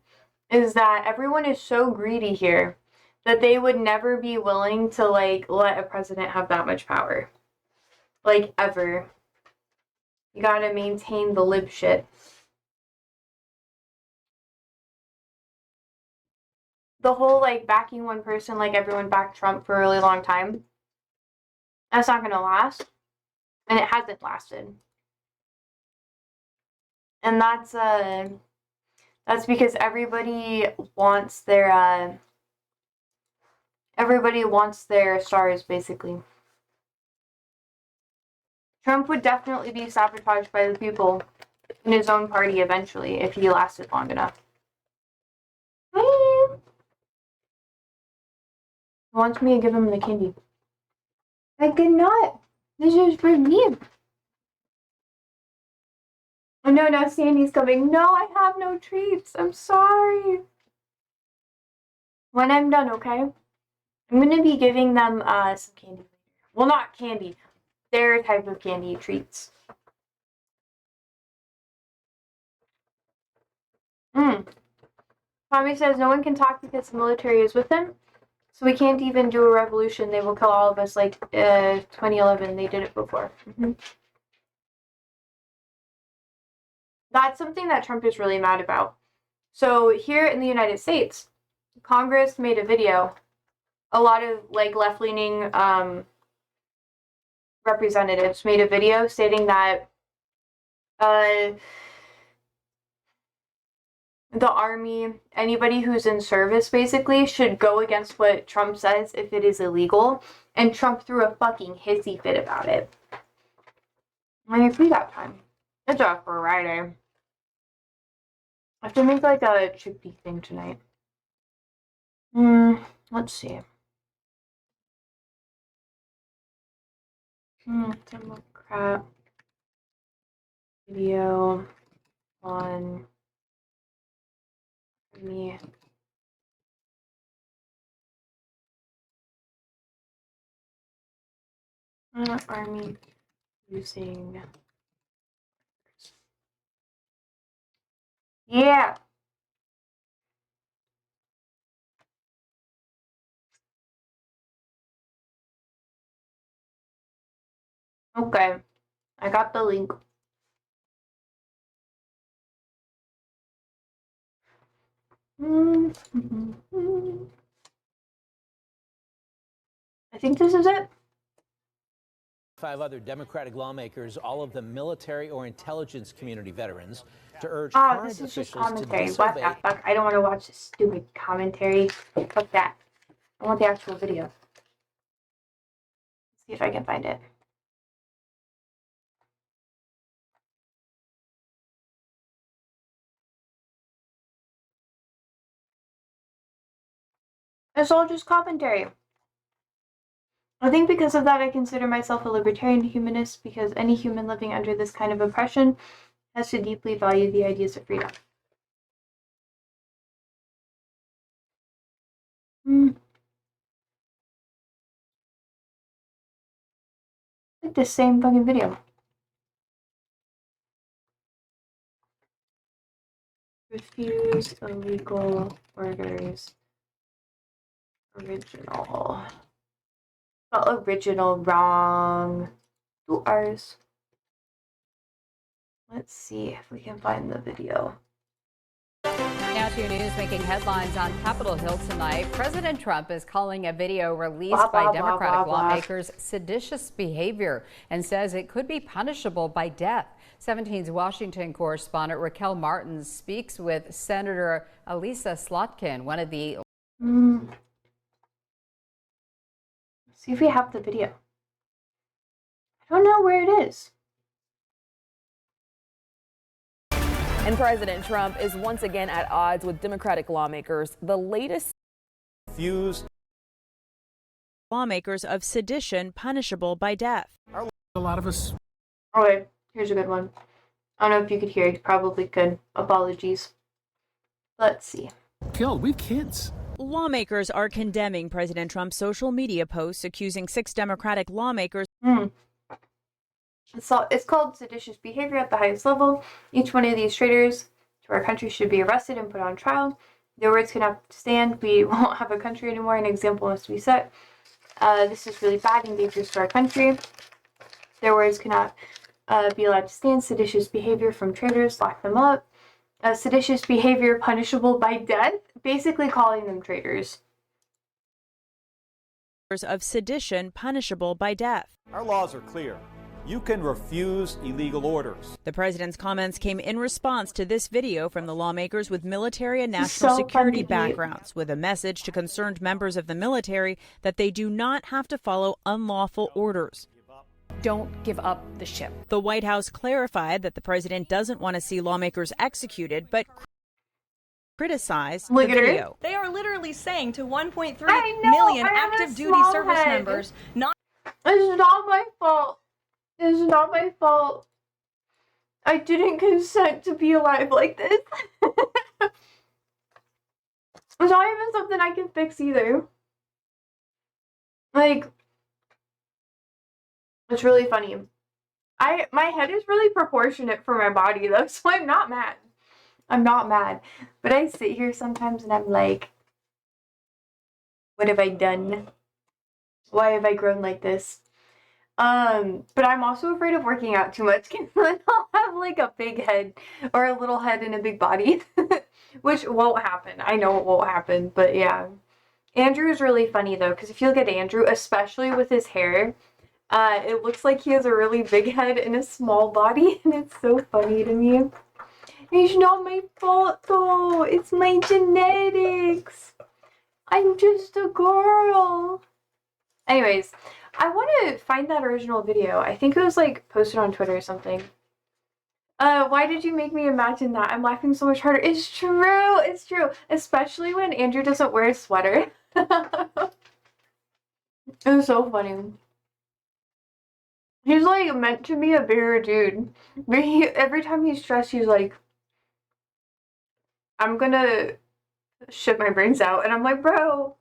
is that everyone is so greedy here that they would never be willing to, like, let a president have that much power. Like, ever. You gotta maintain the lib shit. The whole, like, backing one person like everyone backed Trump for a really long time, that's not gonna last. And it hasn't lasted. And that's because everybody wants their stars, basically. Trump would definitely be sabotaged by the people in his own party eventually if he lasted long enough. He wants me to give him the candy. I cannot. This is for me. Oh no, now Sandy's coming. No, I have no treats. I'm sorry. When I'm done, okay? I'm gonna be giving them some candy. Well, not candy. Their type of candy treats. Tommy says no one can talk because the military is with him. So we can't even do a revolution. They will kill all of us like 2011. They did it before. That's something that Trump is really mad about. So here in the United States, Congress made a video. A lot of like left-leaning representatives made a video stating that the army, anybody who's in service basically should go against what Trump says if it is illegal. And Trump threw a fucking hissy fit about it. I agree that time. It's a Friday. I have to make like a chickpea thing tonight. Let's see. Democrat video on me. Army using. Yeah. Okay. I got the link. I think this is it. 5 other Democratic lawmakers, all of them military or intelligence community veterans, to urge Oh, current this is just officials to commentary. disobey. What the fuck? I don't want to watch this stupid commentary. Fuck that. I want the actual video. Let's see if I can find it. It's all just commentary. I think because of that, I consider myself a libertarian humanist because any human living under this kind of oppression has to deeply value the ideas of freedom. Like the same fucking video. Refuse illegal orders. Original. Not original, wrong. 2 R's. Let's see if we can find the video. Now to news making headlines on Capitol Hill tonight. President Trump is calling a video released by Democratic lawmakers seditious behavior and says it could be punishable by death. 17's Washington correspondent Raquel Martin speaks with Senator Elisa Slotkin, one of the... See if we have the video. I don't know where it is. And President Trump is once again at odds with Democratic lawmakers. The latest refused lawmakers of sedition punishable by death. A lot of us. Okay, here's a good one. I don't know if you could hear it. You probably could. Apologies. Let's see. Killed. We have kids. Lawmakers are condemning President Trump's social media posts accusing 6 Democratic lawmakers. It's called seditious behavior at the highest level. Each one of these traitors to our country should be arrested and put on trial. Their words cannot stand. We won't have a country anymore. An example must be set. This is really bad and dangerous to our country. Their words cannot be allowed to stand. Seditious behavior from traitors. Lock them up. Seditious behavior punishable by death. Basically calling them traitors. Of sedition punishable by death. Our laws are clear. You can refuse illegal orders. The president's comments came in response to this video from the lawmakers with military and national security backgrounds, with a message to concerned members of the military that they do not have to follow unlawful orders. Don't give up the ship. The White House clarified that the president doesn't want to see lawmakers executed, but criticized the video. They are literally saying to 1.3 million active duty service members, not. It's not my fault. It's not my fault. I didn't consent to be alive like this. It's not even something I can fix either. Like, it's really funny. My head is really proportionate for my body though, so I'm not mad. I'm not mad. But I sit here sometimes and I'm like, what have I done? Why have I grown like this? But I'm also afraid of working out too much because then I'll have like a big head or a little head and a big body, which won't happen. I know it won't happen, but yeah. Andrew is really funny though, because if you look at Andrew, especially with his hair, it looks like he has a really big head and a small body, and it's so funny to me. It's not my fault though. It's my genetics. I'm just a girl. Anyways, I want to find that original video. I think it was like posted on Twitter or something. Why did you make me imagine that? I'm laughing so much harder. It's true. It's true. Especially when Andrew doesn't wear a sweater. It was so funny. He's like meant to be a bigger dude. But every time he's stressed, he's like, I'm gonna shit my brains out. And I'm like, bro,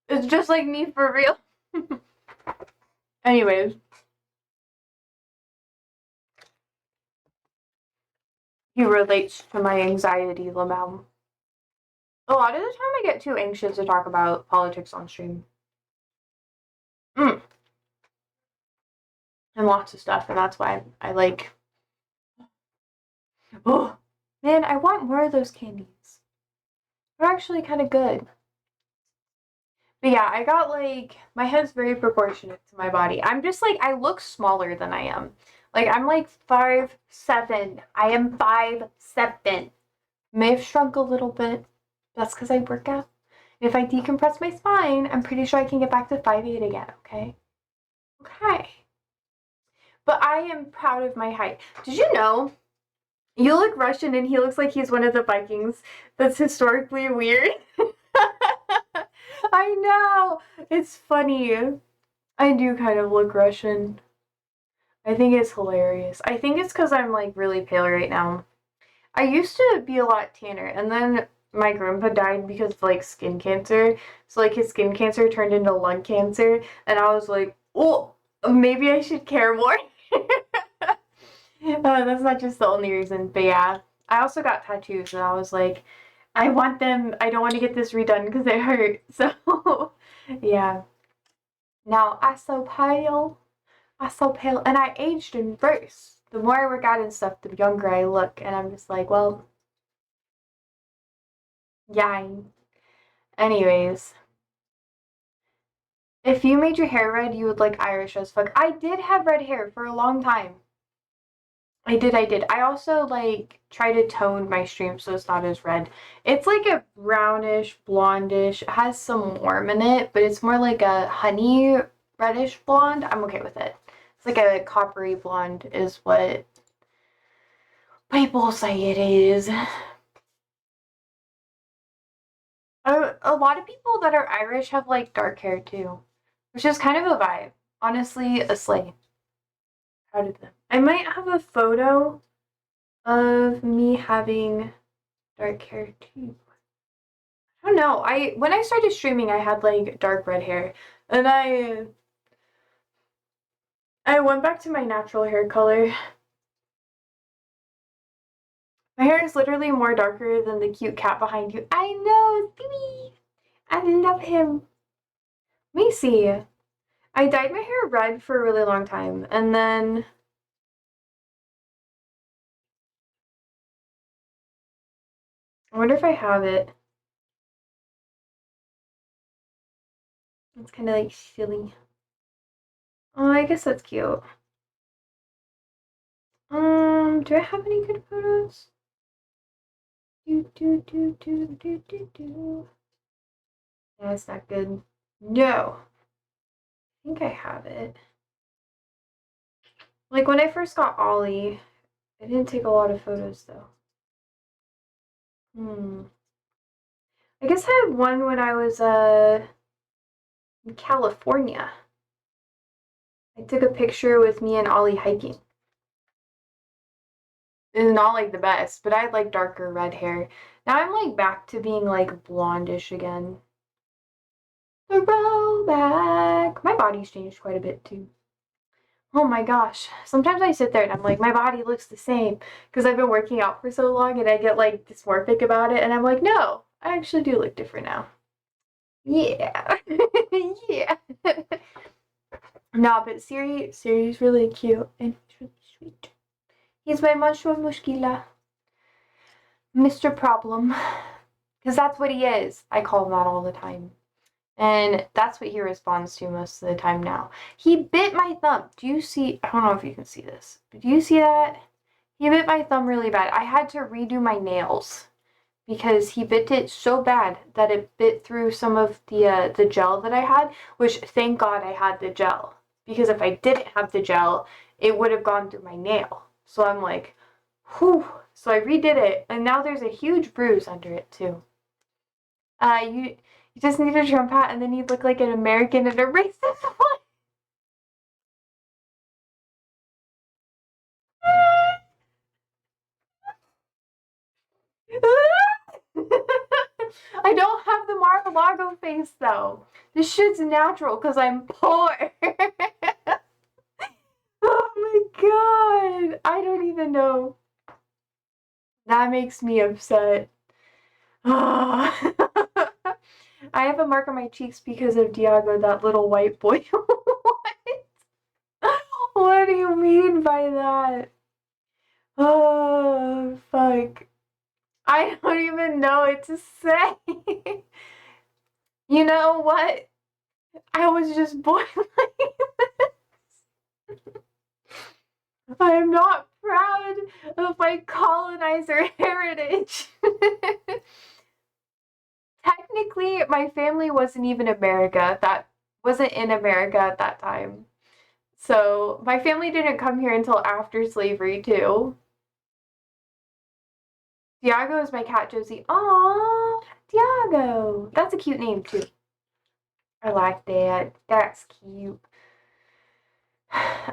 it's just like me for real. Anyways. He relates to my anxiety, Lamau. A lot of the time I get too anxious to talk about politics on stream. And lots of stuff, and that's why I like... Oh, man, I want more of those candies. They're actually kind of good. But yeah, I got like... My head's very proportionate to my body. I'm just like, I look smaller than I am. Like, I'm like 5'7". I am 5'7". May have shrunk a little bit. That's because I work out. If I decompress my spine, I'm pretty sure I can get back to 5'8" again, okay? Okay. But I am proud of my height. Did you know? You look Russian and he looks like he's one of the Vikings. That's historically weird. I know. It's funny. I do kind of look Russian. I think it's hilarious. I think it's because I'm like really pale right now. I used to be a lot tanner, and then my grandpa died because of like skin cancer. So like his skin cancer turned into lung cancer, and I was like, oh, maybe I should care more. That's not just the only reason, but yeah. I also got tattoos, and I was like, I want them. I don't want to get this redone because it hurt. So yeah. Now I'm so pale. I'm so pale, and I aged in reverse. The more I work out and stuff, the younger I look, and I'm just like, well, yeah. Anyways, if you made your hair red, you would look Irish as fuck. I did have red hair for a long time. I did. I also like try to tone my stream so it's not as red. It's like a brownish, blondish. It has some warm in it, but it's more like a honey reddish blonde. I'm okay with it. It's like a coppery blonde is what people say it is. A lot of people that are Irish have like dark hair too, which is kind of a vibe. Honestly, a slay. Proud of them. I might have a photo of me having dark hair too. I don't know. When I started streaming, I had like dark red hair, and I went back to my natural hair color. My hair is literally more darker than the cute cat behind you. I know, Stewie. I love him. Let me see. I dyed my hair red for a really long time, and then I wonder if I have it. It's kind of like silly. Oh, I guess that's cute. Do I have any good photos? Do. That's not good. No. I think I have it. Like when I first got Ollie, I didn't take a lot of photos though. I guess I had one when I was in California. I took a picture with me and Ollie hiking. It's not like the best, but I had like darker red hair. Now I'm like back to being like blondish again. Throwback. My body's changed quite a bit too. Oh my gosh. Sometimes I sit there and I'm like, my body looks the same because I've been working out for so long and I get like dysmorphic about it, and I'm like, no, I actually do look different now. Yeah. Yeah. No, but Siri's really cute and he's really sweet. He's my Monsieur Mushkila. Mr. Problem. Because that's what he is. I call him that all the time. And that's what he responds to most of the time now. He bit my thumb. Do you see? I don't know if you can see this, but do you see that? He bit my thumb really bad. I had to redo my nails because he bit it so bad that it bit through some of the gel that I had, which thank God I had the gel. Because if I didn't have the gel, it would have gone through my nail. So I'm like, whew. So I redid it, and now there's a huge bruise under it too. You just need a Trump hat, and then you look like an American in a racist one. I don't have the Mar-a-Lago face though. This shit's natural because I'm poor. Oh my god. I don't even know. That makes me upset. I have a mark on my cheeks because of Diago, that little white boy. What? What do you mean by that? Oh, fuck. I don't even know what to say. You know what? I was just born like this. I am not proud of my colonizer heritage. Technically, my family wasn't even America. That wasn't in America at that time. So, my family didn't come here until after slavery, too. Diago is my cat, Josie. Aww, Diago. That's a cute name, too. I like that. That's cute.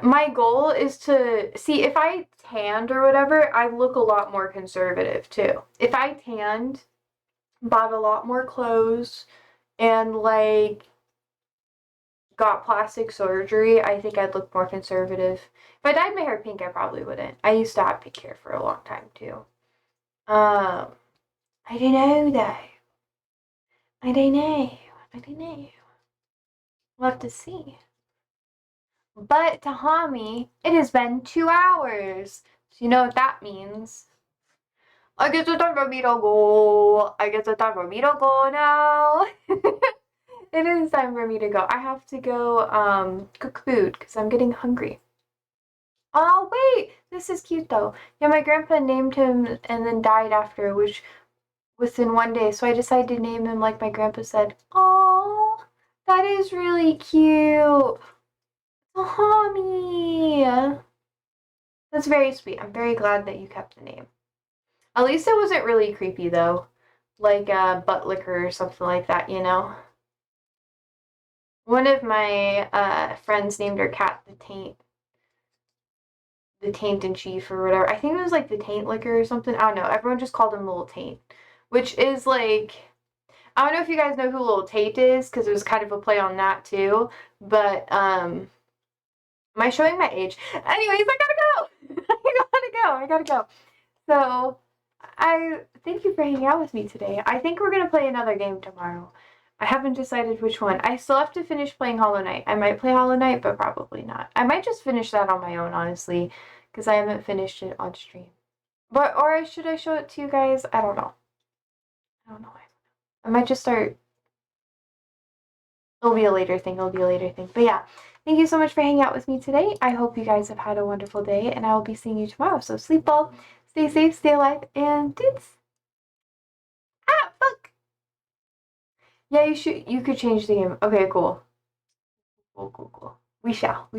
My goal is to see if I tanned or whatever, I look a lot more conservative too. If I tanned, bought a lot more clothes, and like got plastic surgery, I think I'd look more conservative. If I dyed my hair pink, I probably wouldn't. I used to have pink hair for a long time too. I don't know though. I don't know. I don't know. We'll have to see. But Tahami, it has been 2 hours. So you know what that means. I guess it's time for me to go. I guess it's time for me to go now. It is time for me to go. I have to go cook food because I'm getting hungry. Oh wait, this is cute though. Yeah, my grandpa named him and then died after, which within 1 day. So I decided to name him like my grandpa said. Oh, that is really cute. Mommy. That's very sweet. I'm very glad that you kept the name. At least it wasn't really creepy though. Like butt liquor or something like that, you know? One of my friends named her cat the Taint. The Taint in Chief or whatever. I think it was like the Taint Liquor or something. I don't know. Everyone just called him Little Taint. Which is like, I don't know if you guys know who Little Taint is, because it was kind of a play on that too. But am I showing my age? Anyways, I gotta go. I gotta go. So I thank you for hanging out with me today. I think we're gonna play another game tomorrow. I haven't decided which one. I still have to finish playing Hollow Knight. I might play Hollow Knight, but probably not. I might just finish that on my own, honestly, because I haven't finished it on stream. But or should I show it to you guys? I don't know. I might just start. It'll be a later thing. But yeah, thank you so much for hanging out with me today. I hope you guys have had a wonderful day, and I will be seeing you tomorrow. So sleep well, stay safe, stay alive, and toots. Ah, fuck. Yeah, you could change the game. Okay, cool. Cool. We shall.